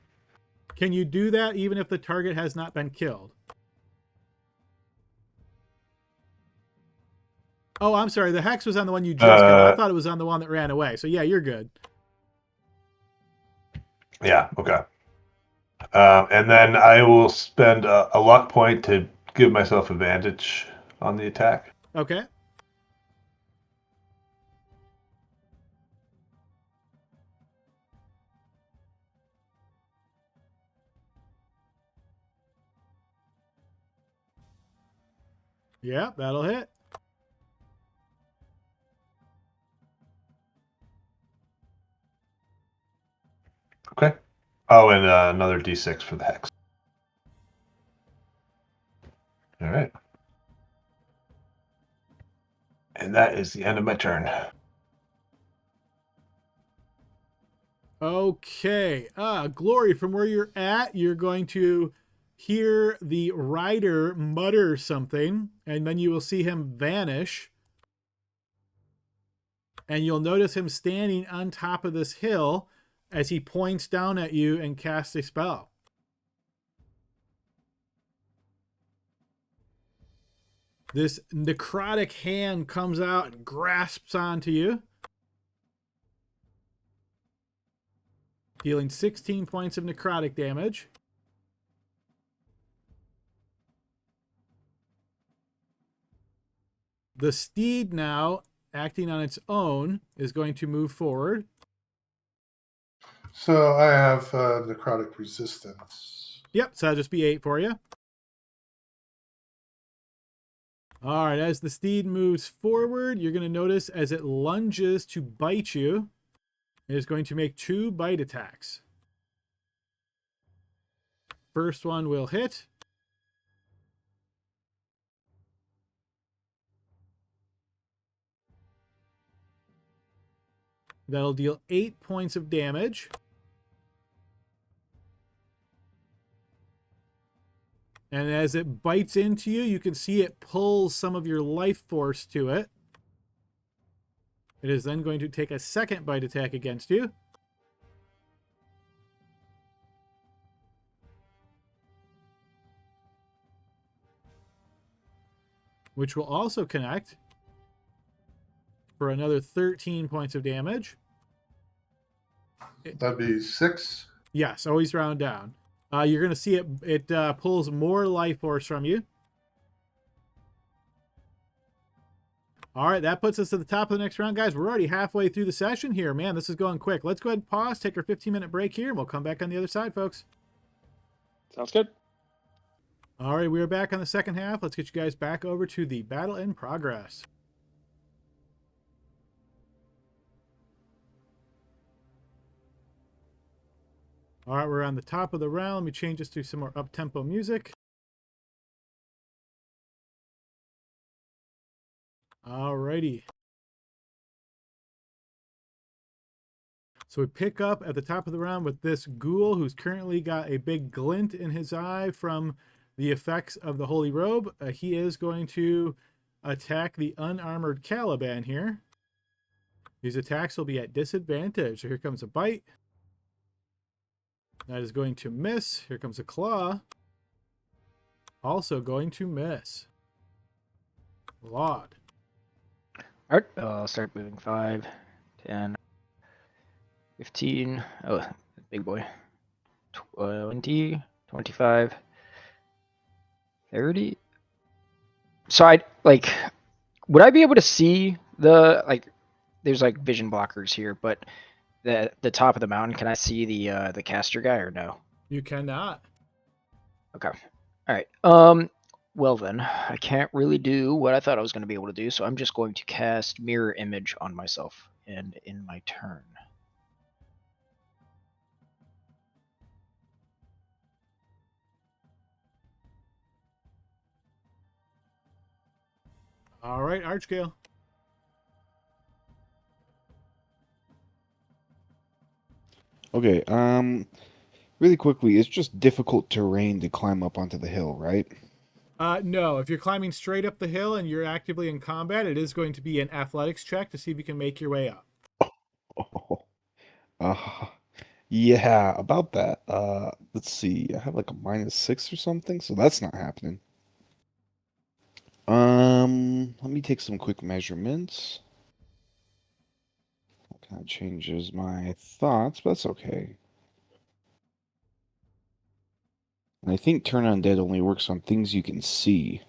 Can you do that even if the target has not been killed? Oh, I'm sorry. The hex was on the one you just killed. I thought it was on the one that ran away. So yeah, you're good. Yeah, okay. And then I will spend a luck point to give myself advantage on the attack. Okay. Yeah, that'll hit. Okay. Oh, and another d6 for the hex. All right. And that is the end of my turn. Okay. Glory, from where you're at, you're going to hear the rider mutter something, and then you will see him vanish. And you'll notice him standing on top of this hill as he points down at you and casts a spell. This necrotic hand comes out and grasps onto you, dealing 16 points of necrotic damage. The steed now, acting on its own, is going to move forward. So I have necrotic resistance. Yep, so that'll just be 8 for you. All right, as the steed moves forward, you're going to notice as it lunges to bite you, it is going to make 2 bite attacks. First one will hit. That'll deal 8 points of damage. And as it bites into you, you can see it pulls some of your life force to it. It is then going to take a second bite attack against you. Which will also connect for another 13 points of damage. That'd be 6. Yes, always round down. You're going to see it pulls more life force from you. All right, that puts us at the top of the next round, guys. We're already halfway through the session here. Man, this is going quick. Let's go ahead and pause, take our 15-minute break here, and we'll come back on the other side, folks. Sounds good. All right, we are back on the second half. Let's get you guys back over to the battle in progress. All right, we're on the top of the round. Let me change this to some more up-tempo music. All righty. So we pick up at the top of the round with this ghoul who's currently got a big glint in his eye from the effects of the Holy Robe. He is going to attack the unarmored Caliban here. These attacks will be at disadvantage. So here comes a bite. That is going to miss. Here comes a claw. Also going to miss. Laud. All right, I'll start moving 5, 10, 15. Oh, big boy. 20, 25, 30. So I like, would I be able to see the like? There's like vision blockers here, but the top of the mountain. Can I see the caster guy or no? You cannot. Okay. All right. Well then, I can't really do what I thought I was going to be able to do, so I'm just going to cast Mirror Image on myself and in my turn. All right, Archgale. Okay, really quickly, it's just difficult terrain to climb up onto the hill, right? No, if you're climbing straight up the hill and you're actively in combat, it is going to be an athletics check to see if you can make your way up. Oh, yeah, about that. Let's see. I have like a -6 or something, so that's not happening. Let me take some quick measurements. That kind of changes my thoughts, but that's okay. And I think Turn Undead only works on things you can see.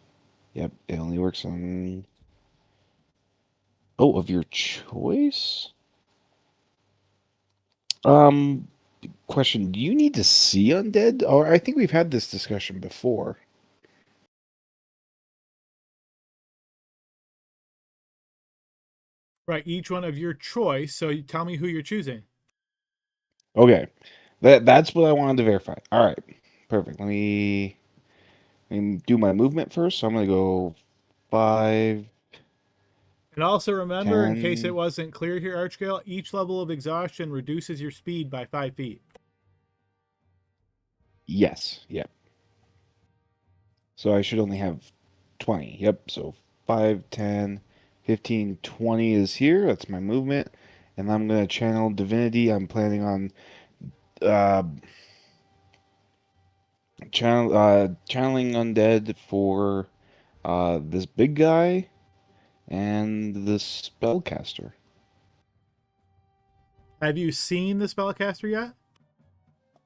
Yep, it only works on... Oh, of your choice? Question, do you need to see undead? Or I think we've had this discussion before. Right, each one of your choice. So you tell me who you're choosing. Okay. That's what I wanted to verify. All right. Perfect. Let me do my movement first. So I'm going to go 5, And also remember, in case it 10. wasn't clear here, Archgale, each level of exhaustion reduces your speed by 5 feet. Yes. Yep. So I should only have 20. Yep. So 5, 10, 15, 20 is here. That's my movement. And I'm going to channel divinity. I'm planning on uh, channeling undead for this big guy and this spellcaster. Have you seen the spellcaster yet?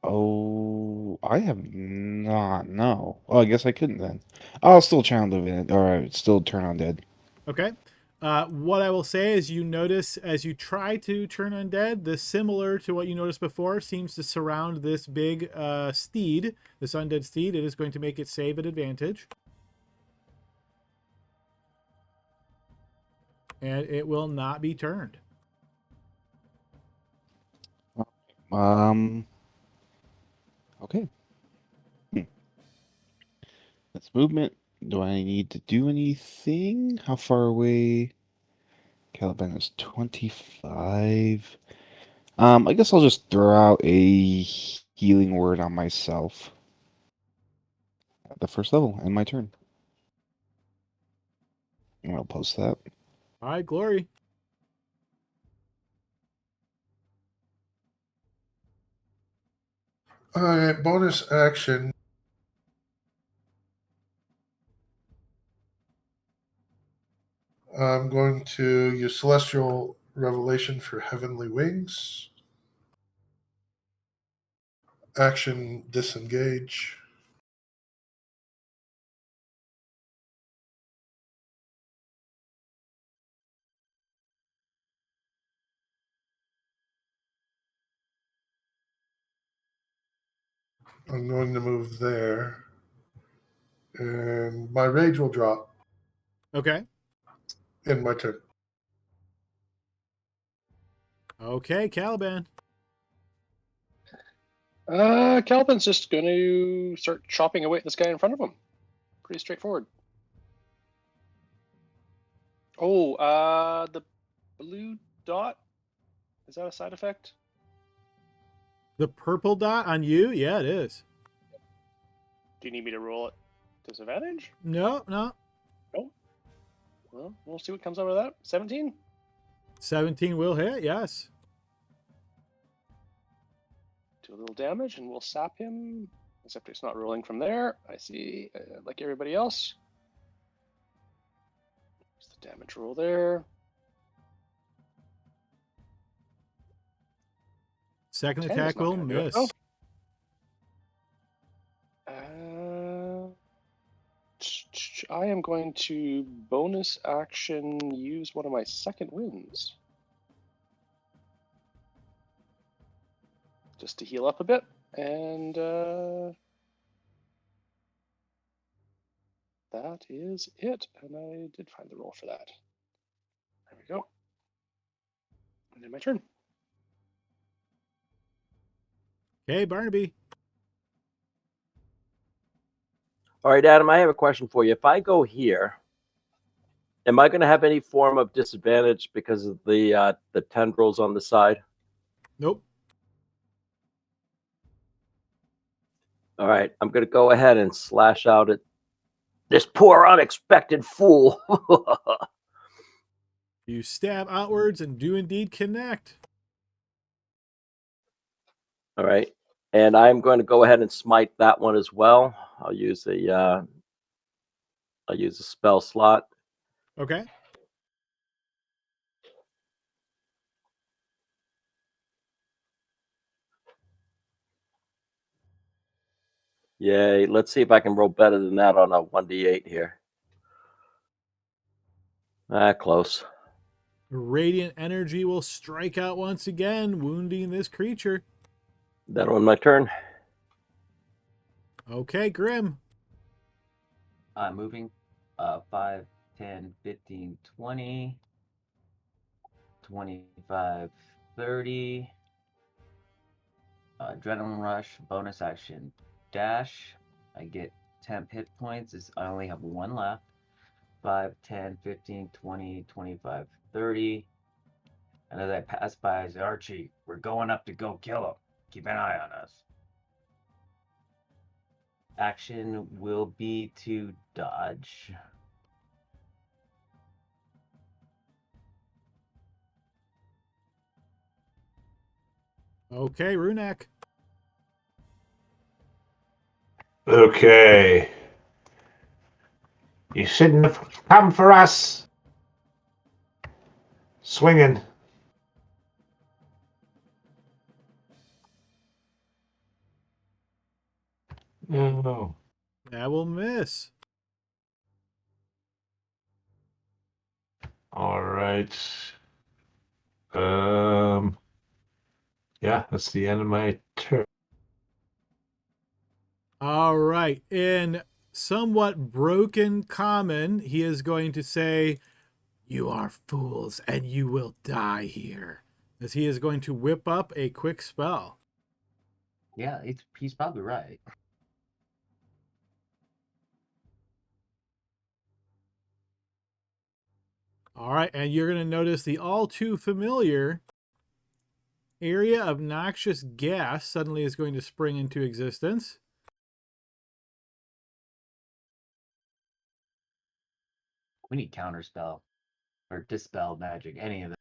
Oh, I have not. No. Oh, I guess I couldn't then. I'll still channel divinity. All right, still turn undead. Okay. What I will say is you notice as you try to turn undead, this similar to what you noticed before seems to surround this big steed, this undead steed. It is going to make it save at advantage. And it will not be turned. Okay. That's movement. Do I need to do anything? How far away? Caliban is 25. I guess I'll just throw out a healing word on myself at the first level in my turn. And I'll post that. All right, Glory. All right, bonus action. I'm going to use Celestial Revelation for Heavenly Wings. Action, disengage. I'm going to move there. And my rage will drop Okay. in my turn. Okay, Caliban. Calvin's just going to start chopping away at this guy in front of him. Pretty straightforward. Oh, the blue dot? Is that a side effect? The purple dot on you? Yeah, it is. Do you need me to roll it? Disadvantage? No, no. Well, we'll see what comes out of that. 17? 17 will hit, yes. Do a little damage, and we'll sap him. Except it's not rolling from there. I see, like everybody else. There's the damage roll there. Second 10 is attack not will gonna do it, miss. though. I am going to bonus action use one of my second wins. Just to heal up a bit. And that is it. And I did find the roll for that. There we go. And then my turn. Okay, Barnaby. All right, Adam, I have a question for you. If I go here, am I going to have any form of disadvantage because of the tendrils on the side? Nope. All right, I'm going to go ahead and slash out at this poor unexpected fool. You stab outwards and do indeed connect. All right, and I'm going to go ahead and smite that one as well. I'll use a spell slot. Okay. Yay! Let's see if I can roll better than that on a 1d8 here. Close. Radiant energy will strike out once again, wounding this creature. That'll end my turn. Okay, Grim. Moving 5, 10, 15, 20, 25, 30. Adrenaline rush, bonus action, dash. I get 10 hit points. I only have one left. 5, 10, 15, 20, 25, 30. And as I pass by, I say, Archie, we're going up to go kill him. Keep an eye on us. Action will be to dodge. Okay, Runak. Okay. You shouldn't have come for us. Swinging. No. That will miss. All right. Yeah, that's the end of my turn. All right. In somewhat broken common, he is going to say, "You are fools and you will die here." As he is going to whip up a quick spell. Yeah, he's probably right. All right, and you're going to notice the all too familiar area of noxious gas suddenly is going to spring into existence. We need counterspell or dispel magic, any of that.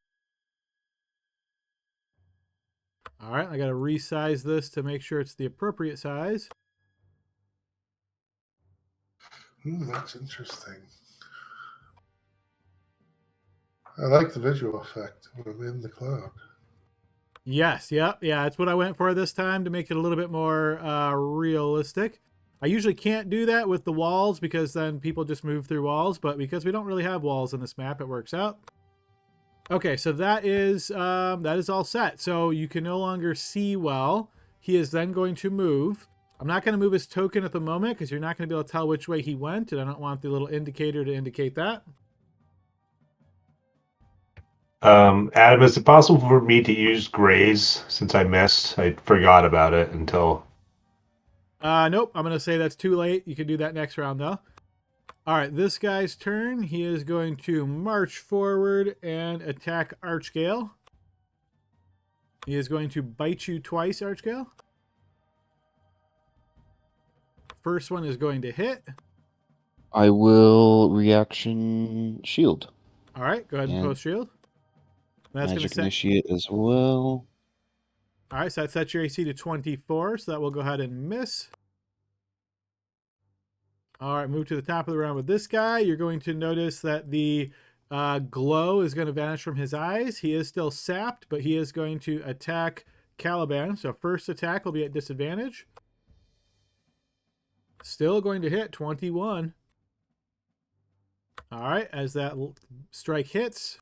All right, I got to resize this to make sure it's the appropriate size. That's interesting. I like the visual effect when I'm in the cloud. Yes, yeah, that's what I went for this time to make it a little bit more realistic. I usually can't do that with the walls because then people just move through walls, but because we don't really have walls in this map, it works out. Okay, so that is all set. So you can no longer see well. He is then going to move. I'm not going to move his token at the moment because you're not going to be able to tell which way he went, and I don't want the little indicator to indicate that. Adam, is it possible for me to use graze since I missed? I forgot about it until. Nope, I'm going to say that's too late. You can do that next round, though. All right, this guy's turn. He is going to march forward and attack Archgale. He is going to bite you twice, Archgale. First one is going to hit. I will reaction shield. All right, go ahead and And post shield. That's going to magic set. initiate as well. All right, so that sets your AC to 24, so that will go ahead and miss. All right, move to the top of the round with this guy. You're going to notice that the glow is going to vanish from his eyes. He is still sapped, but he is going to attack Caliban. So first attack will be at disadvantage. Still going to hit 21. All right, as that strike hits.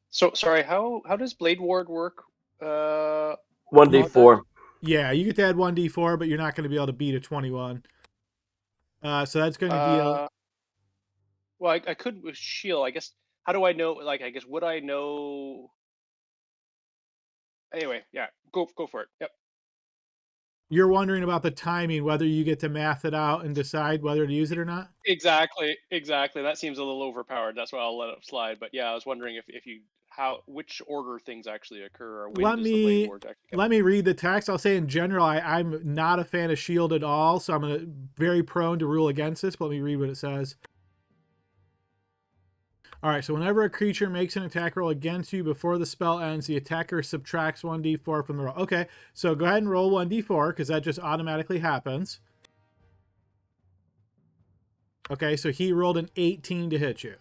So sorry, how does Blade Ward work? 1d4. Yeah, you get to add 1d4, but you're not going to be able to beat a 21. So that's going to deal. Well, I could with shield. I guess. How do I know? Like, I guess would I know? Anyway, yeah, go for it. Yep. You're wondering about the timing, whether you get to math it out and decide whether to use it or not? Exactly. That seems a little overpowered. That's why I'll let it slide. But yeah, I was wondering if you which order things actually occur, or when Let does the Blade me Ward actually come? let me read the text. I'll say in general, I'm not a fan of shield at all, so I'm very prone to rule against this. But let me read what it says. All right, so whenever a creature makes an attack roll against you before the spell ends, the attacker subtracts 1d4 from the roll. Okay, so go ahead and roll 1d4 because that just automatically happens. Okay, so he rolled an 18 to hit you.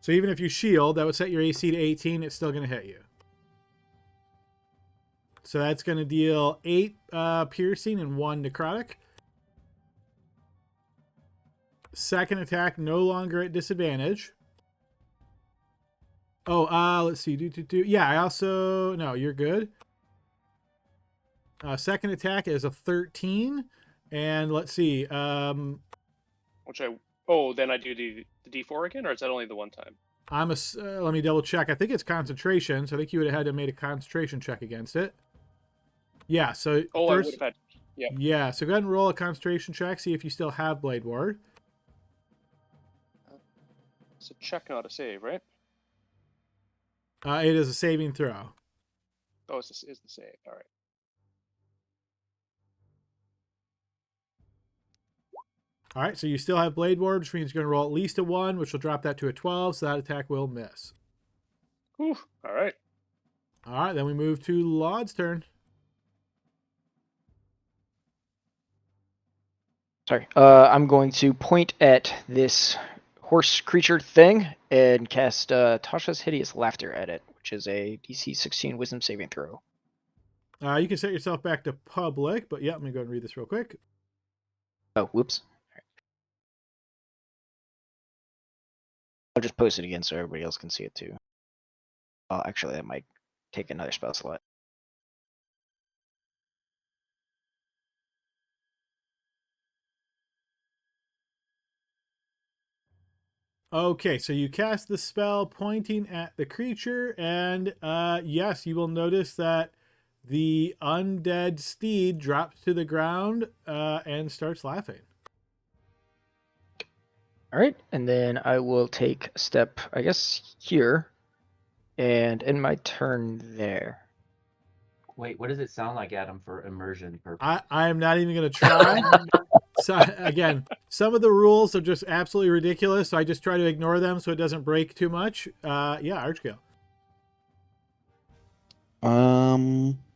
So even if you shield, that would set your AC to 18. It's still going to hit you. So that's going to deal 8 piercing and 1 necrotic. Second attack, no longer at disadvantage. Oh, let's see. Yeah, I also... No, you're good. Second attack is a 13. And let's see. Which then I do the D4 again, or is that only the one time? Let me double check. I think it's concentration, so I think you would have had to made a concentration check against it. Yeah, so Oh, first, I would have had. Yeah. Yeah, so go ahead and roll a concentration check. See if you still have Blade Ward. It's a check, not a save, right? It is a saving throw. Oh, it's the save. All right. All right, so you still have Blade Ward, which means you're going to roll at least a 1, which will drop that to a 12, so that attack will miss. Whew. All right. All right, then we move to Laud's turn. Sorry. I'm going to point at this horse creature thing and cast Tasha's Hideous Laughter at it, which is a DC 16 Wisdom saving throw. You can set yourself back to public, but yeah, let me go and read this real quick. Oh, whoops. I'll just post it again so everybody else can see it too. Actually, that might take another spell slot. Okay, so you cast the spell pointing at the creature, and yes, you will notice that the undead steed drops to the ground and starts laughing. All right, and then I will take a step, I guess, here, and end my turn there. Wait, what does it sound like, Adam, for immersion purposes? I am not even going to try. So again, some of the rules are just absolutely ridiculous, so I just try to ignore them so it doesn't break too much. Yeah, Archkill.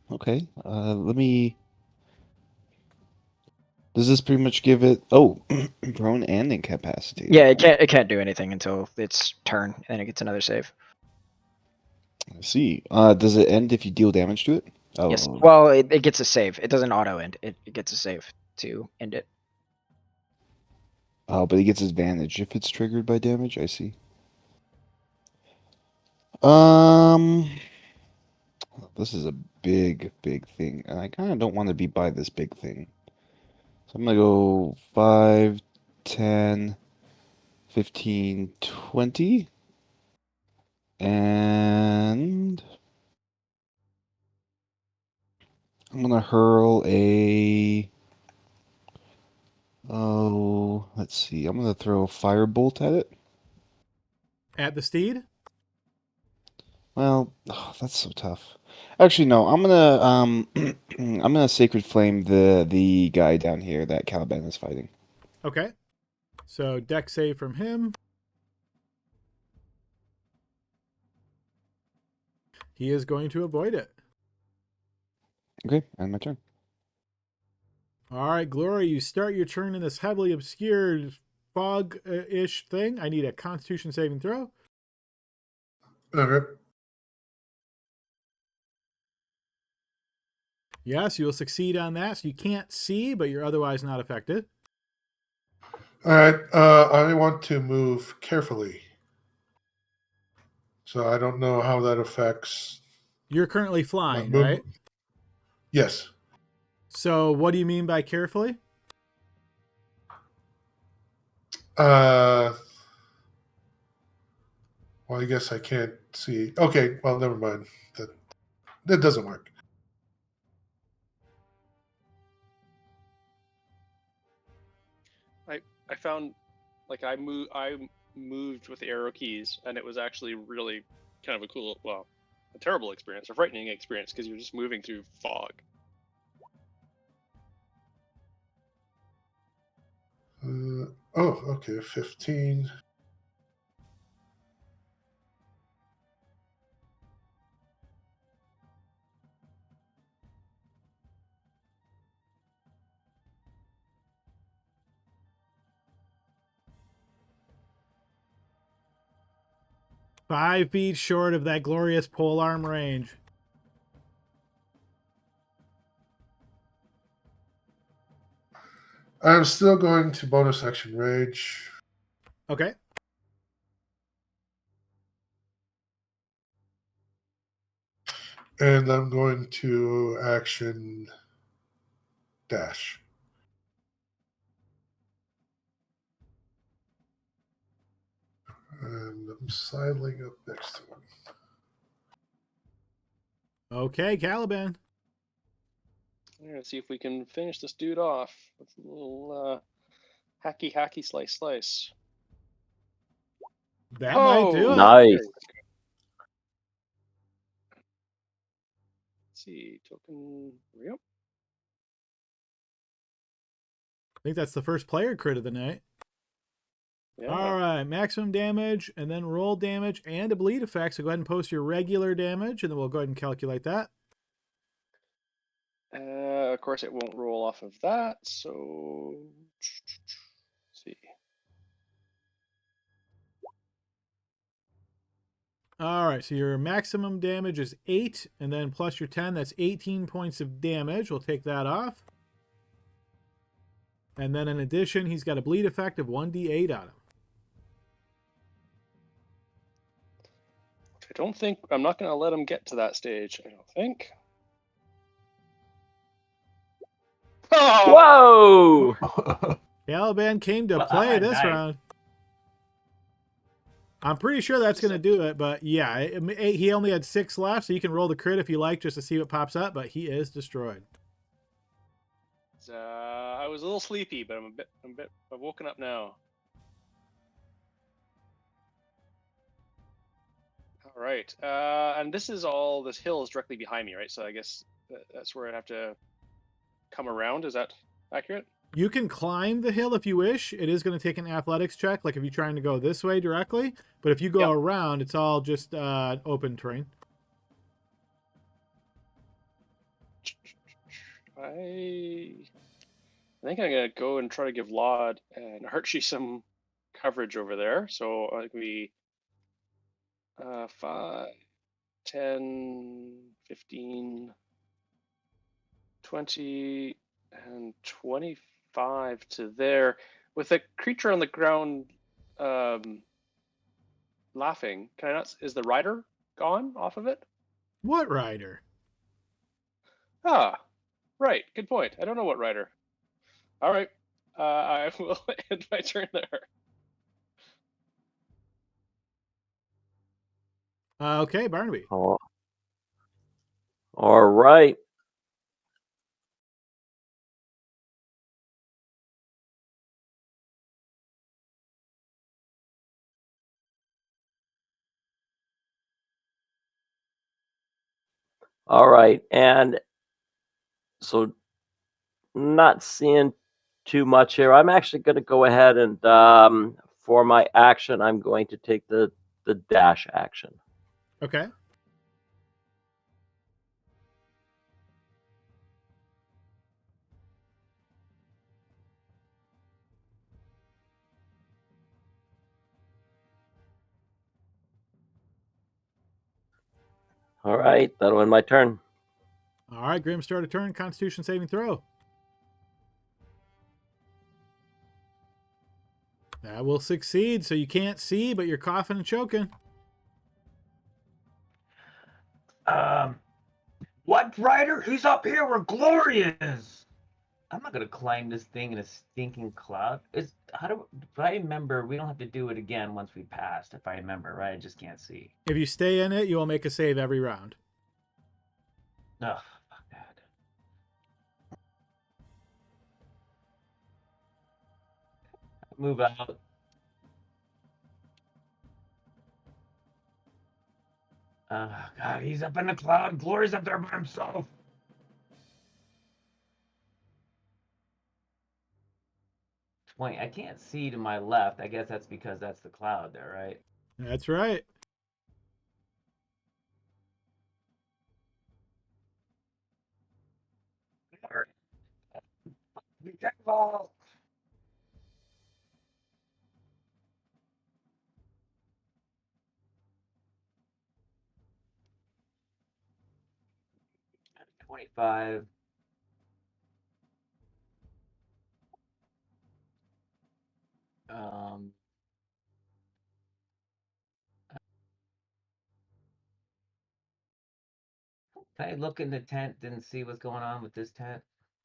Okay. Let me. Does this pretty much give it? Oh, prone and incapacitated. Yeah, it can't do anything until its turn, and then it gets another save. I see. Does it end if you deal damage to it? Oh. Yes. Well, it gets a save. It doesn't auto end. It gets a save to end it. Oh, but it gets advantage if it's triggered by damage. I see. This is a big thing, and I kind of don't want to be by this big thing. So I'm gonna go 5, 10, 15, 20, and I'm gonna hurl a. Oh, let's see. I'm gonna throw a firebolt at it. At the steed? Well, that's so tough. Actually, no. I'm gonna I'm gonna sacred flame the guy down here that Caliban is fighting. Okay. So deck save from him. He is going to avoid it. Okay, and my turn. All right, Glory, you start your turn in this heavily obscured fog-ish thing. I need a Constitution saving throw. Okay. Yes, you will succeed on that. So you can't see, but you're otherwise not affected. All right. I want to move carefully. So I don't know how that affects You're currently my flying, movement. right? Yes. So what do you mean by carefully? Well, I guess I can't see. Okay. Well, never mind. That doesn't work. I found like I moved with the arrow keys, and it was actually really kind of a cool, well, a terrible experience, a frightening experience, because you're just moving through fog. Okay. 15. Five feet short of that glorious polearm range. I'm still going to bonus action rage. Okay. And I'm going to action dash. And I'm sidling up next to him. Okay, Caliban. Let's see if we can finish this dude off with a little hacky slice. That might do it. Nice. Let's see, token. Yep. I think that's the first player crit of the night. Yeah. All right, maximum damage, and then roll damage and a bleed effect. So go ahead and post your regular damage, and then we'll go ahead and calculate that. Of course, it won't roll off of that. So, let's see. All right, so your maximum damage is 8, and then plus your 10, that's 18 points of damage. We'll take that off. And then in addition, he's got a bleed effect of 1d8 on him. I'm not going to let him get to that stage, I don't think. Oh! Whoa! Caliban came to Well, play this nice. round. I'm pretty sure that's going to do it, but yeah, he only had 6 left, so you can roll the crit if you like just to see what pops up, but he is destroyed. I was a little sleepy, but I've woken up now. All right, and this hill is directly behind me, right? So I guess that's where I'd have to come around. Is that accurate? You can climb the hill if you wish. It is going to take an athletics check, like if you're trying to go this way directly. But if you go around, it's all just open terrain. I think I'm gonna go and try to give Laud and Archie some coverage over there. So it can be 5, 10, 15, 20, and 25 to there. With a creature on the ground laughing, can I not? Is the rider gone off of it? What rider? Ah, right. Good point. I don't know what rider. All right. I will end my turn there. Okay, Barnaby. Oh. All right. All right, and so not seeing too much here. I'm actually going to go ahead and for my action, I'm going to take the dash action. Okay. All right, that'll end my turn. All right, Grim, start a turn. Constitution saving throw. That will succeed. So you can't see, but you're coughing and choking. What, Ryder? He's up here where Glory is. I'm not gonna climb this thing in a stinking cloud. If I remember, we don't have to do it again once we passed. If I remember, right? I just can't see. If you stay in it, you will make a save every round. Ugh, fuck that. Move out. God, he's up in the cloud. Glory's up there by himself. I can't see to my left. I guess that's because that's the cloud there, right? That's right. Be careful. At 25. Um, can I look in the tent? Didn't see what's going on with this tent.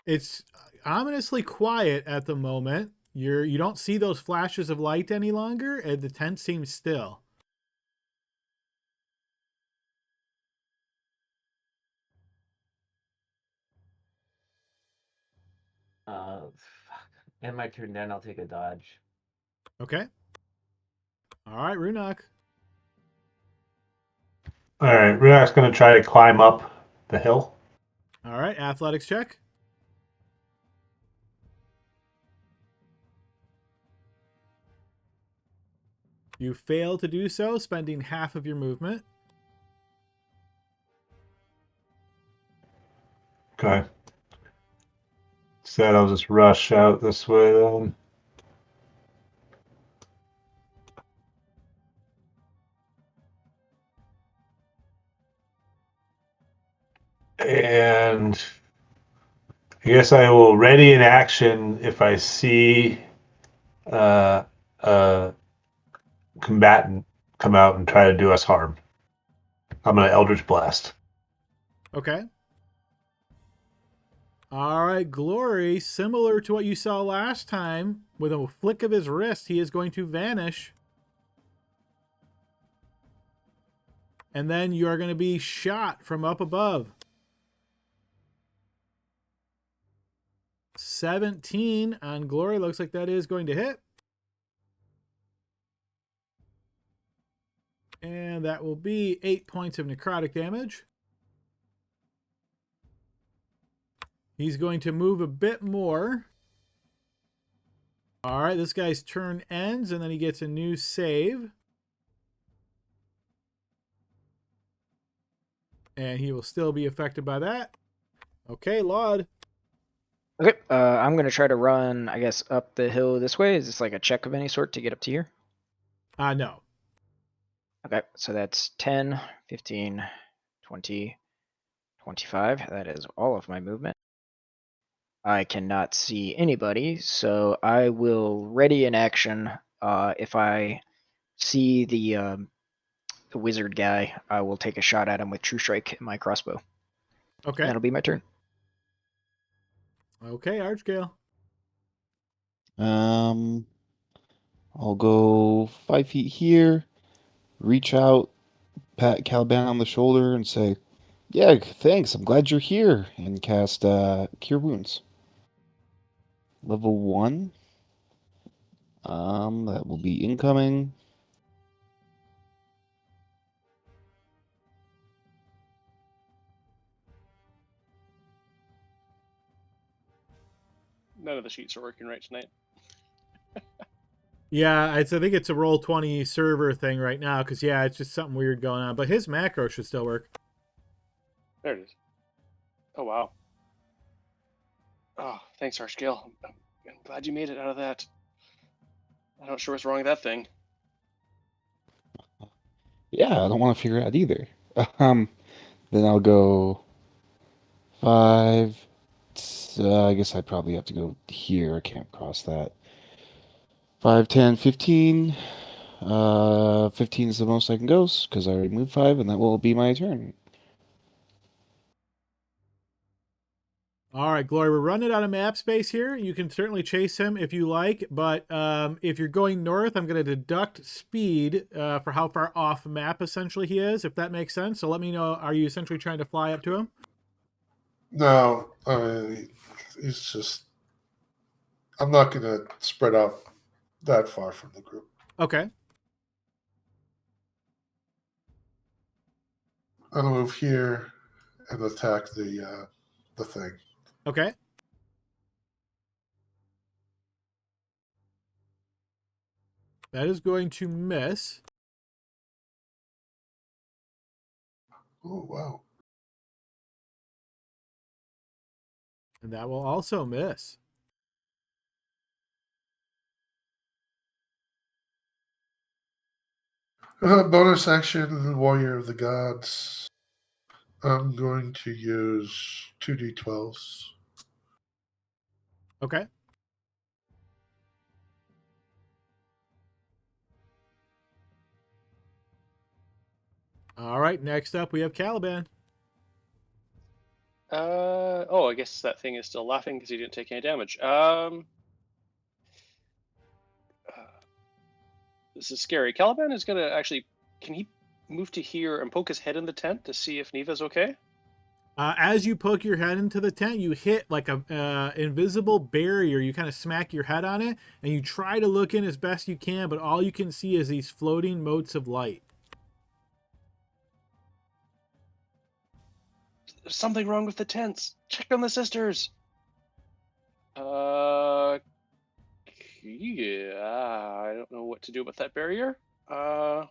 It's ominously quiet at the moment. You don't see those flashes of light any longer, and the tent seems still. Fuck. End my turn. Then I'll take a dodge. Okay. All right, Runok. All right, Runak's going to try to climb up the hill. All right, athletics check. You fail to do so, spending half of your movement. Okay. Said I'll just rush out this way then. And I guess I will ready in action if I see a combatant come out and try to do us harm. I'm going to Eldritch Blast. Okay. All right, Glory, similar to what you saw last time, with a flick of his wrist, he is going to vanish. And then you are going to be shot from up above. 17 on Glory. Looks like that is going to hit. And that will be 8 points of necrotic damage. He's going to move a bit more. All right, this guy's turn ends, and then he gets a new save. And he will still be affected by that. Okay, Laud. Okay, I'm gonna try to run, I guess, up the hill this way. Is this like a check of any sort to get up to here? No. Okay, so that's 10, 15, 20, 25. That is all of my movement. I cannot see anybody, so I will ready in action. If I see the wizard guy, I will take a shot at him with True Strike in my crossbow. Okay. That'll be my turn. Okay, Archgale. I'll go 5 feet here, reach out, pat Caliban on the shoulder, and say, "Yeah, thanks. I'm glad you're here," and cast Cure Wounds. Level 1. That will be incoming. None of the sheets are working right tonight. Yeah, I think it's a Roll20 server thing right now because, yeah, it's just something weird going on. But his macro should still work. There it is. Oh, wow. Oh, thanks, Archgale. I'm glad you made it out of that. I'm not sure what's wrong with that thing. Yeah, I don't want to figure it out either. Then I'll go 5. I guess I'd probably have to go here. I can't cross that. 5, 10, 15. 15 is the most I can go because I already moved 5, and that will be my turn. All right, Glory, we're running out of map space here. You can certainly chase him if you like, but if you're going north, I'm going to deduct speed for how far off map essentially he is, if that makes sense. So let me know, are you essentially trying to fly up to him? No, I mean, he's just. I'm not going to spread out that far from the group. Okay. I'm going to move here and attack the thing. Okay. That is going to miss. Oh, wow. And that will also miss. Bonus action, Warrior of the Gods. I'm going to use 2d12s. Okay. All right, next up we have Caliban. Oh, I guess that thing is still laughing because he didn't take any damage. This is scary. Caliban is gonna actually. Can he move to here and poke his head in the tent to see if Neva's okay? As you poke your head into the tent, you hit like a invisible barrier. You kind of smack your head on it, and you try to look in as best you can, but all you can see is these floating motes of light. There's something wrong with the tents. Check on the sisters. Yeah, I don't know what to do with that barrier. Can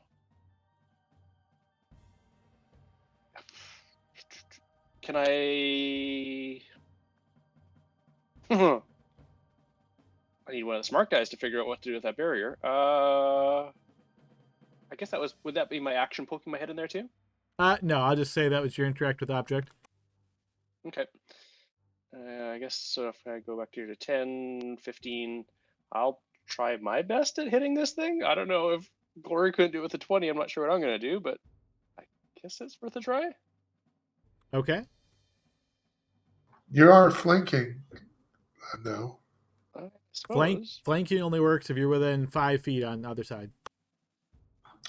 I? I need one of the smart guys to figure out what to do with that barrier. I guess that was. Would that be my action poking my head in there too? No, I'll just say that was your interact with object. Okay. I guess so. If I go back here to 10, 15, I'll try my best at hitting this thing. I don't know if Glory couldn't do it with a 20. I'm not sure what I'm going to do, but I guess it's worth a try. Okay. You are flanking. No. I suppose. Flanking only works if you're within 5 feet on the other side.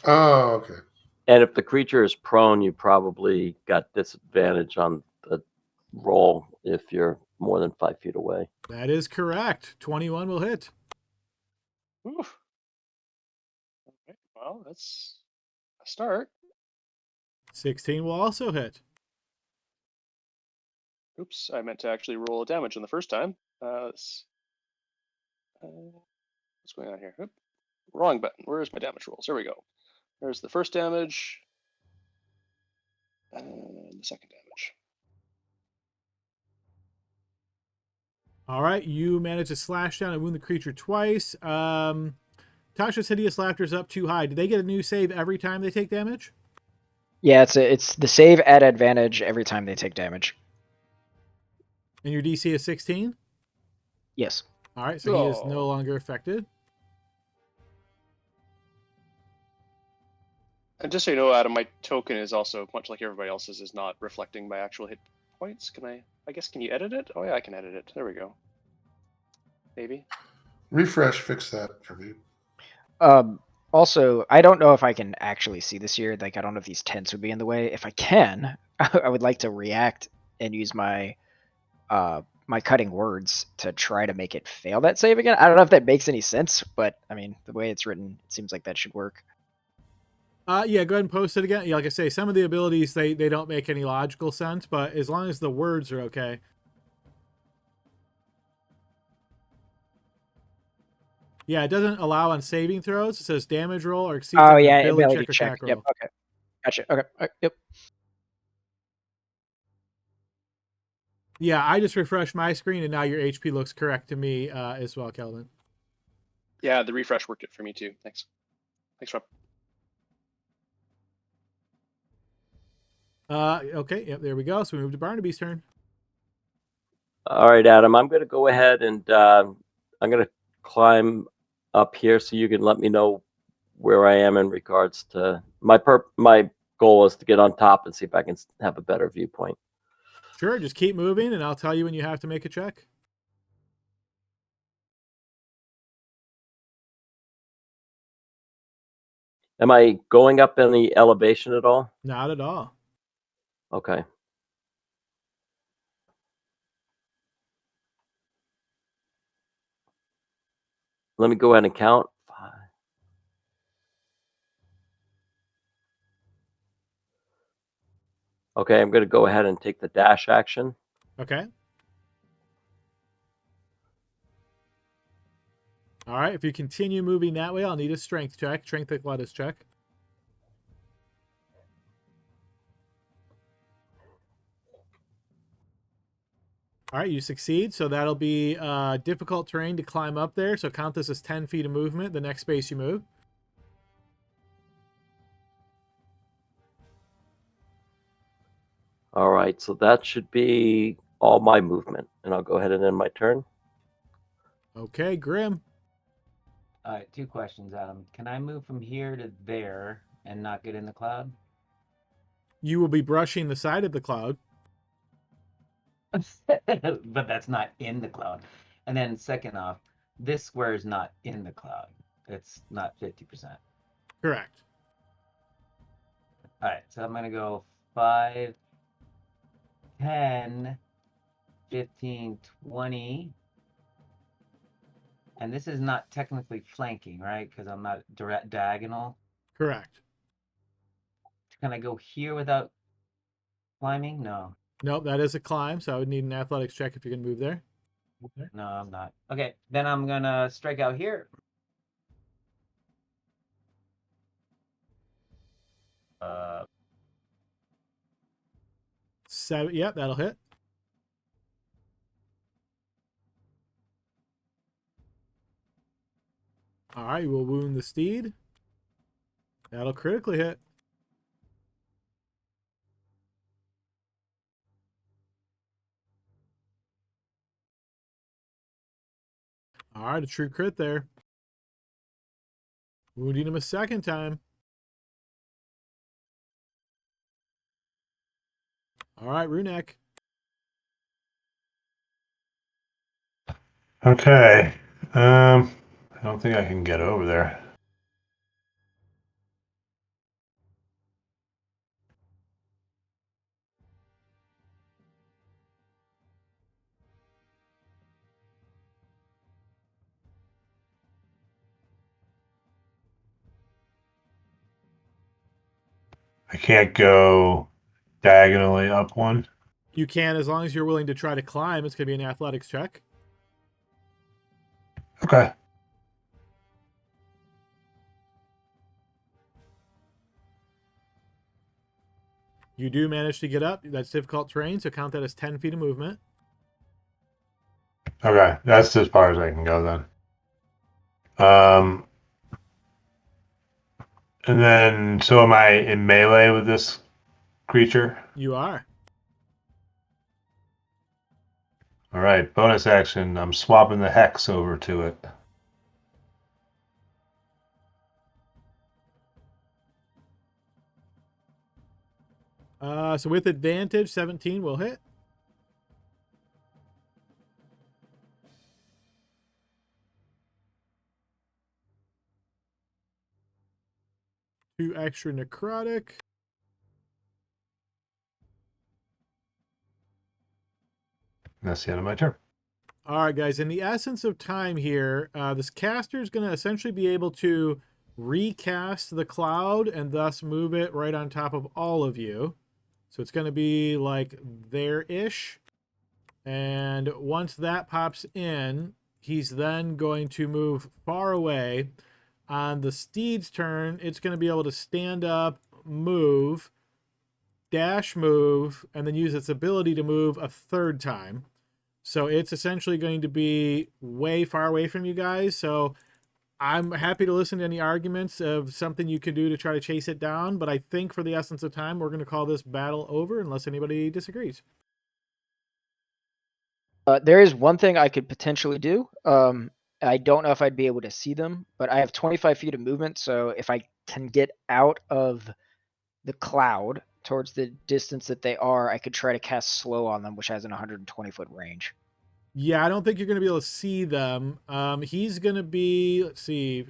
Oh, okay. And if the creature is prone, you probably got disadvantage on the roll if you're more than 5 feet away. That is correct. 21 will hit. Oof. Okay, well, that's a start. 16 will also hit. Oops, I meant to actually roll a damage on the first time. What's going on here? Oop. Wrong button. Where's my damage rolls? There we go. There's the first damage and the second damage. All right, you manage to slash down and wound the creature twice. Tasha's hideous laughter is up too high. Do they get a new save every time they take damage? Yeah, it's the save at advantage every time they take damage. And your DC is 16? Yes. All right, so he is no longer affected. And just so you know, Adam, my token is also, much like everybody else's, is not reflecting my actual hit points. Can you edit it? Oh yeah, I can edit it. There we go. Maybe. Refresh, fix that for me. Also, I don't know if I can actually see this here. Like, I don't know if these tents would be in the way. If I can, I would like to react and use my my cutting words to try to make it fail that save again. I don't know if that makes any sense, but I mean, the way it's written, it seems like that should work. Yeah, go ahead and post it again. Yeah, like I say, some of the abilities, they don't make any logical sense, but as long as the words are okay. Yeah, it doesn't allow on saving throws. It says damage roll or exceeds Oh an yeah, ability ability check or check. attack Yep. roll. Okay. Gotcha. Okay. Yep. Yeah, I just refreshed my screen and now your HP looks correct to me as well, Kelvin. Yeah, the refresh worked it for me too. Thanks. Thanks, Rob. Okay, yep, there we go. So we move to Barnaby's turn. All right, Adam, I'm going to go ahead and I'm going to climb up here so you can let me know where I am in regards to my goal is to get on top and see if I can have a better viewpoint. Sure, just keep moving and I'll tell you when you have to make a check. Am I going up any elevation at all? Not at all. Okay. Let me go ahead and count. 5. Okay, I'm going to go ahead and take the dash action. Okay. All right, if you continue moving that way, I'll need a strength check. Strength athletics check. All right, you succeed. So that'll be difficult terrain to climb up there. So count this as 10 feet of movement, the next space you move. All right, so that should be all my movement. And I'll go ahead and end my turn. Okay, Grim. All right, 2 questions, Adam. Can I move from here to there and not get in the cloud? You will be brushing the side of the cloud. But that's not in the cloud. And then second off, this square is not in the cloud. It's not 50%. Correct. All right, so I'm going to go 5, 10, 15, 20. And this is not technically flanking, right? Because I'm not direct diagonal. Correct. Can I go here without climbing? No. Nope, that is a climb, so I would need an athletics check if you can move there. No, I'm not. Okay, then I'm going to strike out here. Uh, 7. Yep, that'll hit. All right, we'll wound the steed. That'll critically hit. All right, a true crit there. Wounding him a second time. All right, Runek. Okay. I don't think I can get over there. I can't go diagonally up one. You can as long as you're willing to try to climb. It's going to be an athletics check. Okay. You do manage to get up. That's difficult terrain, so count that as 10 feet of movement. Okay. That's as far as I can go then. And then, so am I in melee with this creature? You are. All right. Bonus action. I'm swapping the hex over to it. So with advantage, 17 will hit. Two extra necrotic. That's the end of my turn. All right, guys. In the essence of time here, this caster is going to essentially be able to recast the cloud and thus move it right on top of all of you. So it's going to be like there-ish. And once that pops in, He's then going to move far away. On the steed's turn, it's going to be able to stand up, move, dash move, and then use its ability to move a third time. So it's essentially going to be way far away from you guys. So I'm happy to listen to any arguments of something you can do to try to chase it down. But I think for the essence of time, we're going to call this battle over unless anybody disagrees. There is one thing I could potentially do. I don't know if I'd be able to see them, but I have 25 feet of movement. So if I can get out of the cloud towards the distance that they are, I could try to cast slow on them, which has an 120-foot range. Yeah, I don't think you're going to be able to see them. He's going to be, let's see,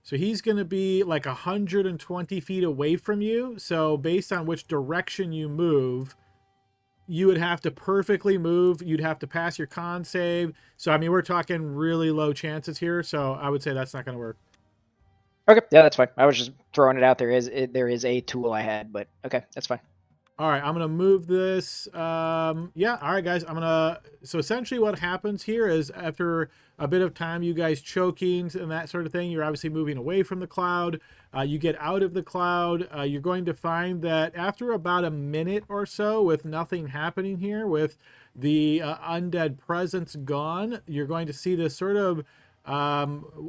so he's going to be like 120 feet away from you. So based on which direction you move, you would have to perfectly move. You'd have to pass your con save. So, I mean, we're talking really low chances here. So I would say that's not going to work. Okay, yeah, that's fine. I was just throwing it out there. There is a tool I had, but okay, that's fine. All right, I'm going to move this. Yeah, all right, guys. So essentially what happens here is after a bit of time, you guys choking and that sort of thing, you're obviously moving away from the cloud. You get out of the cloud. You're going to find that after about a minute or so with nothing happening here, with the undead presence gone, you're going to see this sort of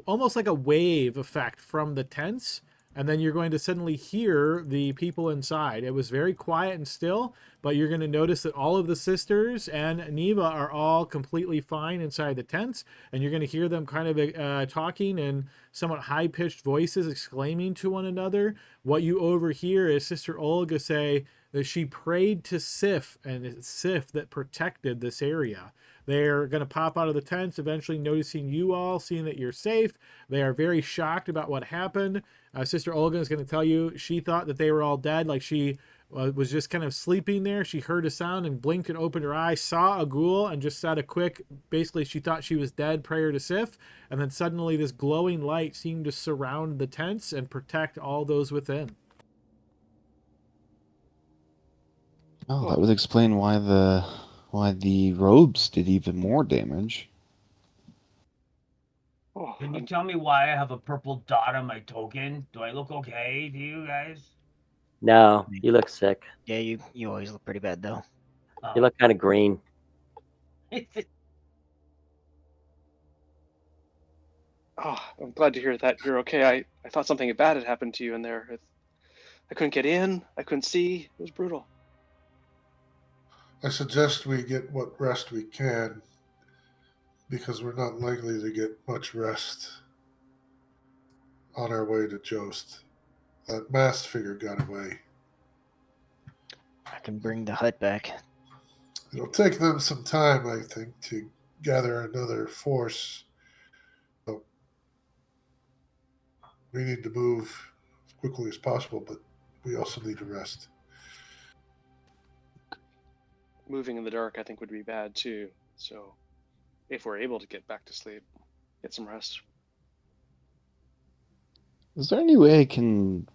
almost like a wave effect from the tents. And then you're going to suddenly hear the people inside. It was very quiet and still, but you're going to notice that all of the sisters and Neva are all completely fine inside the tents. And you're going to hear them kind of talking in somewhat high-pitched voices, exclaiming to one another. What you overhear is Sister Olga say that she prayed to Sif, and it's Sif that protected this area. They're going to pop out of the tents, eventually noticing you all, seeing that you're safe. They are very shocked about what happened. Sister Olga is going to tell you she thought that they were all dead, like she was just kind of sleeping there. She heard a sound and blinked and opened her eyes, saw a ghoul, and just said a quick, basically she thought she was dead, prayer to Sif. And then suddenly this glowing light seemed to surround the tents and protect all those within. Oh, that would explain why the robes did even more damage. Oh, Can you tell me why I have a purple dot on my token? Do I look okay to you guys? No, you look sick. Yeah, you always look pretty bad though. You look kind of green. oh, I'm glad to hear that you're okay. I thought something bad had happened to you in there. I couldn't get in. I couldn't see. It was brutal. I suggest we get what rest we can, because we're not likely to get much rest on our way to Jost. That masked figure got away. I can bring the hut back. It'll take them some time, I think, to gather another force. But we need to move as quickly as possible, but we also need to rest. Moving in the dark, I think, would be bad too. So, if we're able to get back to sleep, get some rest. Is there any way I can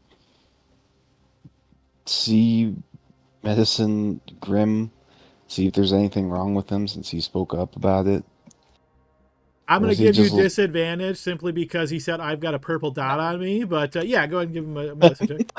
see Medicine Grim? See if there's anything wrong with him since he spoke up about it? I'm Or going is to he give you just disadvantage simply because he said I've got a purple dot on me. But yeah, go ahead and give him a medicine check.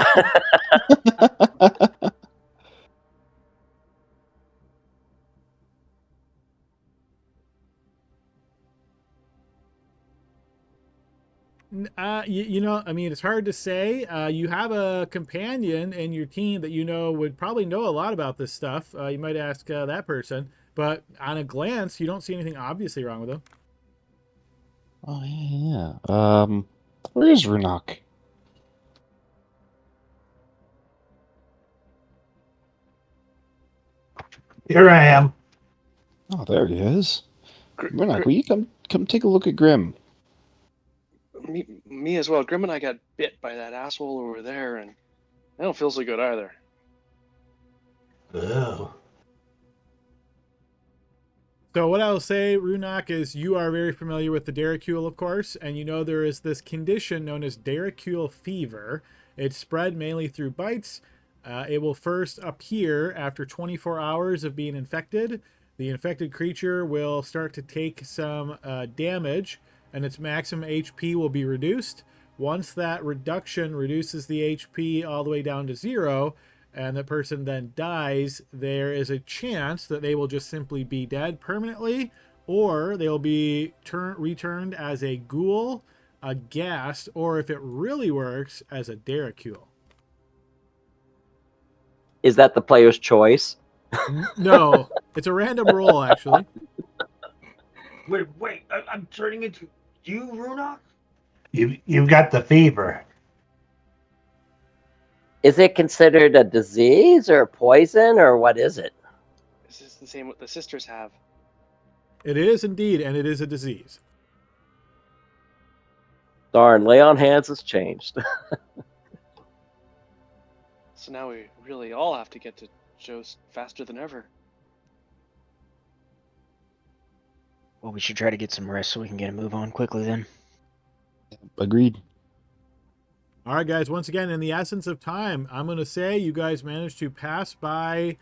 You know, I mean, it's hard to say. You have a companion in your team that you know would probably know a lot about this stuff. You might ask that person, but on a glance, you don't see anything obviously wrong with him. Oh, yeah. Where is Runok? Here I am. Oh, there he is. Runok, will you come take a look at Grim? Me as well. Grim and I got bit by that asshole over there, and I don't feel so good either. Oh. So what I'll say, Runok, is you are very familiar with the Derricule, of course, and you know there is this condition known as Derricule fever. It's spread mainly through bites. It will first appear after 24 hours of being infected. the infected creature will start to take some damage, and its maximum HP will be reduced. Once that reduction reduces the HP all the way down to 0, and the person then dies, there is a chance that they will just simply be dead permanently, or they'll be returned as a ghoul, a ghast, or if it really works, as a derricule. Is that the player's choice? No, it's a random roll, actually. Wait, I'm turning into you, Runok? You've got the fever. Is it considered a disease or a poison, or what is it? This is the same what the sisters have. It is indeed, and it is a disease. Darn, lay on hands has changed. So now we really all have to get to Joe's faster than ever. Well, we should try to get some rest so we can get a move on quickly then. Agreed. All right, guys, once again, in the essence of time, I'm going to say you guys managed to pass by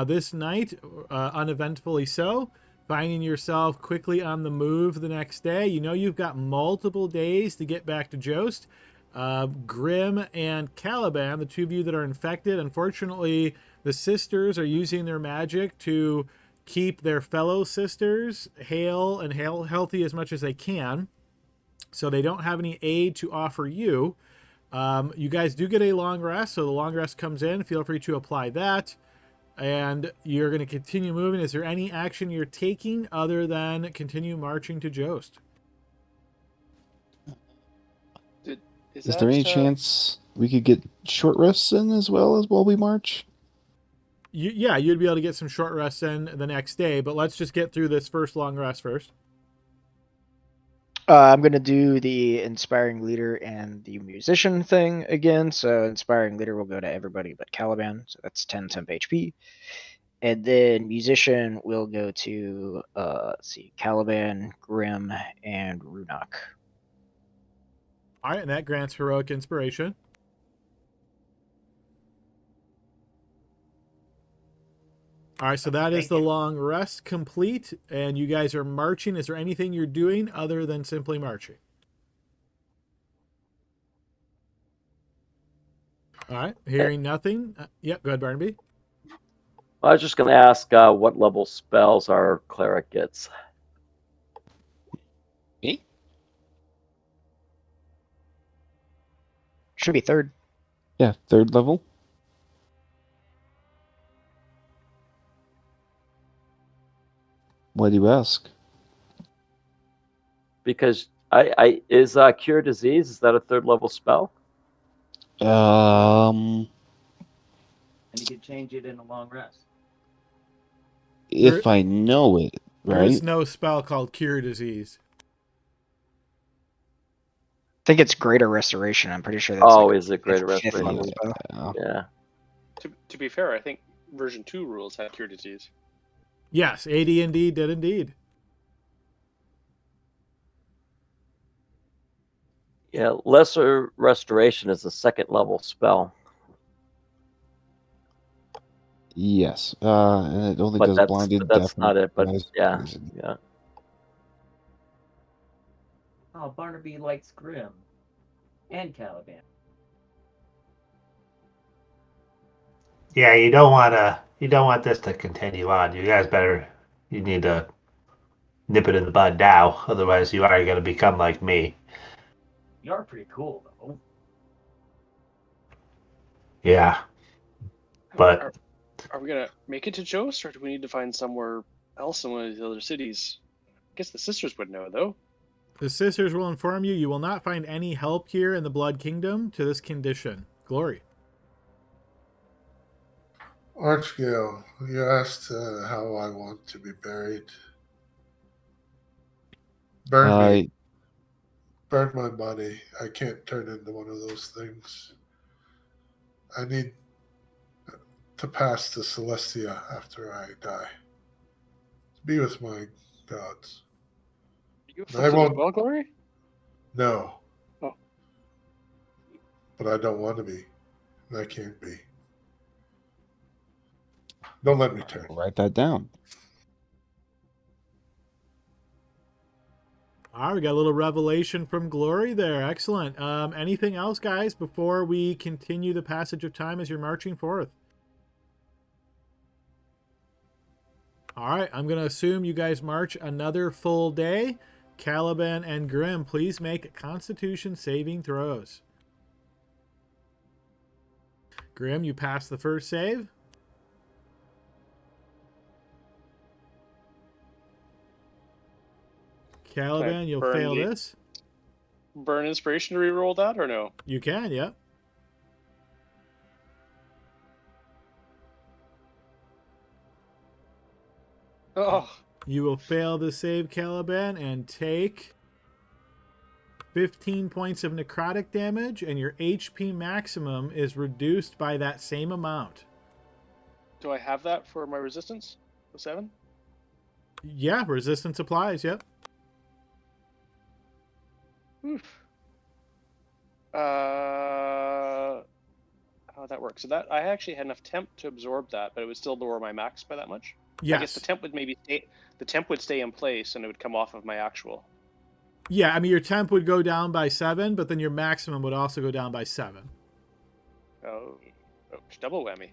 this night, uneventfully so, finding yourself quickly on the move the next day. You know you've got multiple days to get back to Jost. Grim and Caliban, the two of you that are infected, unfortunately, the sisters are using their magic to keep their fellow sisters hale and healthy as much as they can. So they don't have any aid to offer you. You guys do get a long rest, so the long rest comes in. Feel free to apply that. And you're going to continue moving. Is there any action you're taking other than continue marching to Jost? Is there any chance we could get short rests in as well as while we march? Yeah, you'd be able to get some short rests in the next day, but let's just get through this first long rest first. I'm going to do the inspiring leader and the musician thing again. So inspiring leader will go to everybody but Caliban. So that's 10 temp HP. And then musician will go to, let's see, Caliban, Grim, and Runok. All right, and that grants heroic inspiration. All right, so that is the long rest complete, and you guys are marching. Is there anything you're doing other than simply marching? All right, hearing nothing. Yep, go ahead, Barnaby. I was just going to ask what level spells our cleric gets. Me? Should be third. Yeah, third level. Why do you ask? Because I is cure disease, is that a third level spell? And you could change it in a long rest. If I know it, There is right? no spell called Cure Disease. I think it's Greater Restoration. I'm pretty sure that's Is it Greater fifth level Restoration? spell. Yeah. To be fair, I think version 2 rules had cure disease. Yes, AD&D did indeed. Yeah, Lesser Restoration is a second level spell. Yes. And it only does blinded, But that's deafened, not it, but paralyzed, yeah. poison. Yeah. Oh, Barnaby likes Grim and Caliban. Yeah, you don't want this to continue on. You need to nip it in the bud now. Otherwise, you are going to become like me. You are pretty cool, though. Yeah. But Are we gonna make it to Jost, or do we need to find somewhere else in one of these other cities? I guess the sisters would know, though. The sisters will inform you you will not find any help here in the Blood Kingdom to this condition. Glory. Archgale, you asked how I want to be buried. Burn my body. I can't turn into one of those things. I need to pass to Celestia after I die. Be with my gods. You I won't. well, Glory? No. Oh. But I don't want to be. And I can't be. Don't let me turn. Write that down. All right, we got a little revelation from Glory there. Excellent. Anything else, guys, before we continue the passage of time as you're marching forth? All right, I'm going to assume you guys march another full day. Caliban and Grim, please make Constitution saving throws. Grim, you pass the first save. Caliban, you'll fail this. Burn inspiration to re-roll that, or no? You can, yep. Oh, You will fail the save, Caliban, and take 15 points of necrotic damage, and your HP maximum is reduced by that same amount. do I have that for my resistance? The 7? Yeah, resistance applies, yep. Oof. How would that work? So that I actually had enough temp to absorb that, but it would still lower my max by that much. Yes. I guess the temp would maybe stay. The temp would stay in place, and it would come off of my actual. Yeah, I mean, your temp would go down by 7, but then your maximum would also go down by 7. Oh, double whammy.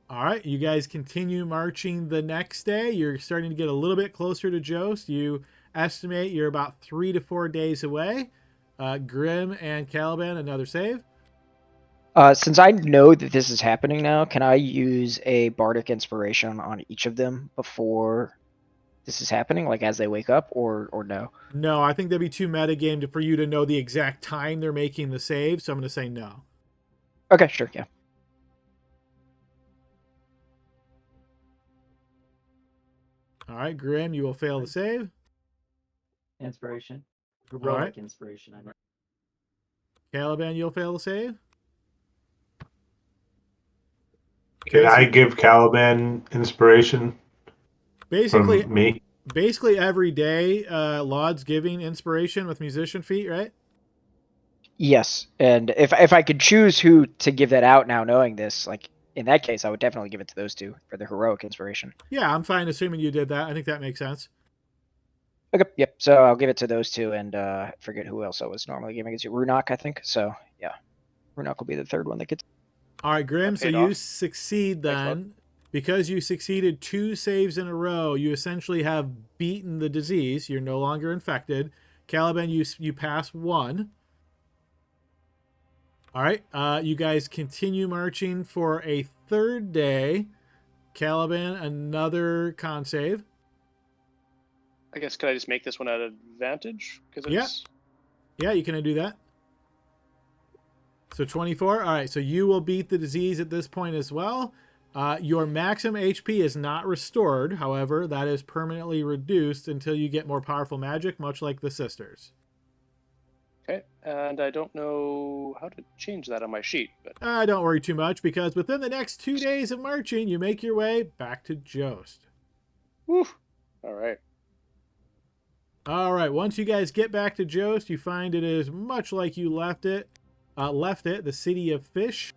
All right, you guys continue marching the next day. You're starting to get a little bit closer to Jost. You estimate you're about 3 to 4 days away. Grim and Caliban, another save. Since I know that this is happening now, can I use a bardic inspiration on each of them before this is happening, like as they wake up, or no? No, I think that'd be too metagame for you to know the exact time they're making the save, so I'm going to say no. Okay, sure, yeah. All right, Grim, you will fail the save. Inspiration. All Heroic right. inspiration, I mean. Caliban, you'll fail the save. Can Okay, I so give Caliban inspiration basically, from me? basically every day, Laud's giving inspiration with musician feat, right? Yes, and if I could choose who to give that out now, knowing this, like in that case, I would definitely give it to those two for the heroic inspiration. Yeah, I'm fine assuming you did that. I think that makes sense. Okay, yep. So I'll give it to those two, and I forget who else I was normally giving it to. Runok, I think. So yeah, Runok will be the third one that gets. All right, Grim, so paid you off. succeed Thanks, then. Because you succeeded 2 saves in a row, you essentially have beaten the disease. You're no longer infected. Caliban, you pass 1. All right, you guys continue marching for a 3rd day. Caliban, another con save. I guess could I just make this one at advantage? Because it's Yeah, you can do that. So 24. All right, so you will beat the disease at this point as well. Your maximum HP is not restored. However, that is permanently reduced until you get more powerful magic, much like the sisters. okay, and I don't know how to change that on my sheet, but Don't worry too much, because within the next 2 days of marching, you make your way back to Jost. whew. All right. All right, once you guys get back to Jost, you find it is much like you left it, the city of Fish.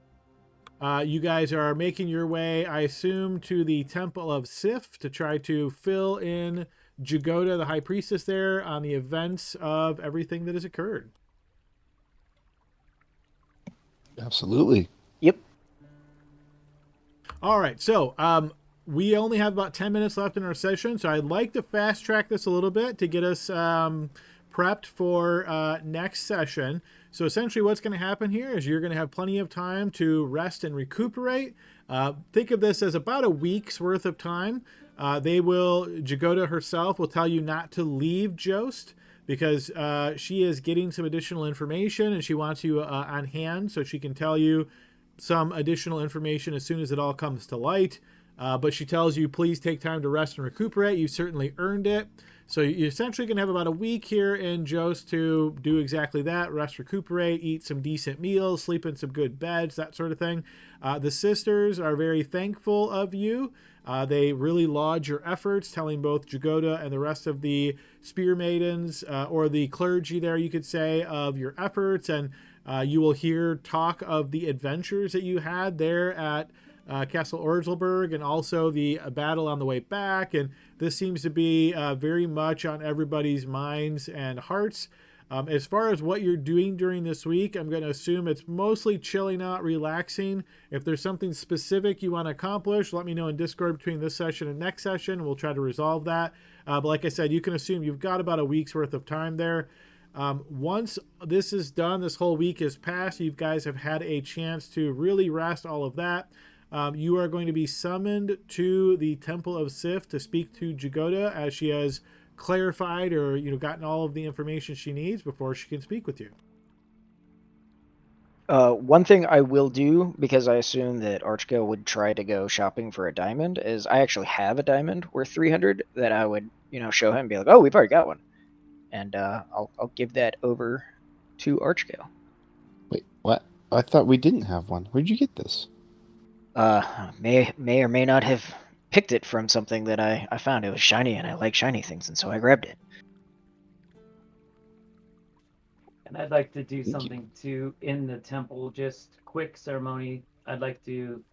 You guys are making your way, I assume, to the Temple of Sif to try to fill in Jagoda, the High Priestess, there on the events of everything that has occurred. Absolutely. Yep. All right, so we only have about 10 minutes left in our session, so I'd like to fast track this a little bit to get us prepped for next session. So essentially what's going to happen here is you're going to have plenty of time to rest and recuperate. Think of this as about a week's worth of time. Jagoda herself will tell you not to leave Jost, because she is getting some additional information and she wants you on hand so she can tell you some additional information as soon as it all comes to light. But she tells you, please take time to rest and recuperate. You certainly earned it. So you're essentially going to have about a week here in Jost to do exactly that: rest, recuperate, eat some decent meals, sleep in some good beds, that sort of thing. The sisters are very thankful of you. They really laud your efforts, telling both Jagoda and the rest of the Spear Maidens, or the clergy there, you could say, of your efforts. And you will hear talk of the adventures that you had there at Castle Orzelberg, and also the battle on the way back. And this seems to be very much on everybody's minds and hearts. As far as what you're doing during this week, I'm going to assume it's mostly chilling out, relaxing. If there's something specific you want to accomplish, let me know in Discord between this session and next session. We'll try to resolve that. But like I said, you can assume you've got about a week's worth of time there. Once this is done, this whole week is passed, you guys have had a chance to really rest all of that. You are going to be summoned to the Temple of Sif to speak to Jagoda, as she has clarified or gotten all of the information she needs before she can speak with you. One thing I will do, because I assume that Archgo would try to go shopping for a diamond, is I actually have a diamond worth 300 that I would show him and be like, oh, we've already got one, and I'll give that over to Archgo. Wait, what? I thought we didn't have one. Where'd you get this? May or may not have picked it from something that I found. It was shiny, and I like shiny things, and so I grabbed it. And I'd like to do something too in the temple, just quick ceremony. I'd like to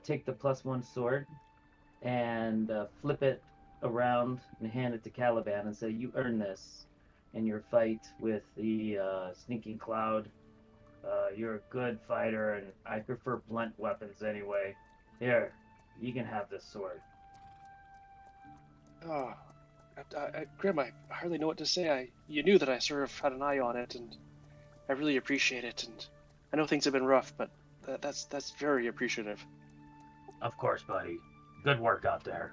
take the +1 sword and flip it around and hand it to Caliban and say, you earn this in your fight with the Sneaking Cloud. You're a good fighter, and I prefer blunt weapons anyway. Here, you can have this sword. Oh, Grim, I hardly know what to say. You knew that I sort of had an eye on it, and I really appreciate it. And I know things have been rough, but that's very appreciative. Of course, buddy. Good work out there.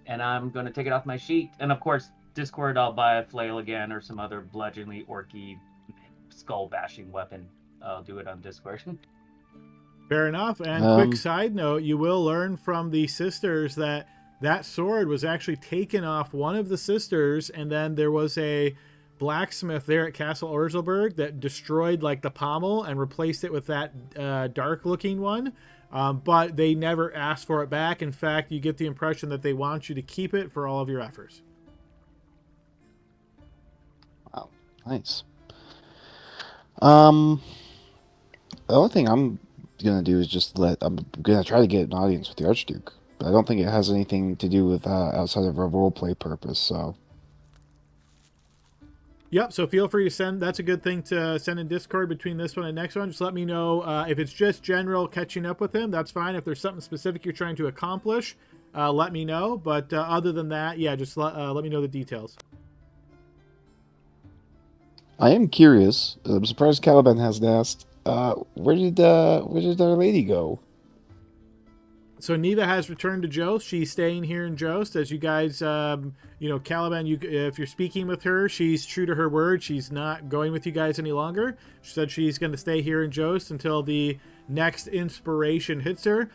And I'm going to take it off my sheet. And of course, Discord, I'll buy a flail again or some other bludgeonly, orky, skull-bashing weapon. I'll do it on Discord. Fair enough. And quick side note, you will learn from the sisters that sword was actually taken off one of the sisters, and then there was a blacksmith there at Castle Orzelberg that destroyed like the pommel and replaced it with that dark looking one. But they never asked for it back. In fact, you get the impression that they want you to keep it for all of your efforts. Wow, nice. The only thing I'm gonna do is I'm gonna try to get an audience with the Archduke. But I don't think it has anything to do with outside of a roleplay purpose, so. Yep, so feel free to send. That's a good thing to send in Discord between this one and next one. Just let me know if it's just general catching up with him. That's fine. If there's something specific you're trying to accomplish, let me know. But other than that, yeah, just let me know the details. I am curious. I'm surprised Caliban hasn't asked. Where did Our Lady go? So Neva has returned to Jost. She's staying here in Jost. As you guys, Caliban, if you're speaking with her, she's true to her word. She's not going with you guys any longer. She said she's going to stay here in Jost until the next inspiration hits her.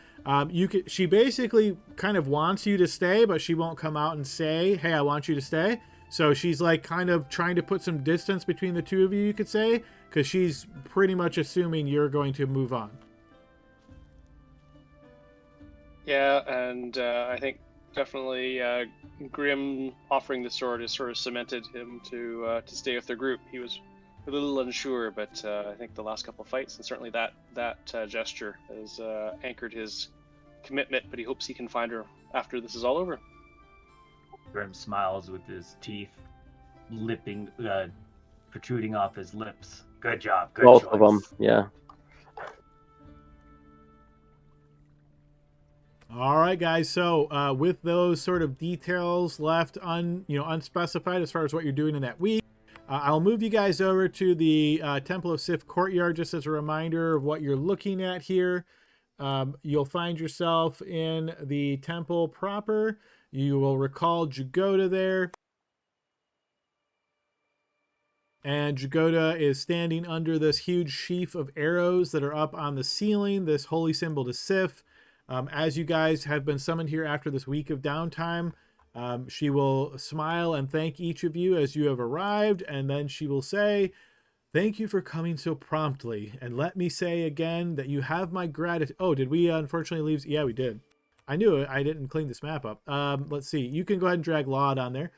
She basically kind of wants you to stay, but she won't come out and say, hey, I want you to stay. So she's like kind of trying to put some distance between the two of you, you could say, because she's pretty much assuming you're going to move on. Yeah, and I think definitely Grim offering the sword has sort of cemented him to stay with the group. He was a little unsure, but I think the last couple of fights, and certainly that gesture has anchored his commitment, but he hopes he can find her after this is all over. Grim smiles with his teeth protruding off his lips. Good job. Good Both choice. of them, yeah. All right, guys. So with those sort of details left unspecified as far as what you're doing in that week, I'll move you guys over to the Temple of Sif courtyard just as a reminder of what you're looking at here. You'll find yourself in the temple proper. You will recall Jagoda there. And Jagoda is standing under this huge sheaf of arrows that are up on the ceiling, this holy symbol to Sif. As you guys have been summoned here after this week of downtime, she will smile and thank each of you as you have arrived, and then she will say, thank you for coming so promptly, and let me say again that you have my gratitude. Oh, did we unfortunately leave? Yeah, we did. I knew it. I didn't clean this map up. Let's see. You can go ahead and drag Laud on there.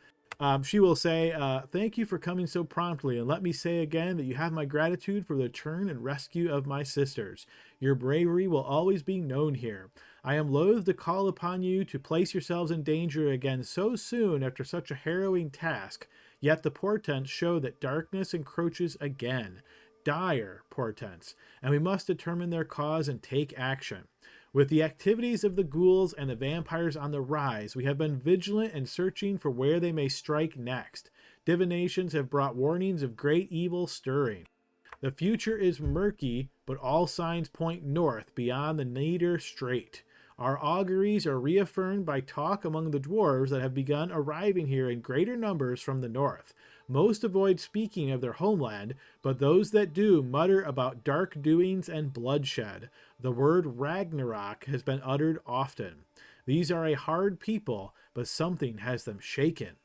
She will say, thank you for coming so promptly, and let me say again that you have my gratitude for the return and rescue of my sisters. Your bravery will always be known here. I am loath to call upon you to place yourselves in danger again so soon after such a harrowing task, yet the portents show that darkness encroaches again. Dire portents, and we must determine their cause and take action. With the activities of the ghouls and the vampires on the rise, we have been vigilant and searching for where they may strike next. Divinations have brought warnings of great evil stirring. The future is murky, but all signs point north beyond the Nader Strait. Our auguries are reaffirmed by talk among the dwarves that have begun arriving here in greater numbers from the north. Most avoid speaking of their homeland, but those that do mutter about dark doings and bloodshed. The word Ragnarok has been uttered often. These are a hard people, but something has them shaken.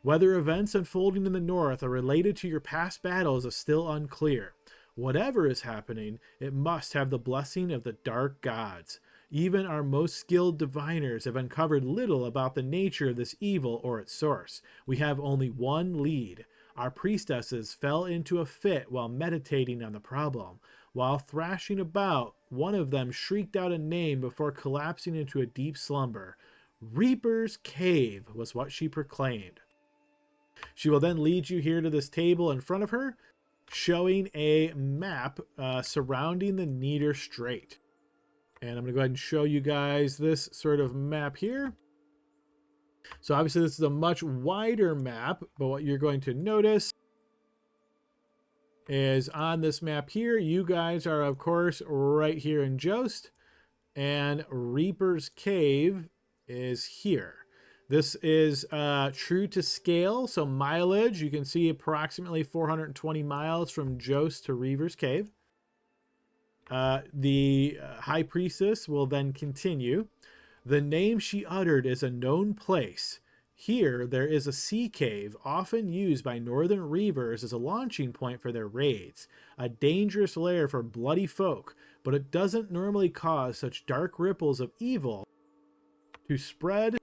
Whether events unfolding in the north are related to your past battles is still unclear. Whatever is happening, it must have the blessing of the dark gods. Even our most skilled diviners have uncovered little about the nature of this evil or its source. We have only one lead. Our priestesses fell into a fit while meditating on the problem. While thrashing about, one of them shrieked out a name before collapsing into a deep slumber. Reaper's Cave was what she proclaimed. She will then lead you here to this table in front of her, showing a map surrounding the Nader Strait. And I'm going to go ahead and show you guys this sort of map here. So obviously this is a much wider map, but what you're going to notice is on this map here, you guys are of course right here in Jost, and Reaper's Cave is here. This is true to scale, so mileage, you can see approximately 420 miles from Jost to Reaper's Cave. The High Priestess will then continue. The name she uttered is a known place. Here, there is a sea cave, often used by northern reavers as a launching point for their raids. A dangerous lair for bloody folk, but it doesn't normally cause such dark ripples of evil to spread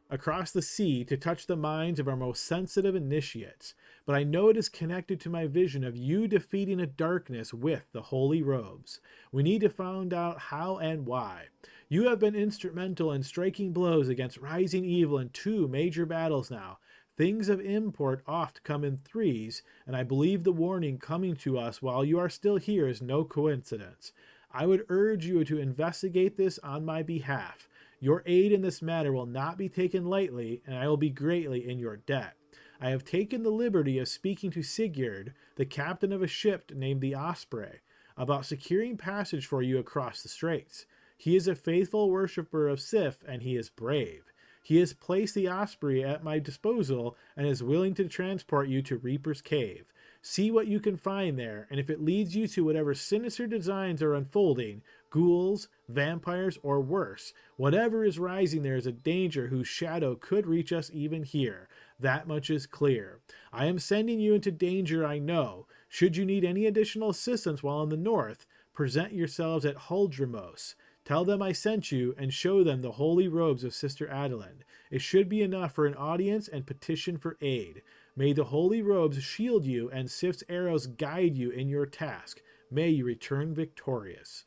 across the sea to touch the minds of our most sensitive initiates. But I know it is connected to my vision of you defeating a darkness with the holy robes. We need to find out how and why. You have been instrumental in striking blows against rising evil in 2 major battles now. Things of import oft come in threes, and I believe the warning coming to us while you are still here is no coincidence. I would urge you to investigate this on my behalf. Your aid in this matter will not be taken lightly, and I will be greatly in your debt. I have taken the liberty of speaking to Sigurd, the captain of a ship named the Osprey, about securing passage for you across the straits. He is a faithful worshipper of Sif, and he is brave. He has placed the Osprey at my disposal and is willing to transport you to Reaper's Cave. See what you can find there, and if it leads you to whatever sinister designs are unfolding, ghouls, vampires, or worse, whatever is rising there is a danger whose shadow could reach us even here. That much is clear. I am sending you into danger, I know. Should you need any additional assistance while in the north, present yourselves at Huldremos. Tell them I sent you, and show them the holy robes of Sister Adeline. It should be enough for an audience and petition for aid. May the holy robes shield you, and Sif's arrows guide you in your task. May you return victorious.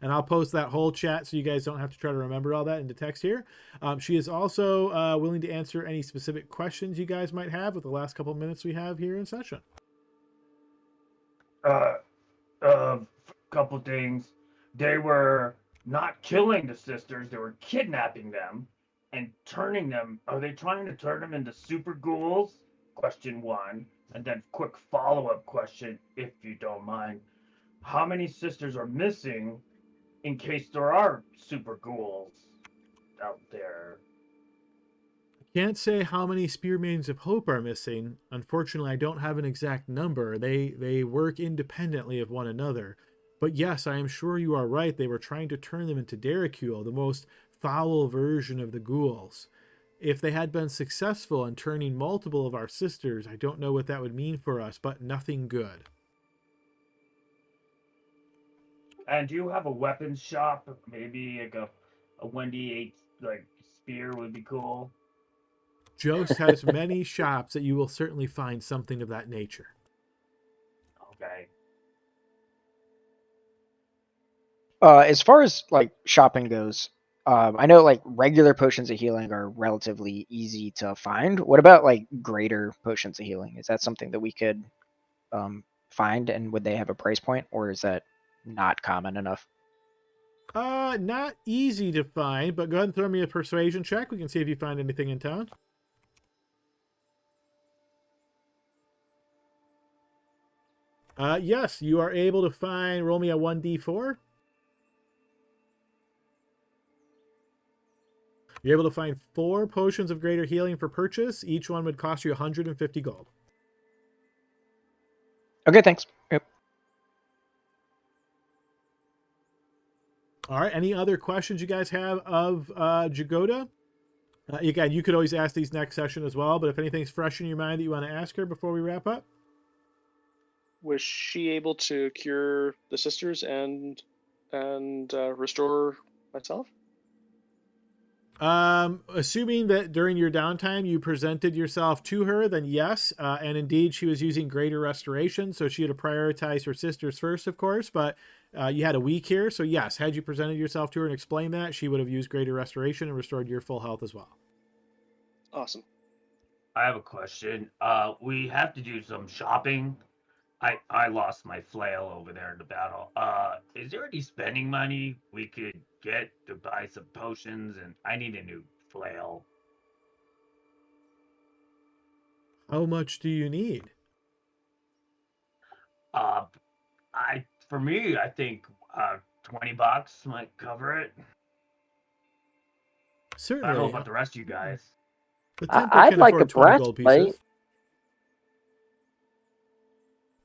And I'll post that whole chat so you guys don't have to try to remember all that into text here. She is also willing to answer any specific questions you guys might have with the last couple minutes we have here in session. Couple things. They were not killing the sisters, they were kidnapping them and turning them. Are they trying to turn them into super ghouls? Question 1. And then quick follow-up question, if you don't mind. How many sisters are missing in case there are super ghouls out there? Can't say how many Spearmaidens of Hope are missing. Unfortunately, I don't have an exact number. They work independently of one another. But yes, I am sure you are right. They were trying to turn them into Derricule, the most foul version of the ghouls. If they had been successful in turning multiple of our sisters, I don't know what that would mean for us, but nothing good. And do you have a weapons shop? Maybe like a 1d8 like spear would be cool. Jost has many shops that you will certainly find something of that nature. Okay. As far as like shopping goes, I know like regular potions of healing are relatively easy to find. What about like greater potions of healing? Is that something that we could find, and would they have a price point, or is that not common enough? Not easy to find, but go ahead and throw me a persuasion check. We can see if you find anything in town. Yes, you are able to find. Roll me a 1d4. You're able to find 4 potions of greater healing for purchase. Each one would cost you 150 gold. Okay, thanks. Yep. All right. Any other questions you guys have of Jagoda? Again, you could always ask these next session as well, but if anything's fresh in your mind that you want to ask her before we wrap up? Was she able to cure the sisters and restore myself? Assuming that during your downtime you presented yourself to her, then yes. And indeed, she was using greater restoration, so she had to prioritize her sisters first, of course. But you had a week here, so yes, had you presented yourself to her and explained that, she would have used greater restoration and restored your full health as well. Awesome. I have a question. We have to do some shopping. I lost my flail over there in the battle. Is there any spending money we could get to buy some potions? And I need a new flail. How much do you need? For me, I think $20 might cover it. I Certainly. don't know about the rest of you guys. The temple I'd can like afford a 20 gold breastplate. pieces.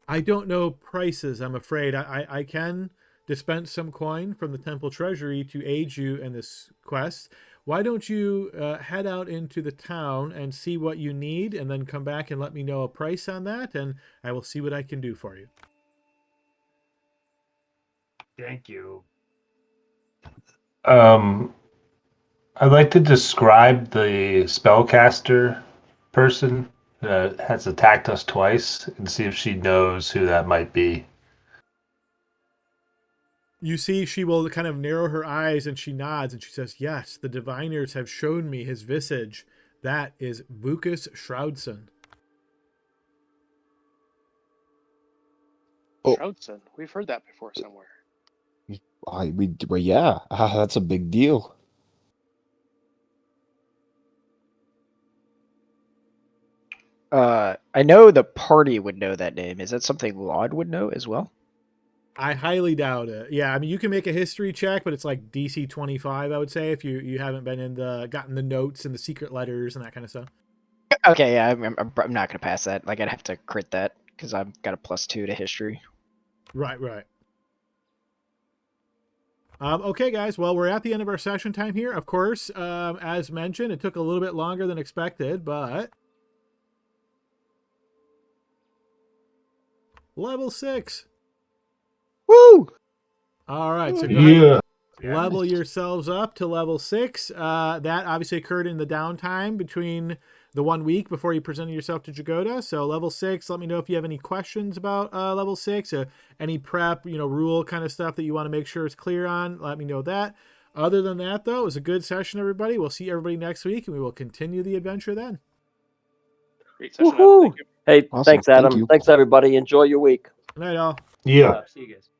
I don't know prices, I'm afraid. I can dispense some coin from the temple treasury to aid you in this quest. Why don't you head out into the town and see what you need, and then come back and let me know a price on that, and I will see what I can do for you. Thank you. I'd like to describe the spellcaster person that has attacked us twice and see if she knows who that might be. You see, she will kind of narrow her eyes and she nods and she says, "Yes, the diviners have shown me his visage. That is Vukas Shroudson." Oh. Shroudson. We've heard that before somewhere. Well, yeah, that's a big deal. I know the party would know that name. Is that something Laud would know as well? I highly doubt it. Yeah, I mean, you can make a history check, but it's like DC 25, I would say, if you haven't been gotten the notes and the secret letters and that kind of stuff. Okay, yeah, I'm not gonna pass that. Like, I'd have to crit that because I've got a +2 to history. Right. Okay, guys. Well, we're at the end of our session time here. Of course, as mentioned, it took a little bit longer than expected, but level 6. Woo! All right, so go ahead Yeah. and level yourselves up to level 6. That obviously occurred in the downtime between the 1 week before you presented yourself to Jagoda. So level 6, let me know if you have any questions about level 6, any prep, rule kind of stuff that you want to make sure is clear on. Let me know that. Other than that, though, it was a good session, everybody. We'll see everybody next week, and we will continue the adventure then. Great session. Woohoo! Thank you. Hey, Awesome, thanks, Adam. thank you. Thanks, everybody. Enjoy your week. Good night, all. Yeah. See you guys.